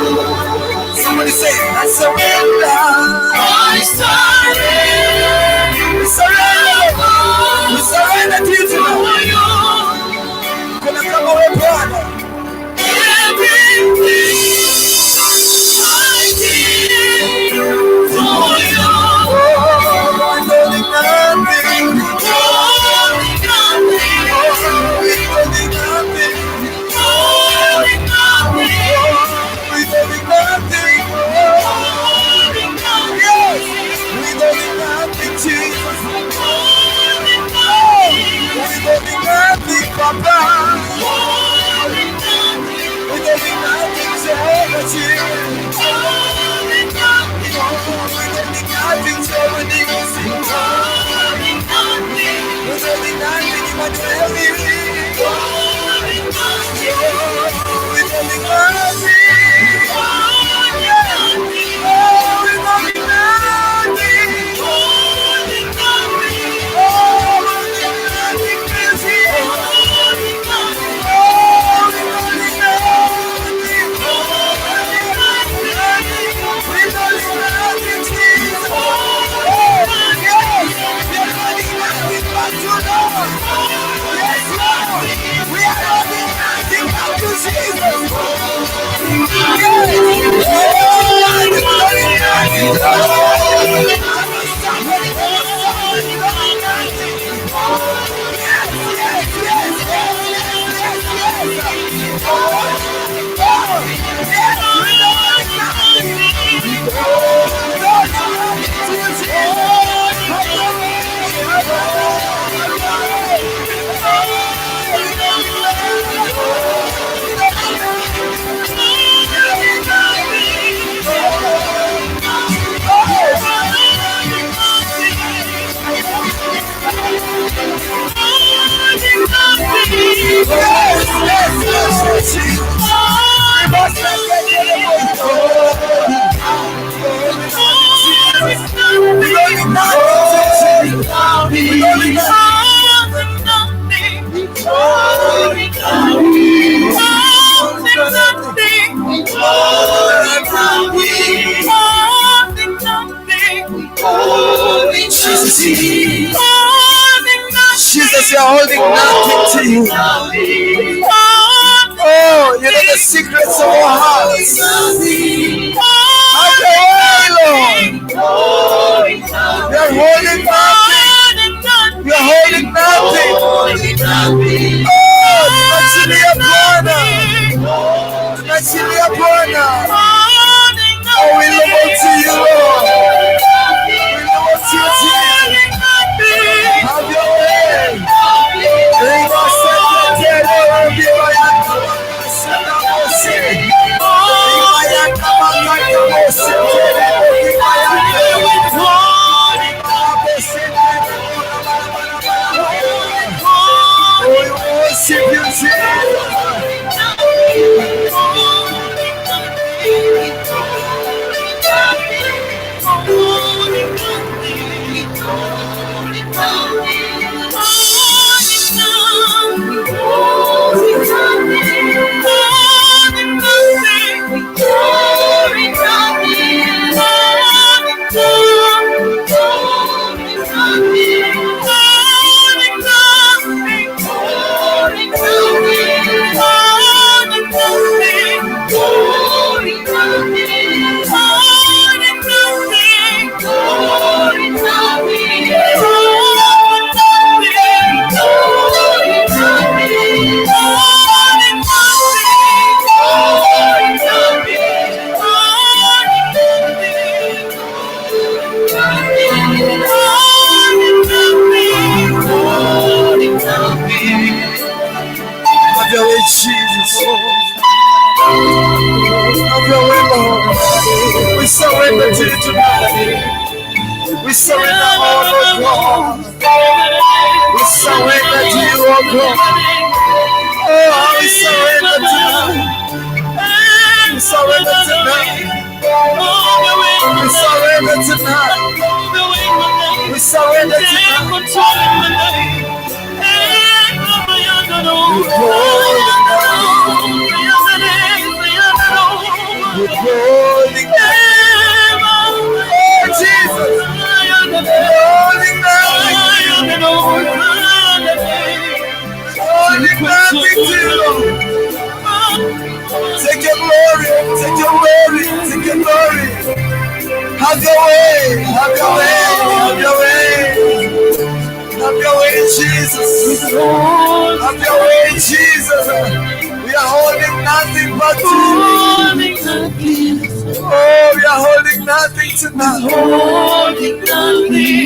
Somebody say, I surrender.
I surrender.
We surrender. We surrender to you tonight. Kuna kama wewe Bwana.
Everything I give to you.
Withholding nothing.
Withholding nothing.
Withholding nothing.
Withholding nothing.
Withholding nothing.
Withholding nothing.
Yes. Withholding nothing, Jesus.
Withholding nothing.
Withholding nothing, Papa.
Withholding nothing.
Withholding nothing, Jehovah Jireh.
Withholding nothing.
Withholding nothing, Jehovah Nissi.
Withholding nothing.
Withholding nothing, Emmanuel.
Withholding nothing.
Withholding nothing. Jesus, you're holding nothing to you. Oh, you know the secrets of our hearts. Have your way, Lord. You're holding nothing. You're holding nothing. Oh, tunachilia Bwana. Tunachilia Bwana. Oh, we look to you, Lord. We look to you, Jesus. Have your way. Leave us Jesus. Have your way, Lord. We surrender to you tonight. We surrender all, oh God. We surrender to you, oh God. Oh, we surrender tonight. We surrender tonight. We surrender tonight. We surrender tonight. Take your glory, take your glory, take your glory. Have your way, have your way, have your way. Have your way, Jesus. Have your way, Jesus. We are holding nothing but you. Oh, we are holding nothing tonight.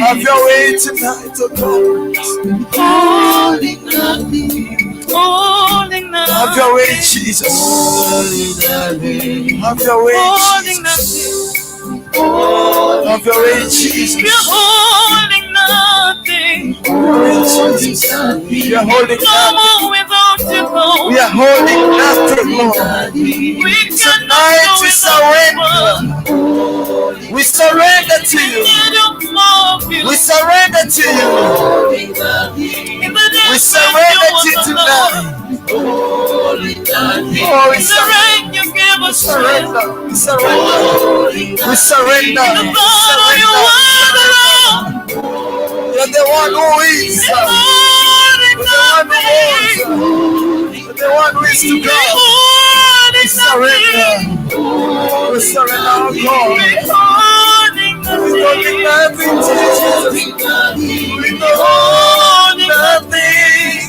Have your way tonight, oh God. Have your way, Jesus. Have your way, Jesus. Have your way, Jesus.
You're holding nothing.
We are holding nothing. We are holding nothing, Lord. Tonight we surrender. We surrender to you. We surrender to you. We surrender to you tonight. Oh, we surrender. We surrender. We surrender. We surrender. You're the one who is. The one who is to come. We surrender. We surrender, our God. We're holding nothing, Jesus. We're holding nothing.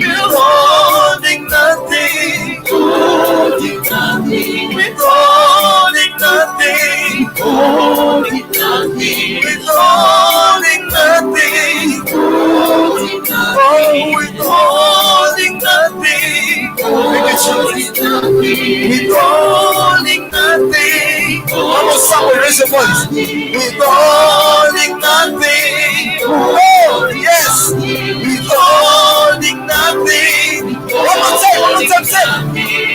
We're holding nothing. We're holding nothing. Withholding nothing. Oh, withholding nothing. Withholding nothing. Come on, somebody raise your voice. Withholding nothing. Oh, yes. Withholding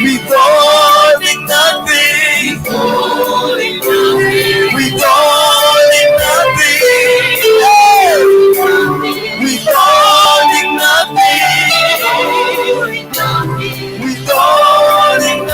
withholding nothing, withholding nothing, withholding nothing, withholding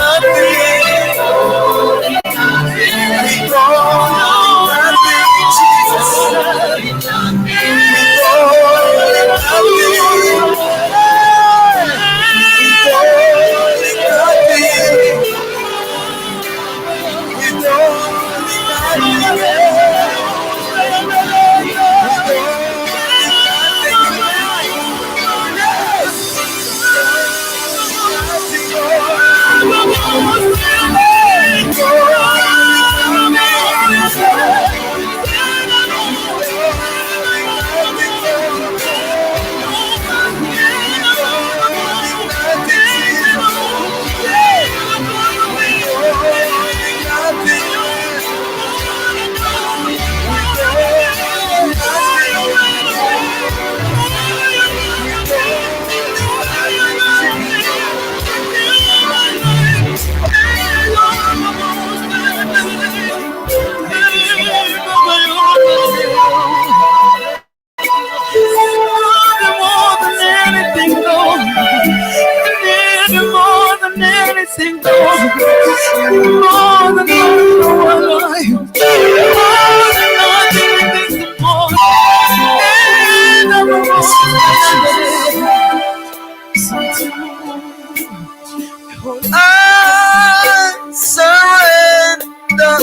I surrender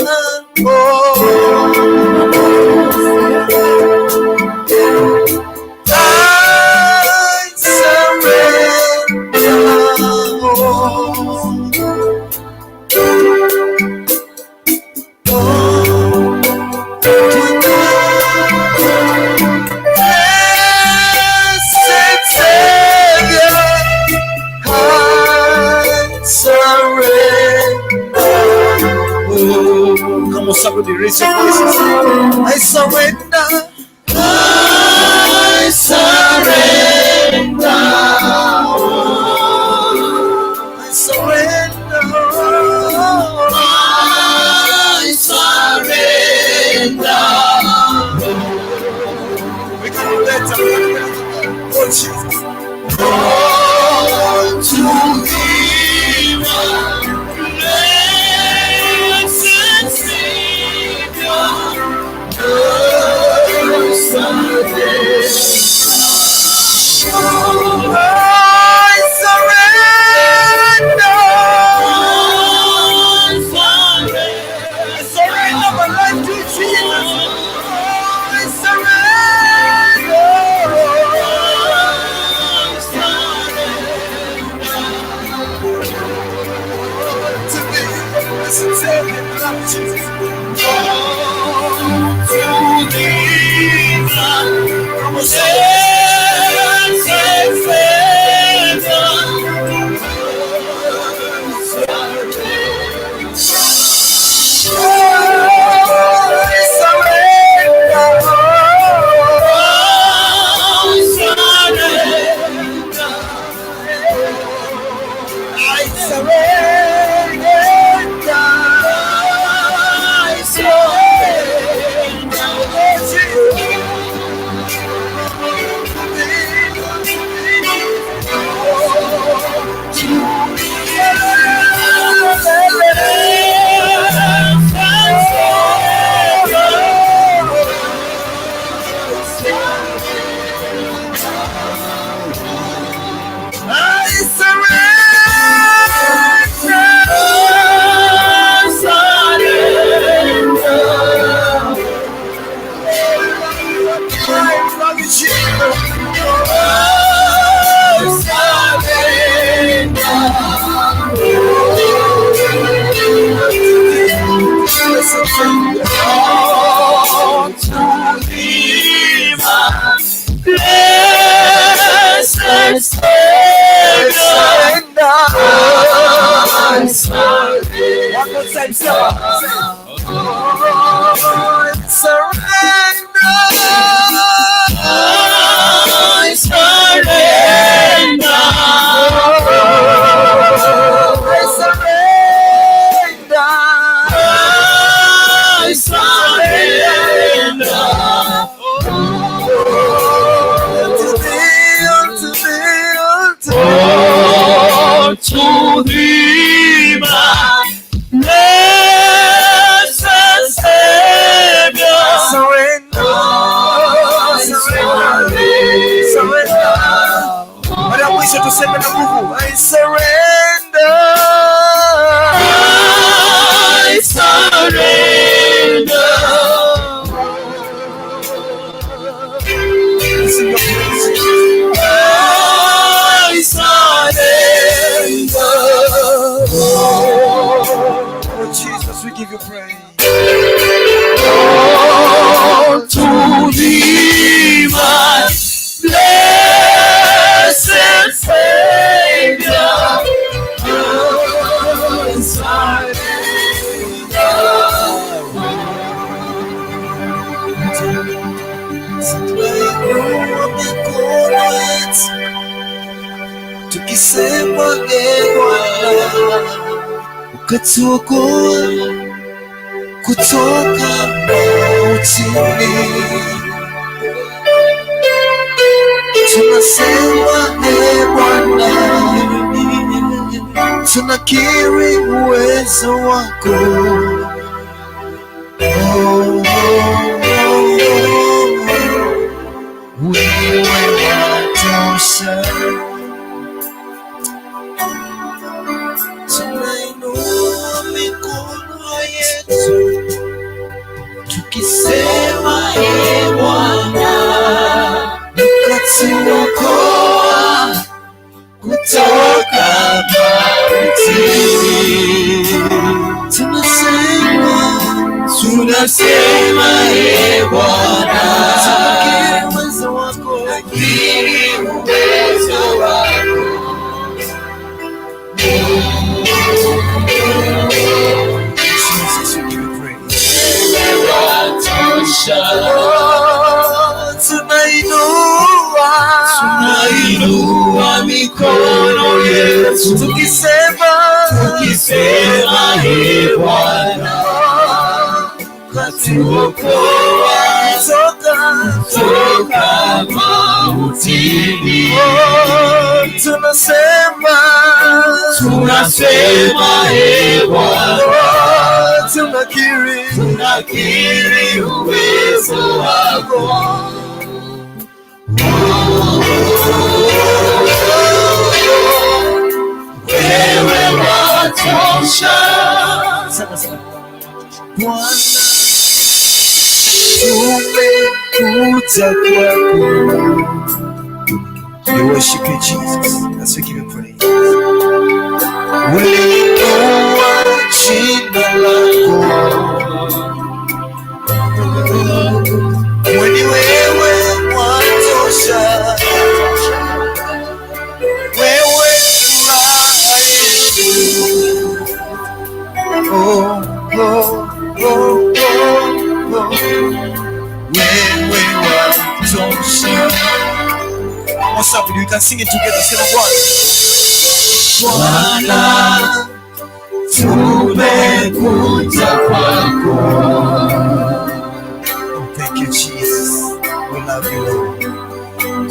all. I surrender all. Come on, somebody raise your voices. I surrender. I surrender. I surrender. I surrender. We can do that. Oh, Jesus. Oh, to thee, blessed Savior, I surrender. I surrender my life to Jesus. I surrender. To me, listen, tell me, love Jesus. To thee, I'm a I surrender. tunainua mikono yetu tukisema ee Bwana, ukatuokoa kutoka mautini. Tunasema ee Bwana, tunakiri uwezo wako. Wewe watosha. Tunainua mikono yetu tukisema ee Bwana, ukatuokoa kutoka mautini. Tunasema ee Bwana, tunakiri uwezo wako, tunakiri uwezo wako. Jesus, we give you praise. Wewe watosha. Tunainua mikono yetu tukisema ee Bwana, ukatuokoa kutoka mautini. Tunasema ee Bwana, tunakiri uwezo wako. Wewe watosha. Bwana, tumekuja kwako. We worship you, Jesus. Let's give you praise. Uliinua jina lako, kwani wewe watosha. Wewe furaha yetu. Oh, oh, oh, oh, oh. Wewe watosha. What's up? We can sing it together. Say Bwana, tumekuja kwako. Thank you, Jesus. We love you, Lord.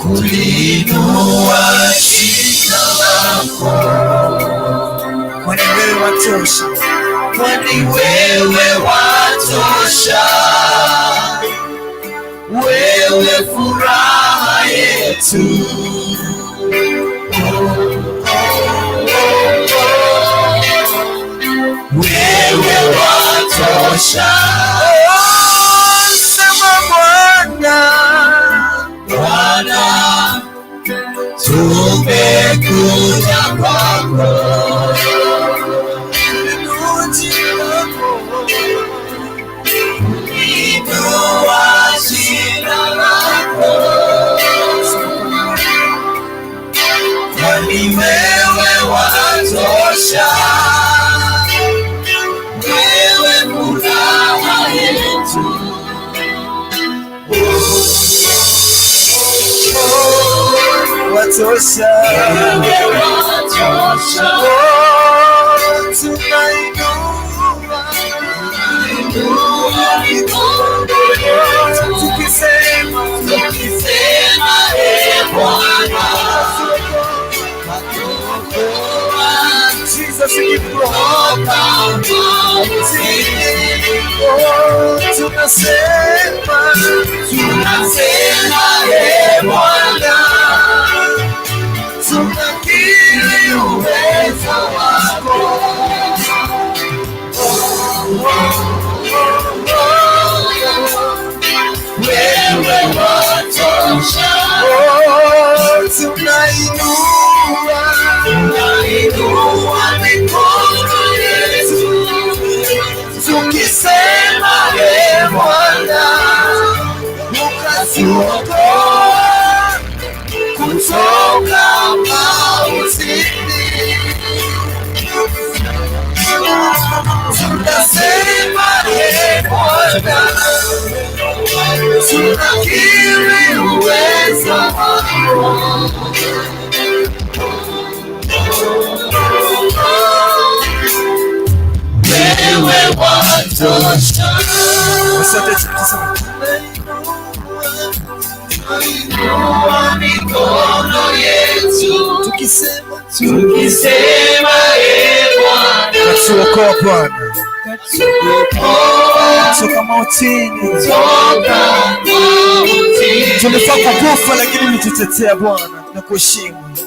Kuliinua jina lako, kwani wewe watosha. Kwani wewe watosha. Wewe furaha yetu. Wewe watosha. Sema Bwana, Bwana, tumekuja kwako. Inua jina lako, kwani wewe watosha. Wewe furaha yetu. Watosha. Wewe watosha. Tunainua mikono yetu tukisema ee Bwana, Jesus, we give you all power. Tunasema ee Bwana, tunakiri uwezo wako. Wewe watosha. Tunainua mikono yetu tukisema ee Bwana, ukatuokoa kutoka mautini. Tunasema ee Bwana, tunakiri uwezo wako. Wewe watosha. Asante sana. Inua mikono yetu tukisema Bwana, katuokoa Bwana, toka mautini. Tulifaa kukufa lakini ulitutetea Bwana, tunakuheshimu.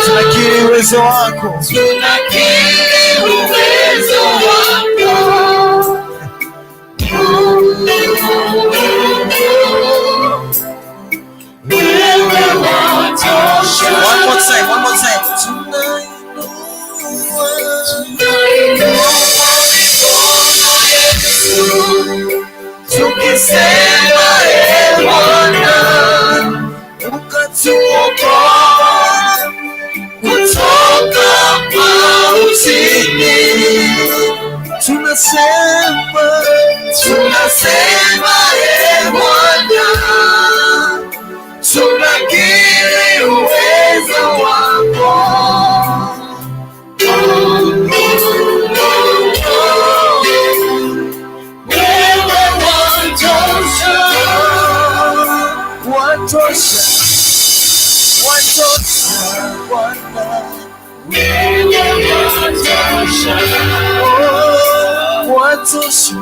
Tunakiri uwezo wako. One more time. Tukisema Bwana, ukatuokoa kutoka mautini. Tunasema Bwana, tunakiri uwezo wako. Wewe watosha. Bwana, wewe watosha,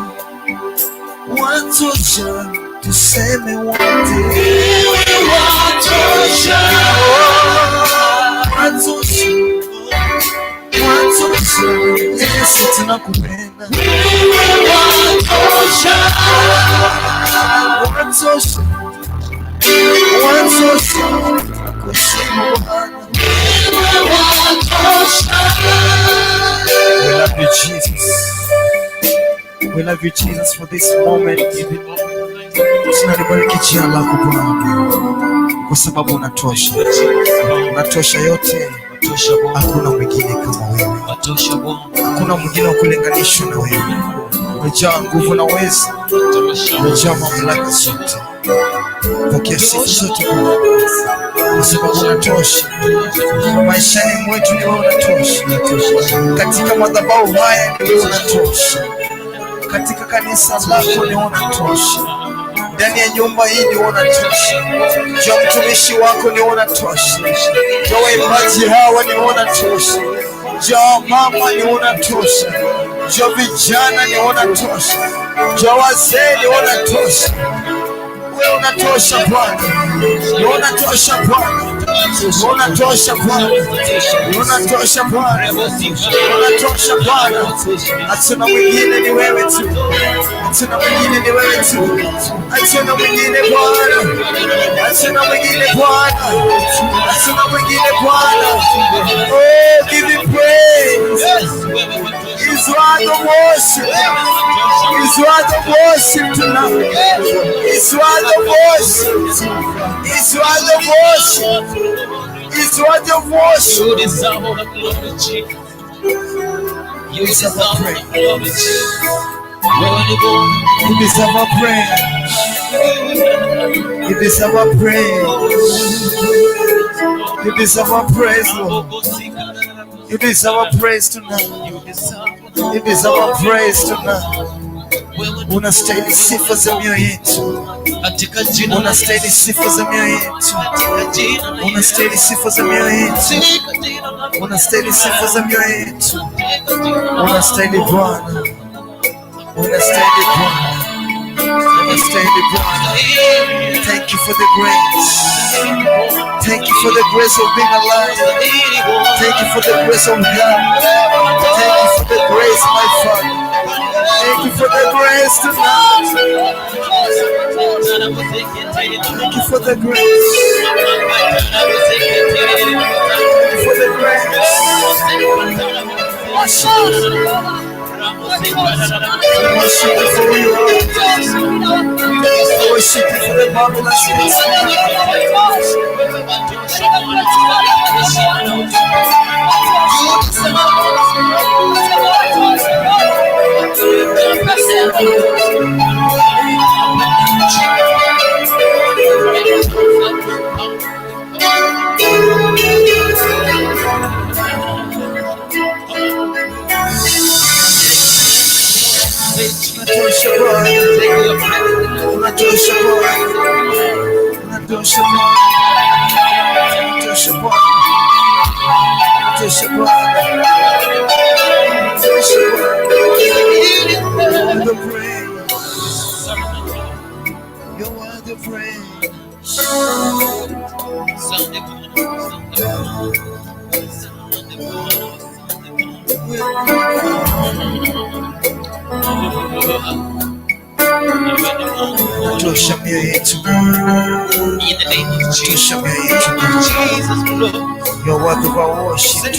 tuseme wote. Wewe watosha. Yesu tunakupenda. Wewe watosha. Kuheshimu Bwana. Wewe watosha. We love you Jesus. We love you Jesus for this moment. Tunalibariki jina lako Bwana, kwa sababu unatosha. Unatosha yote. Hakuna mwingine kama wewe. Hakuna mwingine wa kulinganishwa na wewe. Umejaa nguvu na uwezo. Umejaa mamlaka zote. Pokea sifa zote Bwana, kwa sababu unatosha. Maishani mwetu ni wewe unatosha. Katika madhabahu haya ni wewe unatosha. Katika kanisa lako ni wewe unatosha. Ndani ya nyumba hii ni wewe unatosha. Juu ya mtumishi wako ni wewe unatosha. Juu ya waimbaji hawa ni wewe unatosha. Juu ya mama ni wewe unatosha. Juu ya vijana ni wewe unatosha. Juu ya wazee ni wewe unatosha. Wewe unatosha Bwana. Wewe unatosha Bwana. Wewe unatosha Bwana. Wewe unatosha Bwana. Wewe unatosha Bwana. Hatuna mwingine, ni wewe tu. Hatuna mwingine, ni wewe tu. Hatuna mwingine Bwana. Hatuna mwingine Bwana. Hatuna mwingine Bwana. Oh, give him praise. He's worthy of worship. He's worthy of worship tonight. He's worthy of worship. He's worthy of worship. He's worthy of worship. You deserve all the glory, Jesus. You deserve our praise. You deserve our praise. You deserve our praise. You deserve our praise, Lord. You deserve our praise tonight. You deserve our praise tonight. Unastahili sifa za mioyo yetu. Unastahili sifa za mioyo yetu. Unastahili sifa za mioyo yetu. Unastahili sifa za mioyo yetu. Unastahili Bwana. Unastahili Bwana. Unastahili Bwana. Thank you for the grace. Thank you for the grace of being alive. Thank you for the grace of health. Thank you for the grace, my Father. Thank you for the grace tonight. Thank you for the grace. Thank you for the grace. Worship you for who you are. Worship you for the marvelous things. unatosha Bwana, unatosha Bwana, unatosha Bwana, unatosha Bwana, unatosha Bwana, unatosha Bwana. The praise, you are the praise. Tosha mioyo yetu, tosha mioyo yetu. You're worthy of our worship,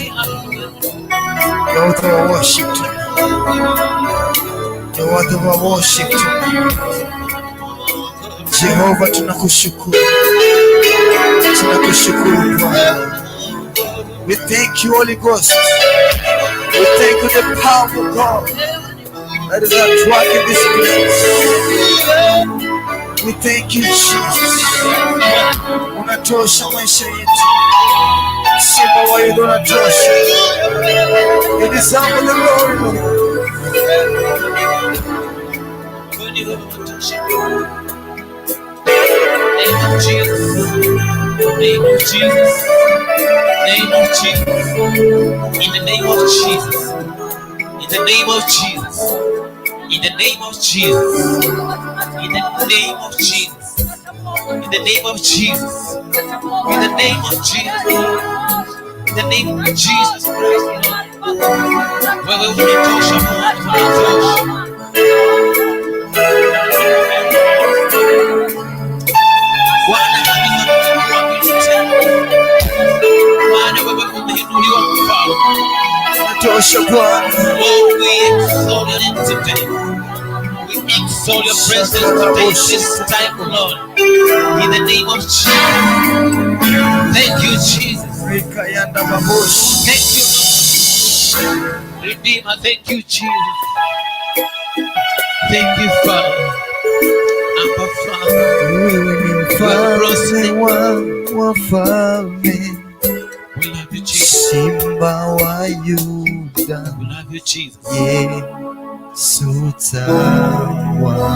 you're worthy of our worship, you're worthy of our worship. Jehova, tunakushukuru, tunakushukuru Bwana. We thank you, Holy Ghost. We thank you, the power of God that is at work in this place. We thank you, Jesus. Unatosha maisha yetu. Simba wa Yuda unatosha. You deserve the glory, Lord.
Name of Jesus. Name of Jesus. Name of Jesus. In the name of Jesus. In the name of Jesus. In the name of Jesus. In the name of Jesus. In the name of Jesus. In the name of Jesus. In the name of Jesus Christ. Where we will touch our
Unatosha Bwana.
Oh, we exalt your name today. We exalt your presence today, this time, Lord. In the name of Jesus. Thank you, Jesus. Thank you, Redeemer. Thank you, Jesus. Thank you, Father. Abba, Father.
Mfalme wa falme,
We love you, Jesus.
Simba wa Yuda,
We love you, Jesus.
Yesu tawala.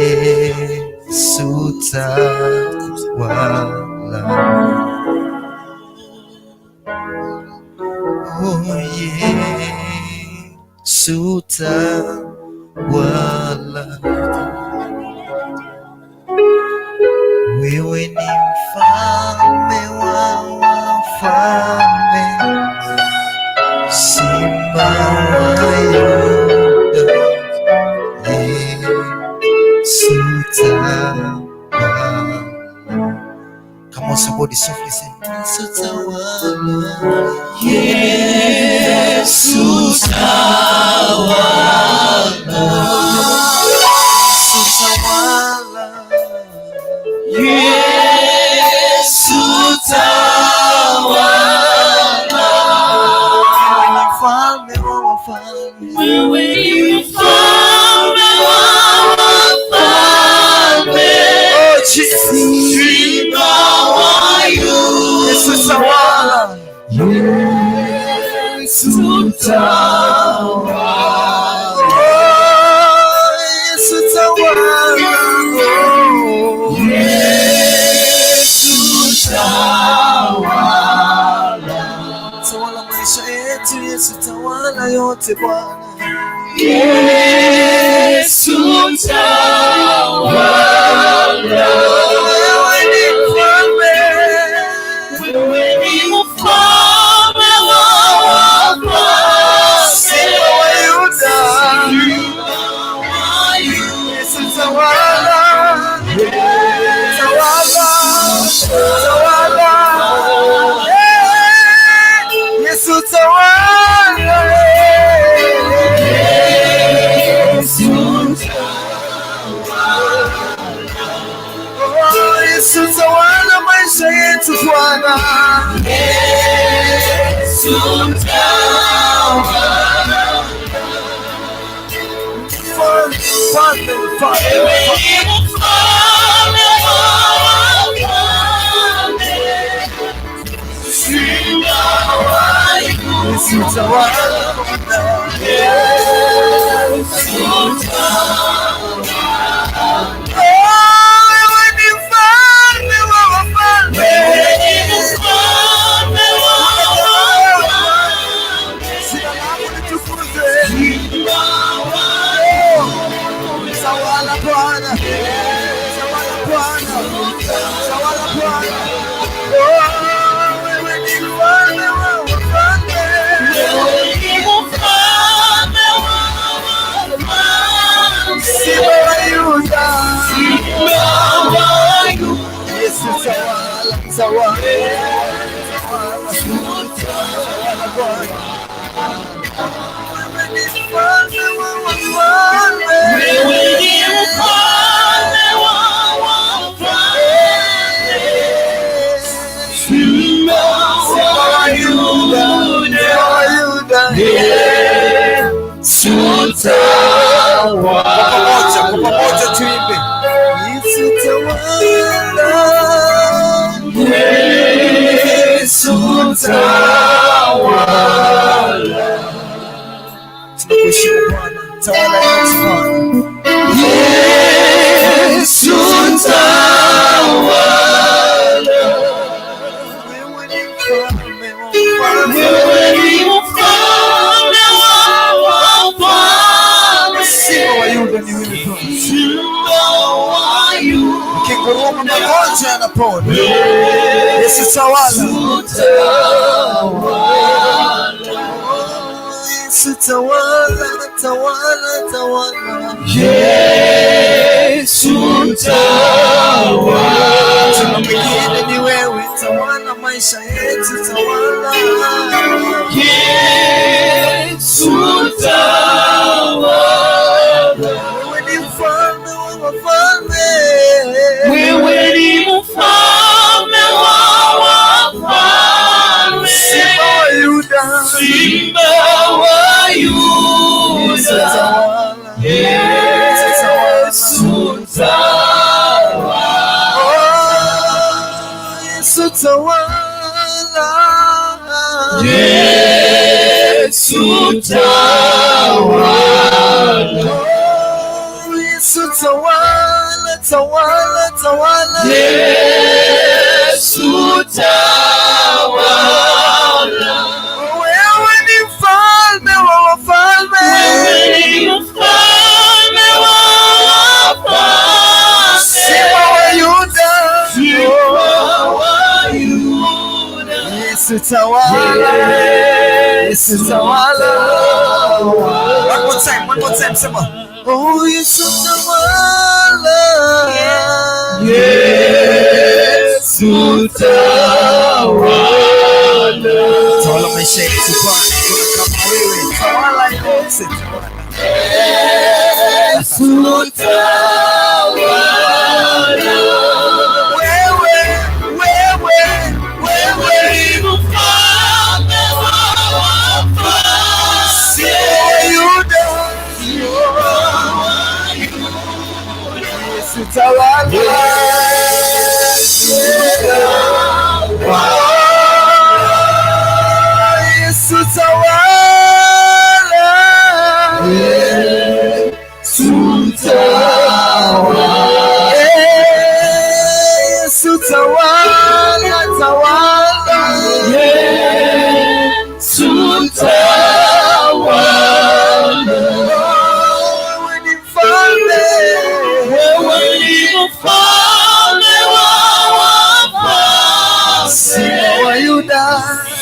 Yesu tawala. Oh, Yesu tawala. Wewe ni mfalme wa wafalme, Simba wa Yuda, Yesu tawala. Come on, somebody softly say, Yesu tawala. Yesu tawala. Yesu tawala. Yesu tawala. Wewe ni mfalme wa wafalme. Wewe ni mfalme wa wafalme. Oh, Jesus. Simba wa Yuda. Yesu tawala. Yesu tawala. Oh, Yesu tawala. Tawala maisha yetu, Yesu tawala yote Bwana. Yesu tawala. Wewe ni mfalme, wewe ni mfalme wa wafalme, Simba wa Yuda, Yesu tawala. Tawala, tawala, Yesu tawala, Yesu tawala, Yesu tawala maisha yetu Bwana, Yesu tawala. Mfalme, Simba wa Yuda. Yesu tawala. Wewe ni mfalme wa wafalme. Jina lako litukuzwe. Tawala Bwana. Tawala Bwana. Tawala Bwana. Wewe ni mfalme wa wafalme. Simba wa Yuda. Yesu tawala, tawala. Tawala Bwana. Wewe ni mfalme wa wafalme. Simba wa Yuda. Yesu tawala. Kwa pamoja tuimbe. Yesu tawala. Yesu tawala. Tunakuheshimu Bwana. Tawala Yesu. Yesu tawala. Wewe ni mfalme wa wafalme. Simba wa Yuda ni wewe Bwana. Ukinguruma magonjwa yanapona. Yesu tawala. Yesu tawala, tawala, tawala. Yesu tawala. Tuna mwingine ni wewe, tawala maisha yetu, tawala. Yesu tawala. Wewe ni mfalme wa wafalme. Wewe ni mfalme wa wafalme. Simba wa Yuda. Simba wa Yuda. Yesu tawala. Yesu tawala. Yesu tawala. Yesu tawala. Yesu tawala, tawala, tawala. Yesu tawala. Wewe ni mfalme wa wafalme. Wewe ni mfalme wa wafalme. Simba wa Yuda. Simba wa Yuda. Yesu tawala. Yesu tawala. One more time, sema. Oh, Yesu tawala. Yesu tawala. Tawala maisha yetu Bwana, kama wewe. Tawala yote. Yesu tawala. Wewe ni mfalme wa wafalme. Simba wa Yuda. Yesu tawala. Yesu tawala. Yesu tawala. Yesu tawala. Yesu tawala, tawala. Yesu tawala. Wewe ni mfalme. Wewe ni mfalme wa wafalme. Simba wa Yuda.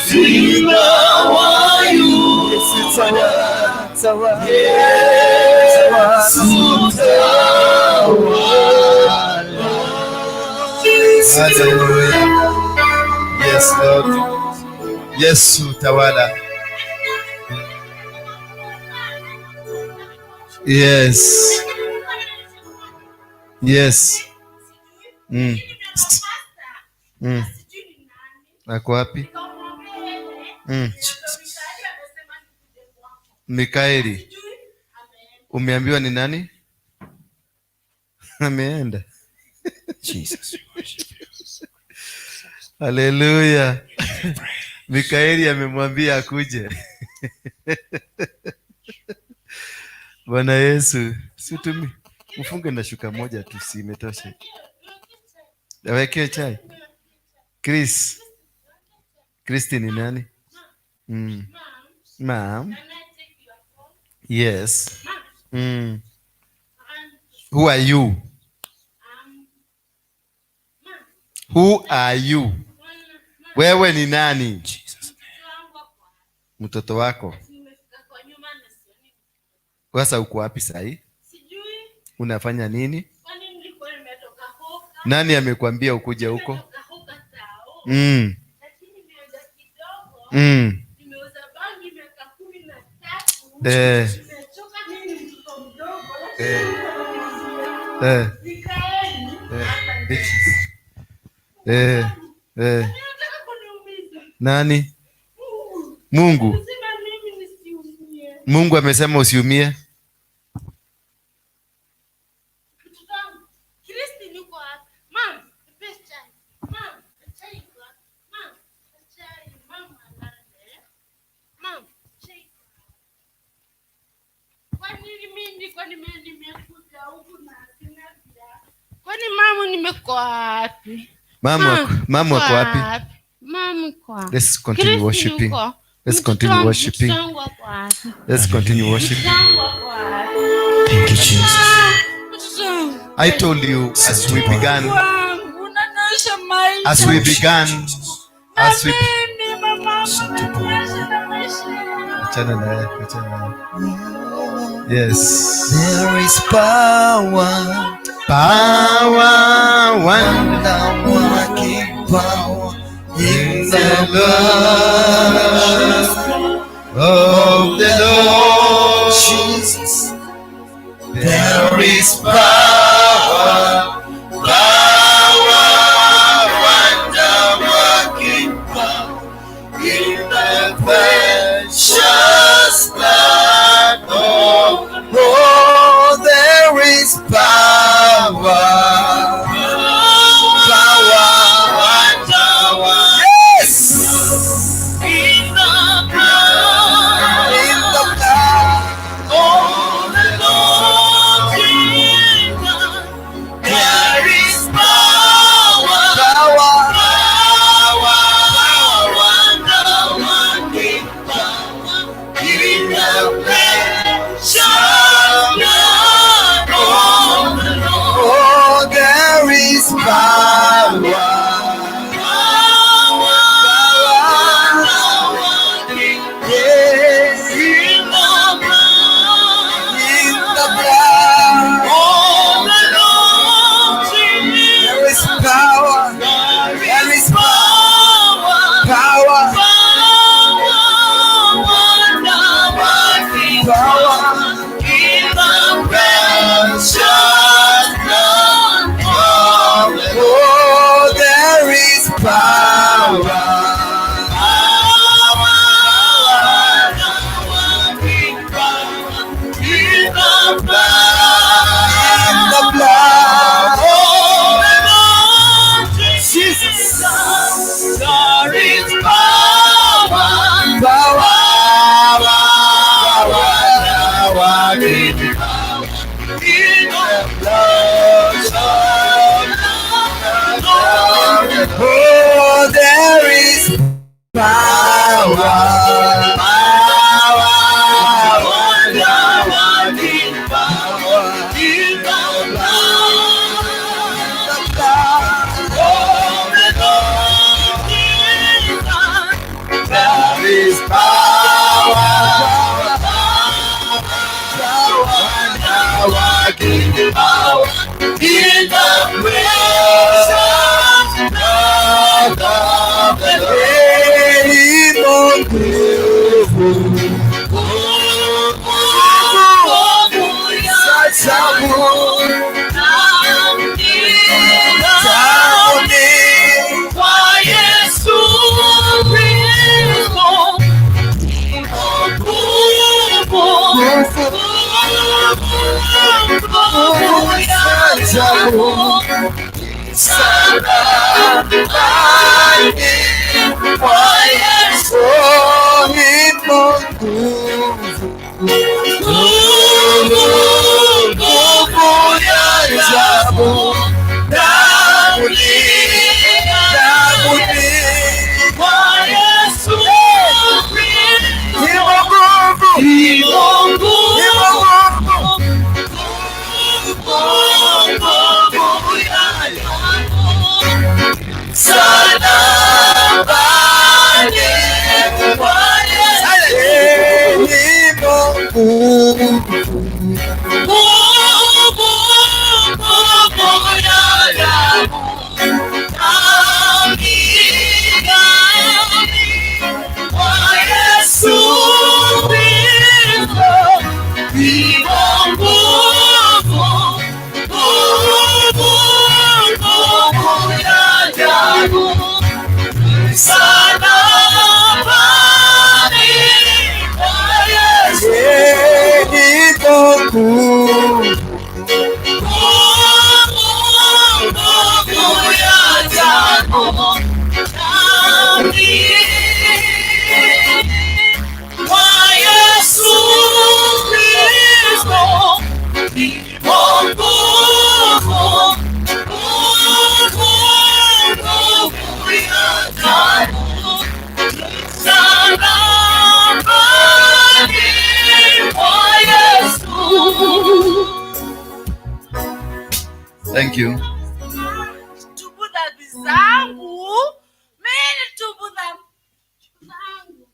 Simba wa Yuda. Yesu tawala, tawala. Yesu tawala.
Hallelujah. Yes, Lord. Yesu tawala. Yes. Yes. Ako wapi? Mikaeli. Umeambiwa ni nani? Ameenda.
Jesus.
Hallelujah. Mikaeli amemwambia akuje. Bwana Yesu, situmi. Mfunge na shuka moja tu, si imetosha. Aweke chai. Christy ni nani? Ma'am. Yes. Who are you? Who are you? Wewe ni nani? Mtoto wako. Sasa uko wapi sahi? Unafanya nini? Nani amekwambia ukuje huko? Nani? Mungu. Mungu amesema usiumie.
Kwani mama nimekuwa wapi?
Mama wako wapi?
Mama kwa.
Let's continue worshiping. Let's continue worshiping. Let's continue worshiping.
Thank you, Jesus.
I told you as we began. Yes.
There is power. Wonder-working power in the blood of the Lord Jesus. There is power, wonder-working power in the precious blood of the Lord. There is power. Oh, there is power, wonder-working power in the blood of the Lord Jesus. There is power, wonder-working power in the precious blood of the Lord. Yes, Oh, ipo nguvu, nguvu ya ajabu damuni kwa Yesu. Ipo nguvu, ipo nguvu, nguvu ya ajabu sana.
Thank you.
Tubu dhambi zangu. Mimi tubu dhambi zangu.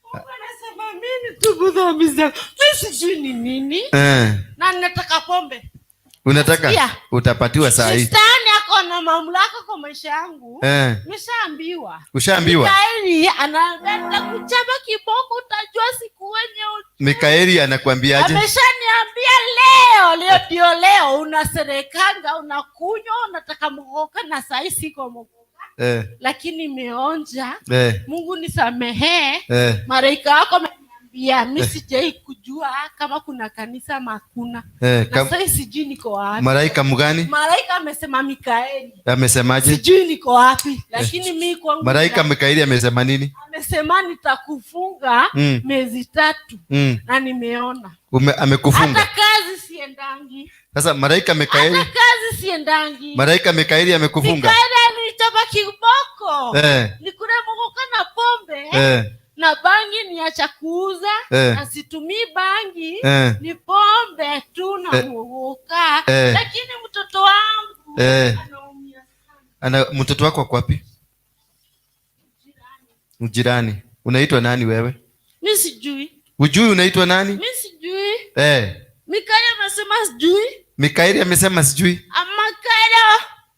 Mungu anasema mimi tubu dhambi zangu. Mimi sijui ni nini. Na nataka pombe.
Unataka? Yeah. Utapatiwa saa hii.
Shetani ako na mamlaka kwa maisha yangu. Nimeshaambiwa.
Ushaambiwa?
Mikaeli anaanza kuchapa kiboko, utajua siku wenye.
Mikaeli anakuambiaje?
Ameshaniambia leo ndio leo unaserekanga, unakunywa, unataka mgoka na saa hii siko mgoka. Lakini nimeonja. Mungu nisamehe. Malaika wako ameniambia mimi sijai kujua kama kuna kanisa makuna. Na sasa sijui niko wapi.
Malaika mgani?
Malaika amesema Mikaeli.
Amesemaje?
Sijui niko wapi, lakini mimi kwangu.
Malaika Mikaeli amesema nini?
Amesema nitakufunga miezi 3 na nimeona.
Amekufunga.
Hata kazi siendangi.
Sasa malaika Mikaeli.
Hata kazi siendangi.
Malaika Mikaeli amekufunga.
Mikaeli alinichapa kiboko. Nikule mgoka na pombe. Na bangi niacha kuuza. Na situmii bangi. Ni pombe tu na mgoka. Lakini mtoto wangu anaumia sana.
Mtoto wako kwa wapi? Mjirani. Unaitwa nani wewe?
Mimi sijui.
Ujui unaitwa nani?
Mimi sijui. Mikaeli amesema sijui.
Mikaeli amesema sijui.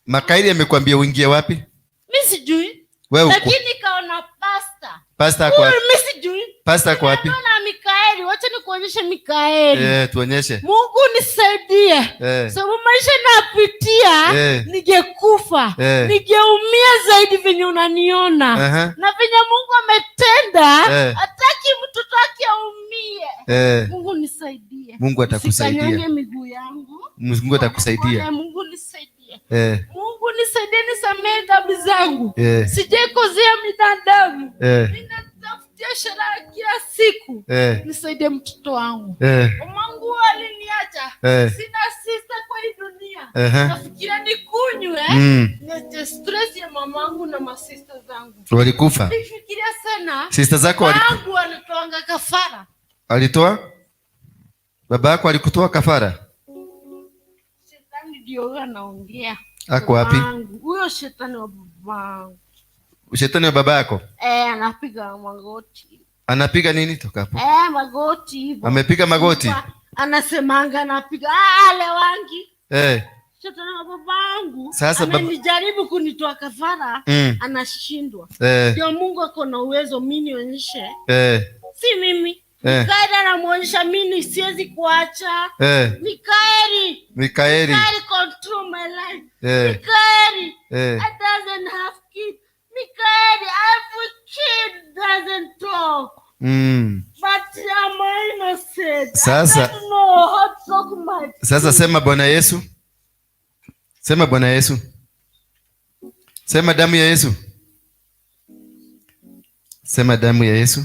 Mikaeli amekwambia uingie wapi?
Mimi sijui.
Wewe
lakini kaona pasta.
Pasta kwa wapi?
Mimi sijui.
Pasta kwa wapi?
Naona Mikaeli, wacha nikuonyeshe Mikaeli.
Tuonyeshe.
Mungu nisaidie. Sababu maisha napitia, ningekufa. Ningeumia zaidi venye unaniona. Na venye Mungu ametenda, hataki mtoto wake aumie. Mungu nisaidie.
Mungu atakusaidia.
Usikanyage miguu yangu.
Mungu atakusaidia.
Mungu nisaidie. Mungu nisaidie, nisamehe dhambi zangu. Sijakozea binadamu. Ninatafutia sherehe kila siku. Nisaidie mtoto wangu. Mungu aliniacha. Sina sister kwa hii dunia. Nafikiria nikunywe. Nete stress ya mamangu na masista zangu.
Walikufa.
Nifikiria sana.
Sister zako
walikufa. Alitoanga kafara.
Alitoa? Baba yako alikutoa kafara?
Shetani ndio anaongea.
Ako wapi?
Huyo shetani wa babangu.
Shetani wa baba yako?
Anapiga magoti.
Anapiga nini toka hapo?
Magoti hivyo.
Amepiga magoti.
Anasemanga anapiga lewangi. Shetani wa babangu. Sasa amenijaribu kunitoa kafara, anashindwa. Ndio Mungu ako na uwezo mimi nionyeshe. Si mimi. Mikaeli anamuonyesha mimi siwezi kuacha. Mikaeli control my life. Mikaeli doesn't have kids. Mikaeli every kid doesn't talk. But I'm innocent.
Sasa,
I don't know how to talk much.
Sasa sema Bwana Yesu. Sema Bwana Yesu. Sema damu ya Yesu. Sema damu ya Yesu.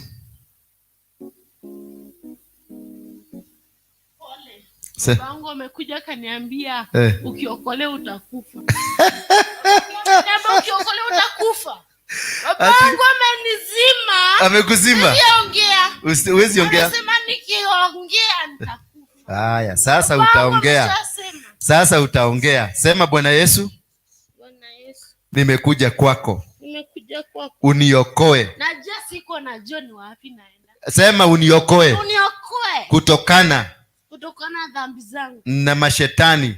Babangu amekuja kaniambia ukiokolewa utakufa. Ukiokolewa utakufa. Babangu amenizima.
Amekuzima.
Siongea.
Uwezi ongea.
Anasema nikiongea nitakufa.
Haya, sasa utaongea. Sasa utaongea. Sema Bwana Yesu.
Bwana Yesu.
Nimekuja kwako.
Nimekuja kwako.
Uniokoe.
Najua siko na John wapi naenda.
Sema uniokoe.
Uniokoe.
Kutokana
dhambi zangu.
Na mashetani.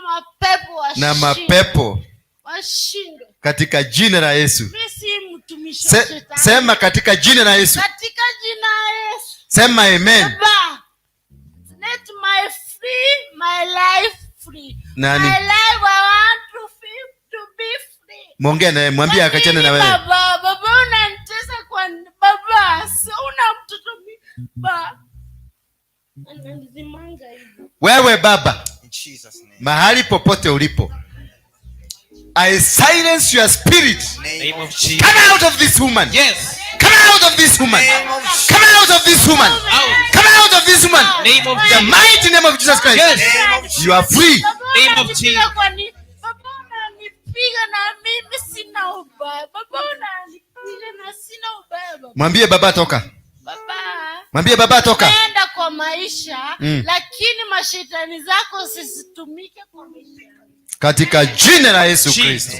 Mapepo washinde.
Na mapepo
washinde.
Katika jina la Yesu.
Mimi si mtumishi wa shetani.
Sema katika jina la Yesu.
Katika jina la Yesu.
Sema amen.
Baba, let my life free.
Nani?
My life I want to be free.
Mwongea naye, mwambie akachane na wewe.
Baba unanitesa kwa baba, sio una mtoto baba. Ananizimanga hivi.
Wewe baba,
In Jesus name.
mahali popote ulipo, I silence your spirit.
Name of Jesus.
Come out of this woman.
Yes.
Come out of this woman. Come out of this woman. Come out of this woman.
Name of
The mighty name of Jesus Christ.
Yes.
You are free.
Name of Jesus.
Baba unanipiga na mimi sina ubaya. Baba unanipiga na sina ubaya baba.
Mwambie baba toka.
Baba.
Mwambie baba toka.
Nenda kwa maisha, lakini mashetani zako zisitumike kwa maisha.
Katika jina la Yesu Kristo.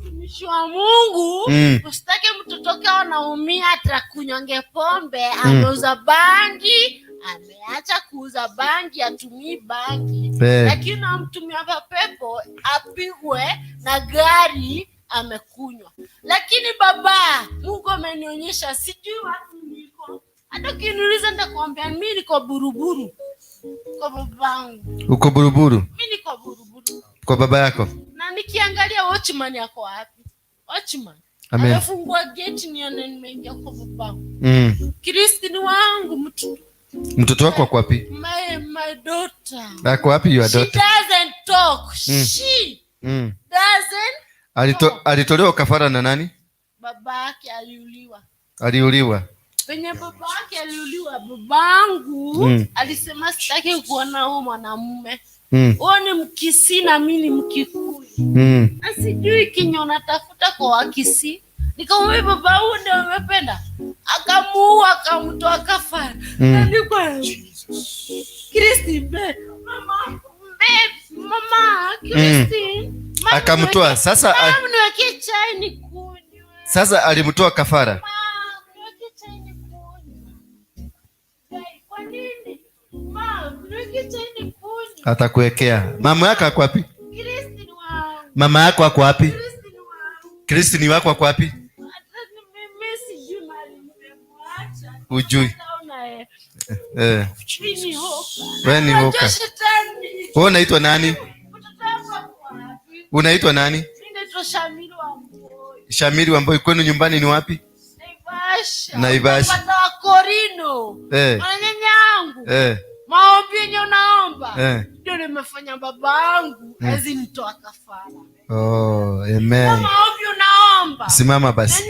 Mtumishi wa Mungu, usitake mtoto wako anaumia atakunyonge pombe, ameuza bangi, ameacha kuuza bangi, atumii bangi. Lakini amtumia pepo apigwe na gari amekunywa. Lakini baba, Mungu amenionyesha sijui wapi niko. Hata kiniuliza nitakwambia mimi niko Buruburu. Kwa babangu.
Uko Buruburu?
Mimi niko Buruburu.
Kwa baba yako?
Na nikiangalia watchman yako wapi? Watchman.
Amen.
Amefungua gate nione nimeingia kwa babangu. Kristi wangu
mtoto wako wako wapi?
My daughter.
Ako wapi your daughter?
She doesn't talk. She doesn't.
Alitolewa kafara na nani?
Baba yake aliuliwa.
Aliuliwa.
Penye baba yake aliuliwa, babangu alisema sitaki kuona huyo mwanamume. Huyo ni Mkisii na mimi ni Mkikuyu. Na sijui kinyo unatafuta kwa Wakisii. Nikamwambia baba huyo ndio umependa. Akamuua, akamtoa kafara. Na niko Kristi mama Kristi.
Akamtoa. Sasa
niweke chai nikunywe.
Sasa alimtoa kafara. Atakuwekea. Mama yako ako wapi? Mama yako ako wapi? Kristi ni wako ako wapi? Ujui. Wewe ni hoka. Wewe unaitwa nani? Unaitwa nani? Shamiri Wamboi. Kwenu nyumbani ni wapi? Naivasha.
Korino.
Nyanyangu.
Maombi yenye unaomba. Ndio nimefanya babangu azinitoa kafara.
Oh, amen.
Maombi unaomba.
Simama basi.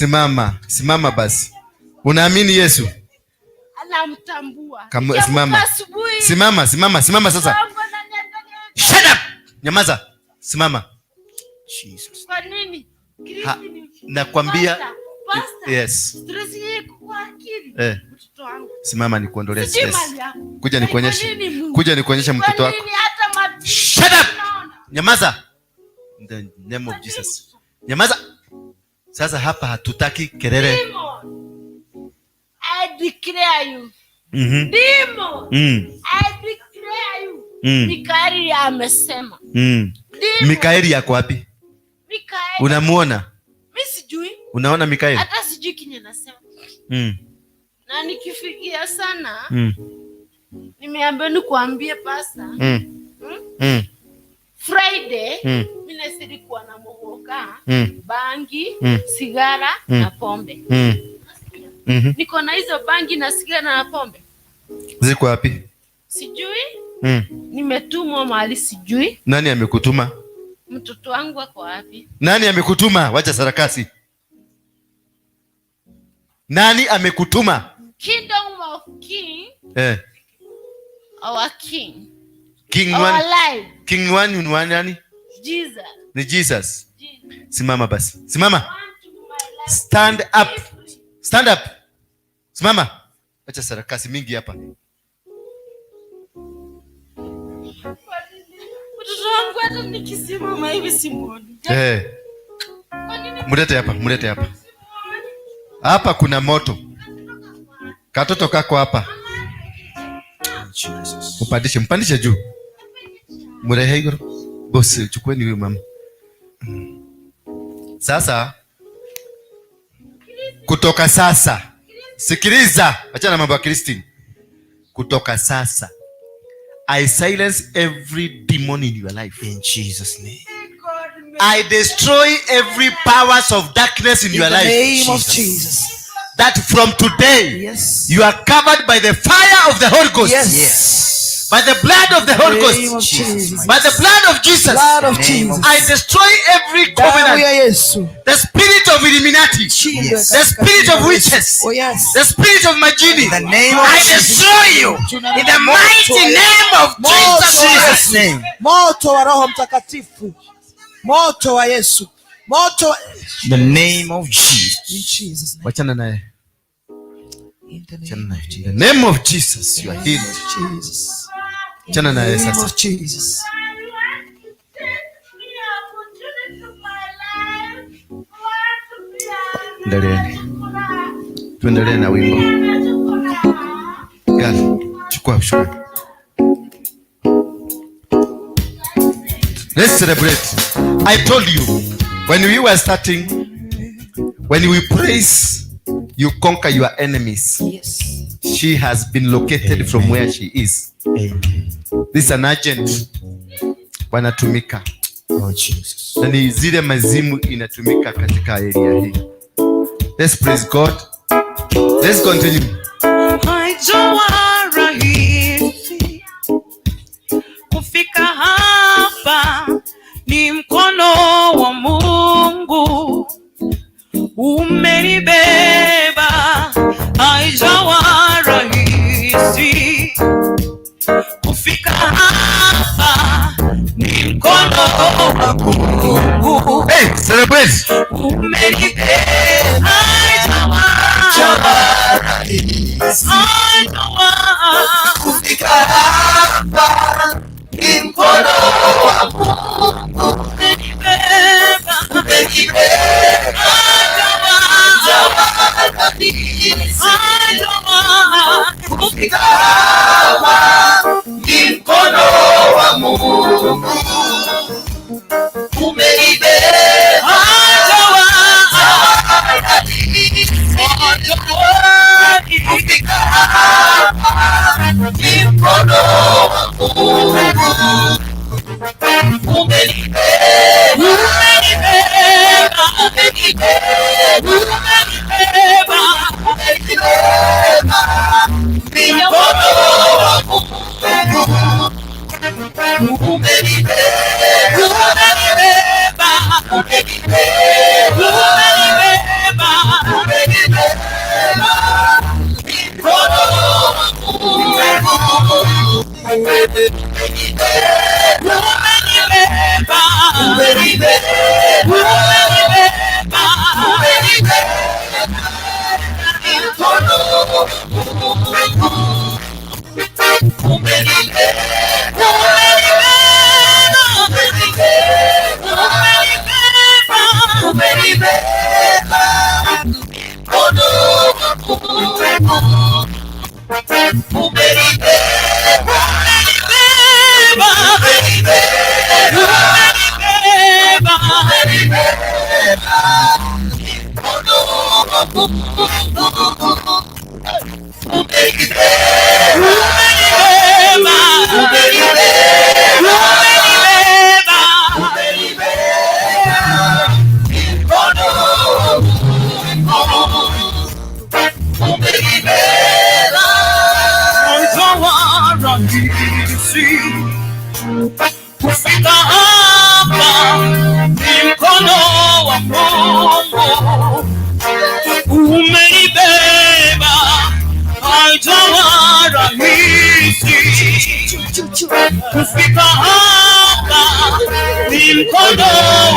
Mama. Simama basi. Unaamini Yesu?
Anamtambua.
Simama sasa. Shut up. Nyamaza. Simama. Jesus.
Kwa nini?
Nakwambia yes.
Stress kwa akili. Mtoto wangu.
Simama nikuondolee stress. Kuja nikuonyeshe mtoto wako. Shut up. Nyamaza. In the name of Jesus. Nyamaza. Sasa hapa hatutaki kelele.
I declare you. Demon. I declare you. Mikaeli amesema.
Mikaeli yako wapi?
Mikaeli.
Unamuona?
Mimi sijui.
Unaona Mikaeli?
Hata sijui kinye nasema. Na nikifikia sana. Nimeambiwa nikuambie pasta. Friday mimi nasiri kuwa na mogoka, bangi, sigara na pombe. Niko na hizo bangi na sigara na pombe.
Ziko wapi?
Sijui. Nimetumwa mahali sijui.
Nani amekutuma?
Mtoto wangu ako wapi?
Nani amekutuma? Wacha sarakasi. Nani amekutuma?
Kingdom of King. Our King.
King
our
one.
life.
King one ni nani?
Jesus.
Ni Jesus. Simama basi. Simama. Stand up. Stand up. Simama. Acha sarakasi mingi hapa.
Mtoto wangu hata nikisimama hivi simuoni.
Mulete hapa, mulete hapa. Hapa kuna moto. Katoto kako hapa. Mpandishe juu. Murehe igoro. Bosi, chukueni huyu mama. Sasa kutoka sasa, sikiliza, acha na mambo ya Christine. Kutoka sasa, I silence every demon in your life in Jesus name. I destroy every powers of darkness in your life
in the name of Jesus.
That from today,
yes,
you are covered by the fire of the Holy Ghost.
Yes.
By the blood of the Holy Ghost. By the blood of Jesus.
Blood of Jesus.
I destroy every covenant. The spirit of Illuminati.
Yes.
The spirit of witches.
Oh, yes.
The spirit of Magini.
The name of
I destroy you in the mighty name of Jesus' name.
Moto wa Roho Mtakatifu. Moto wa Yesu. Moto.
The name of Jesus.
In Jesus' name.
Wachana naye.
In the
name of Jesus, you are healed.
Jesus.
Chana na
name
sasa.
of Jesus.
Tuendelee na wimbo. Gali, chukua shuka. Let's celebrate. I told you, when we were starting, when we praise, you conquer your enemies.
Yes.
She has been located from where she is. This is an agent. Wanatumika.
Oh Jesus.
Na ni zile mazimu inatumika katika area hii. Let's praise God. Let's continue.
Haijawa rahisi kufika hapa, ni mkono wa Mungu umenibeba. Haijawa rahisi kufika hapa, ni mkono wa Mungu.
Hey, celebrate.
Umenibeba. Haijawa rahisi kufika hapa, ni mkono wa Mungu umenibeba. Kufika hapa, ni mkono wa Mungu umenibeba. Kufika hapa, ni mkono wa Mungu umenibeba. Kufika hapa,
Kufika hapa ni mkono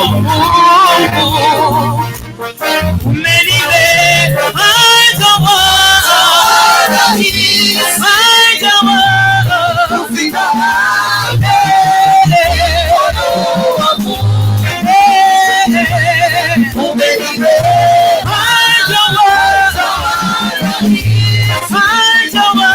wa Mungu. Umenibeba haijawa rahisi, haijawa kufika hapa ni mkono wa Mungu. Umenibeba haijawa rahisi, haijawa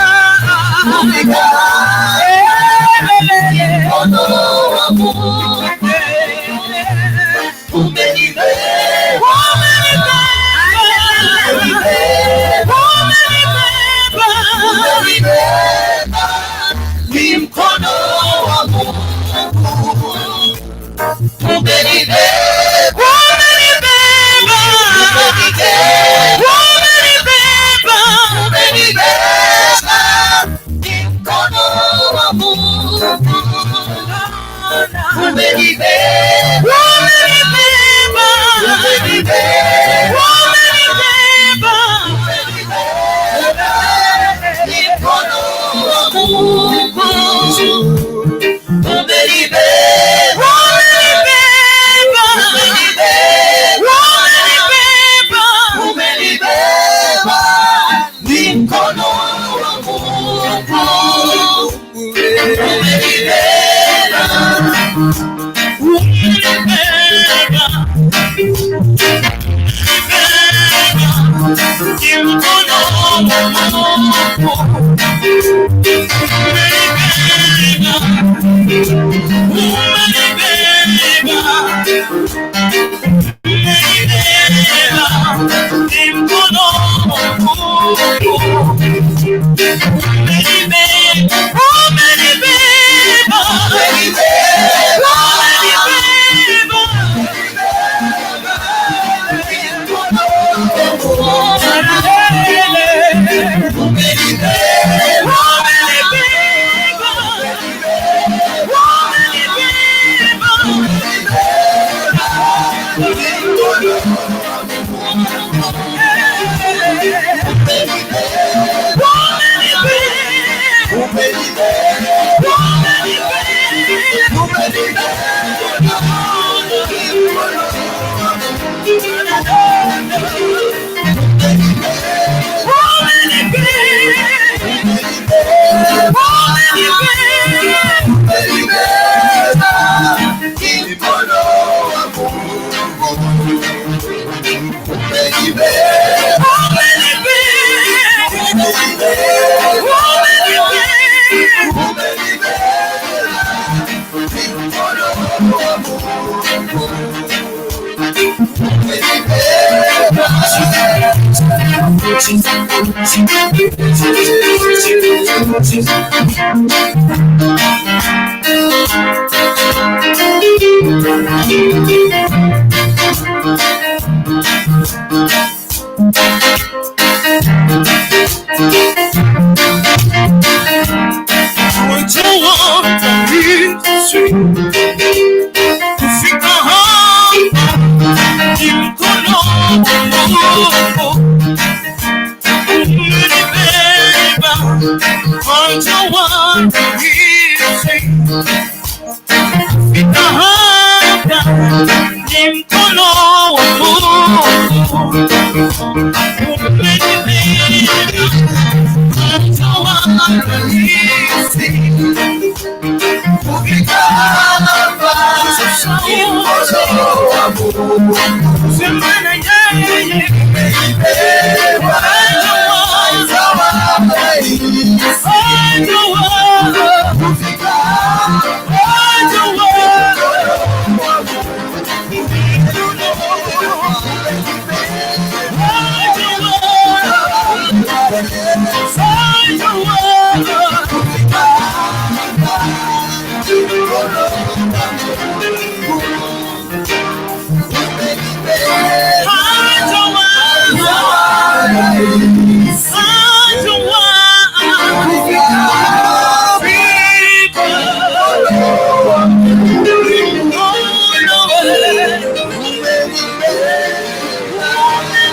kufika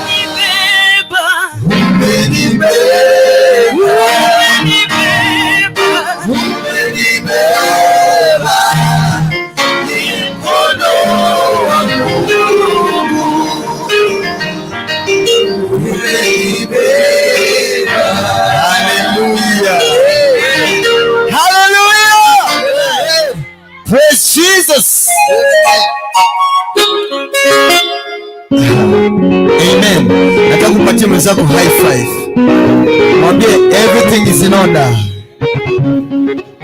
Umenibeba
mwenzako high five. Mwambie everything is in order.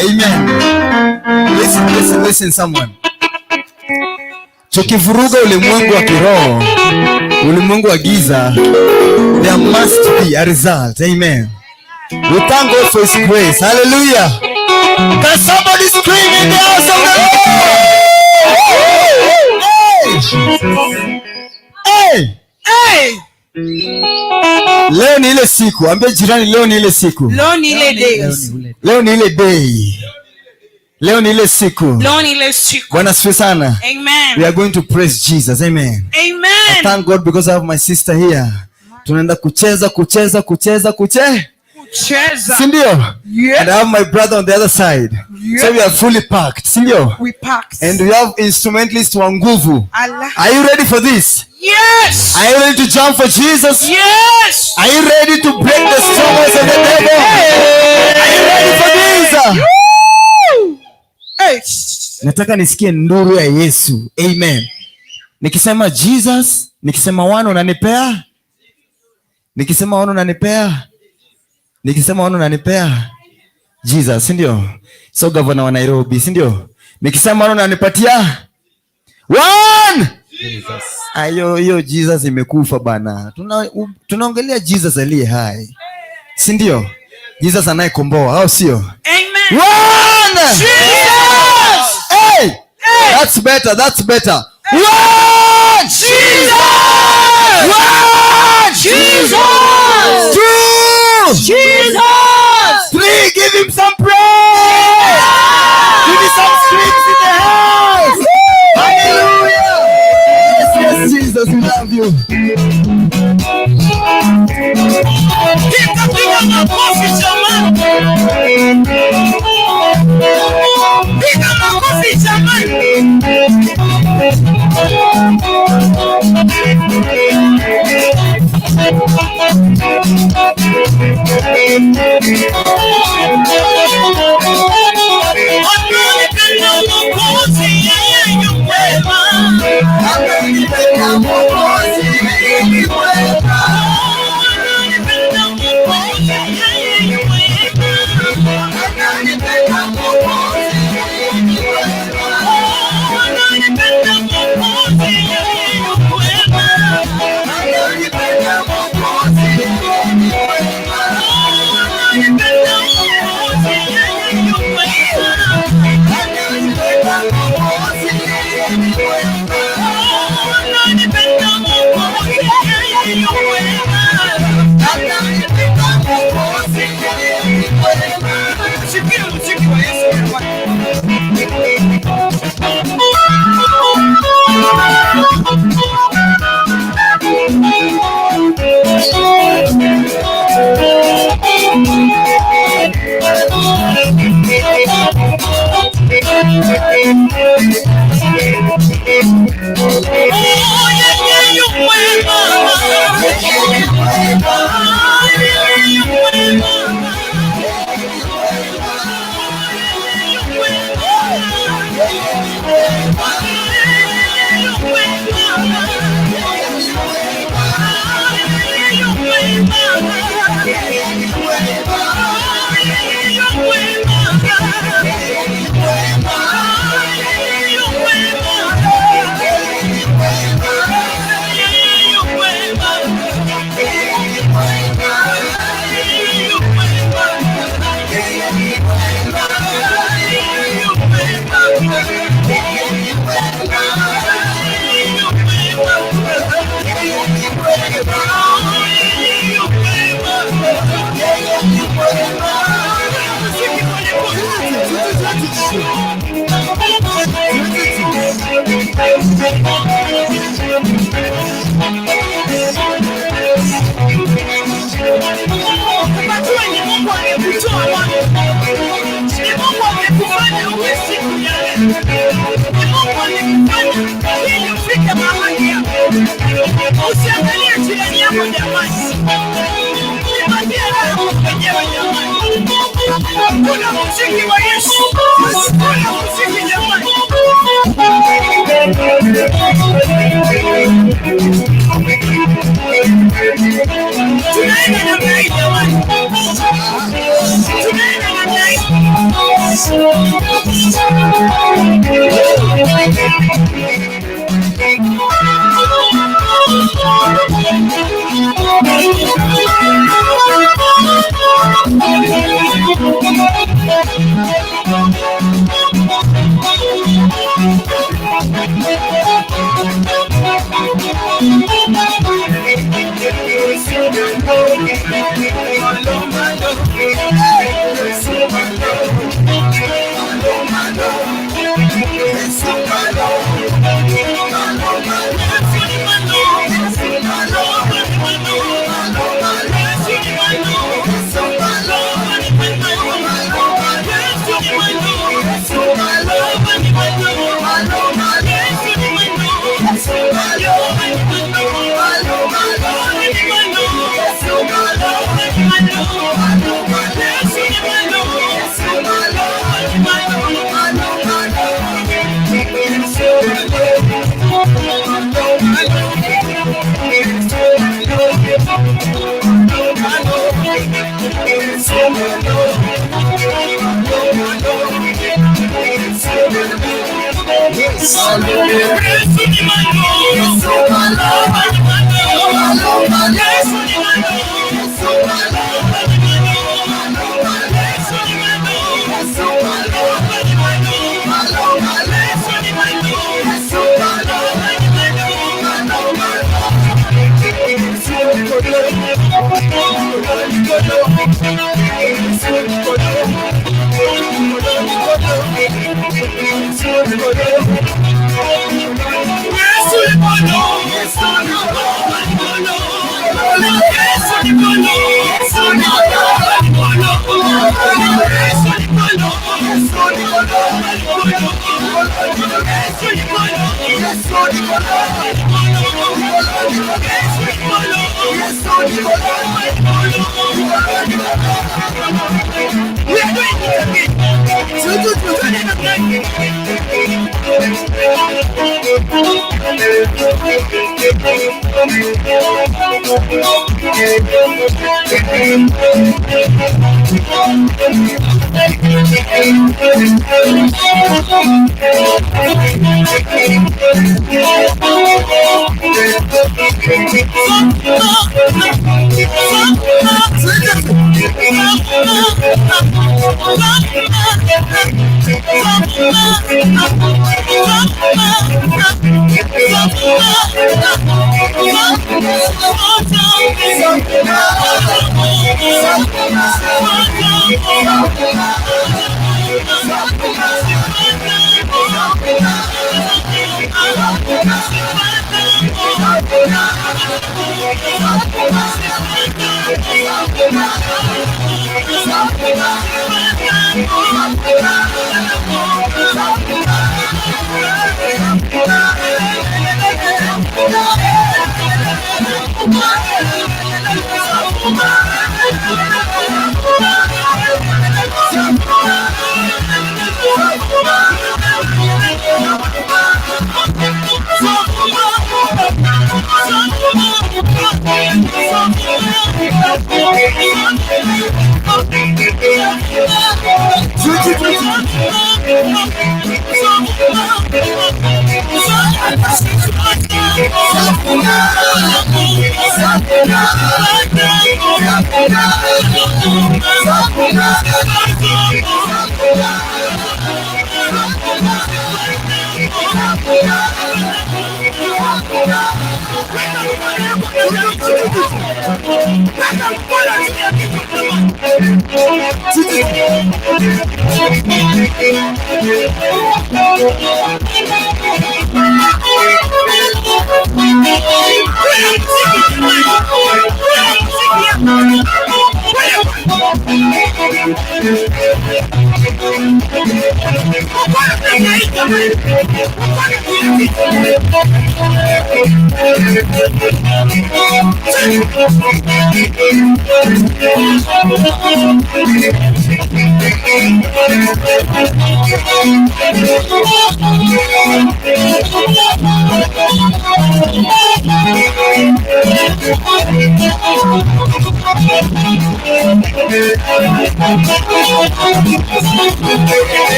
Amen. Listen someone. Tukivuruga ulimwengu wa kiroho, ulimwengu wa giza, there must be a result. Amen. We thank God for His grace. Hallelujah. Can somebody scream in the house of the Lord? Hey! Hey! Leo ni ile siku. Ambie jirani, leo ni ile siku.
Leo ni ile day.
Leo ni ile day. Leo ni ile siku.
Leo ni ile siku.
Bwana asifiwe sana.
Amen.
We are going to praise Jesus. Amen.
Amen.
I thank God because I have my sister here. Tunaenda kucheza. Sindio?
Yeah.
And I have my brother on the other side. Yeah. So we are fully packed. Sindio?
We packed.
And we have instrumentalists wa nguvu.
Allah.
Are you ready for this?
Yes.
Are you ready to jump for Jesus?
Yes.
Are you ready to break the strongholds of the devil? Hey. Are you ready for this?
Hey.
Nataka nisikie nduru ya Yesu. Amen. Nikisema Jesus, nikisema one unanipea? Nikisema one unanipea? Nikisema one unanipea? Jesus, sindio? So governor wa Nairobi, sindio? Nikisema one unanipatia? One! Jesus. Ayo Jesus imekufa bana. Tunaongelea Jesus aliye hai. Sindio? Jesus anayekomboa, au sio?
Amen.
One!
Jesus!
Hey! That's better. One!
Jesus!
One!
Jesus!
Two!
Jesus!
Three! Give him some praise! Give him some screams in the house! Hallelujah! Yes, Jesus, we love you.
Piga makofi jamani. Piga makofi jamani. Kuna muziki wa Yesu. Kuna muziki jamani. Tunaenda na mei jamani. Tunaenda na mei.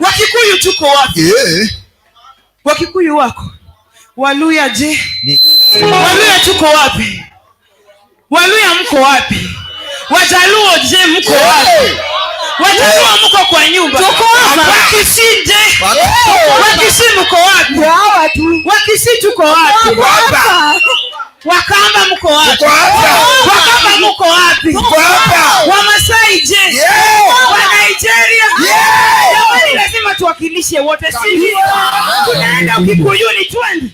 Wakikuyu tuko wapi? Wakikuyu wako? Waluya je? Waluya tuko wapi? Waluya mko wapi? Wajaluo je mko wapi? Wajaluo mko kwa nyumba? Tuko hapa. Wakisi je? Wakisi mko wapi? Hawa tu. Wakisi tuko wapi? Tuko hapa. Wakamba mko wapi? Wakamba mko wapi? Wamasai je? Wa Nigeria? Jamani, lazima tuwakilishe wote, si tunaenda Kikuyuni twende.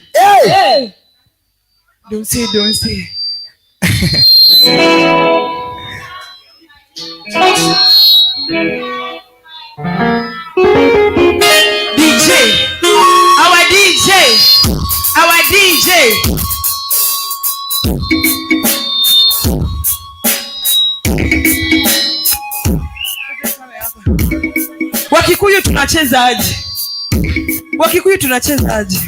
Don't say. Our DJ. Wakikuyu tunacheza aje? Wakikuyu tunacheza aje?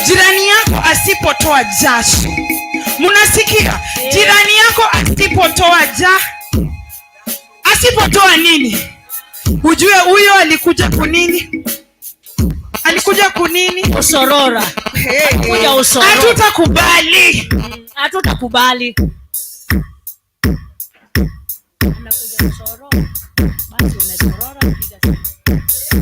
Jirani yako asipotoa jasho. Munasikia? Jirani yako asipotoa asipotoa nini? Ujue huyo alikuja kunini? Alikuja kunini?
Usorora. Kuja usorora.
Hatutakubali.
Unakuja usorora. Basi umesorora piga simu.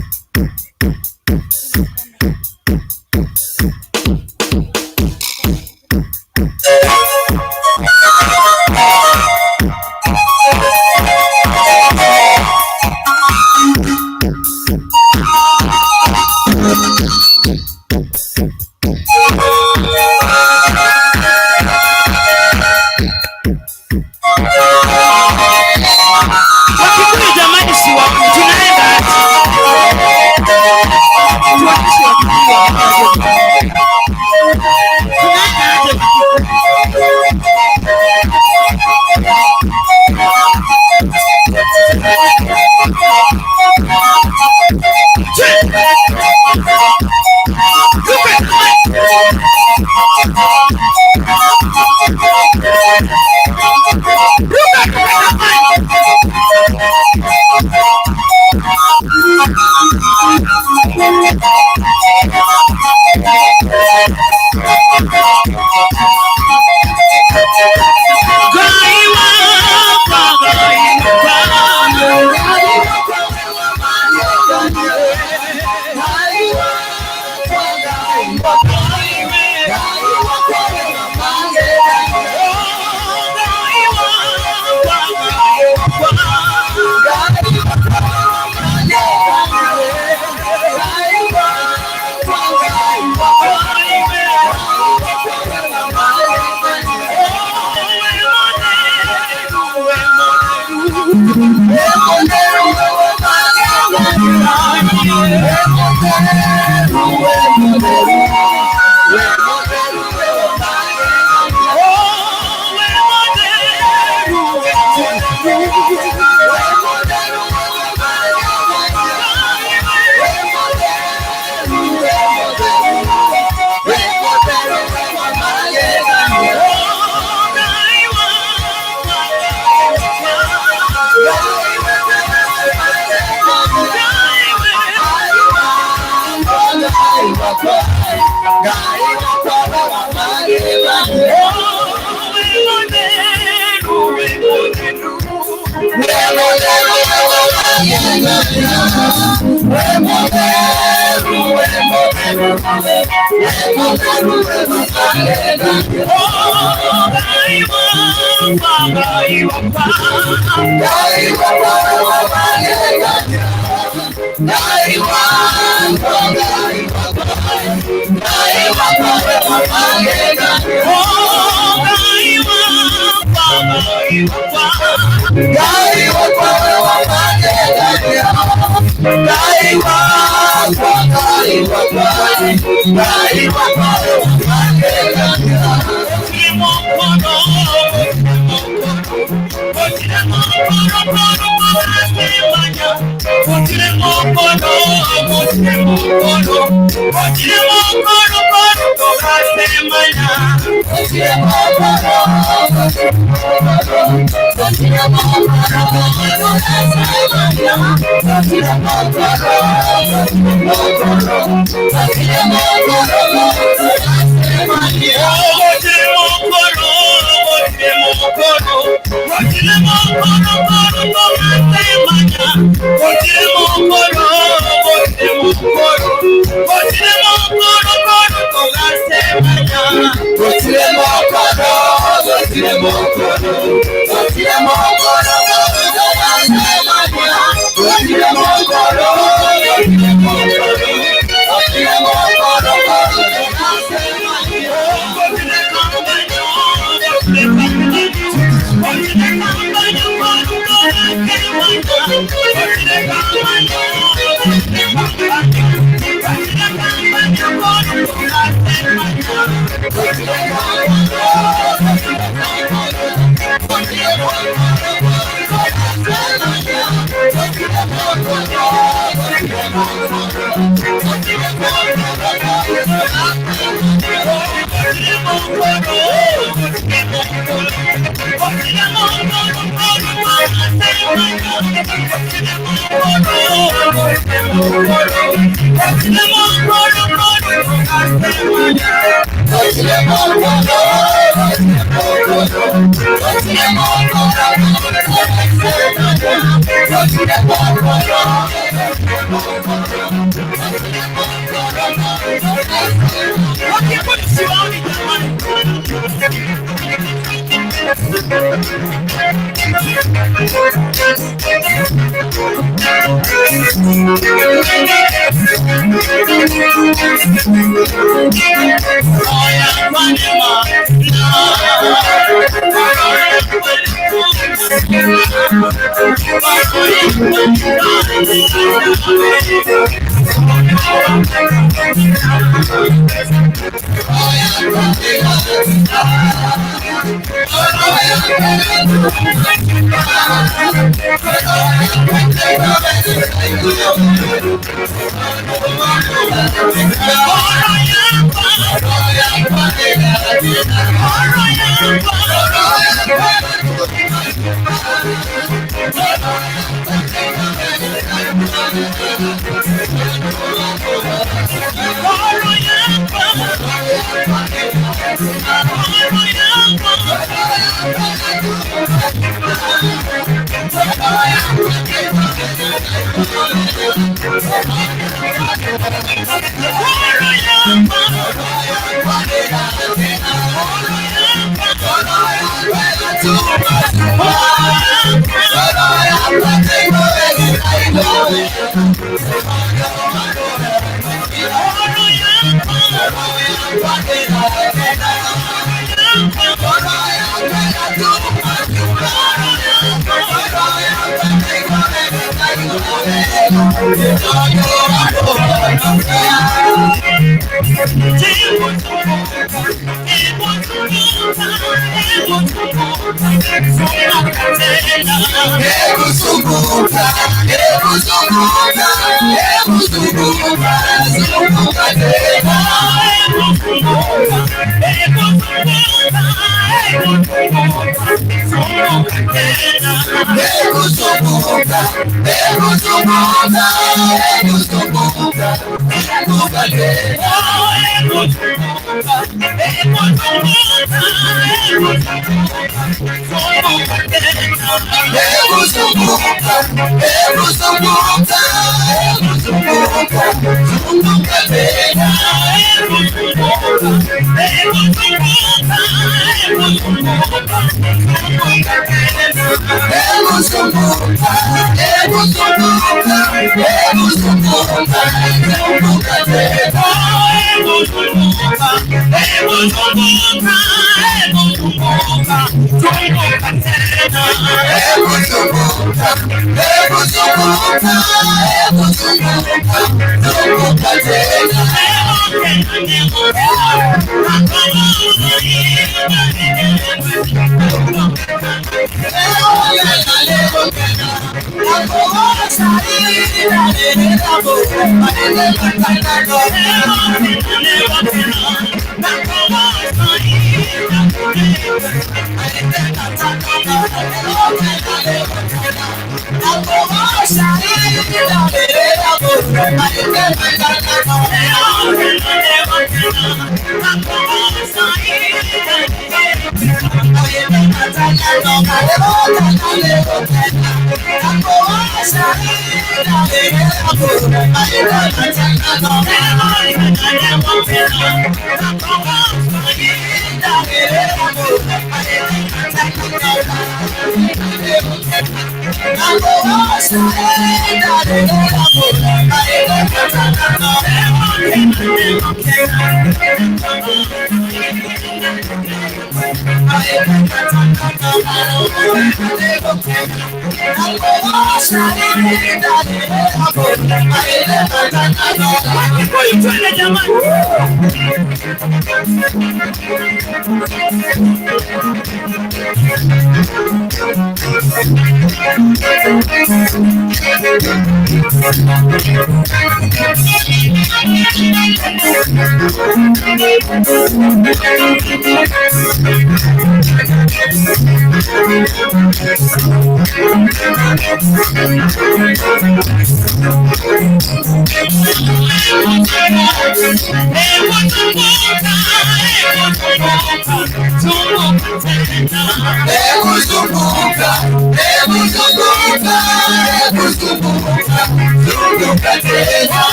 Wakikuyu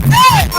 Hey!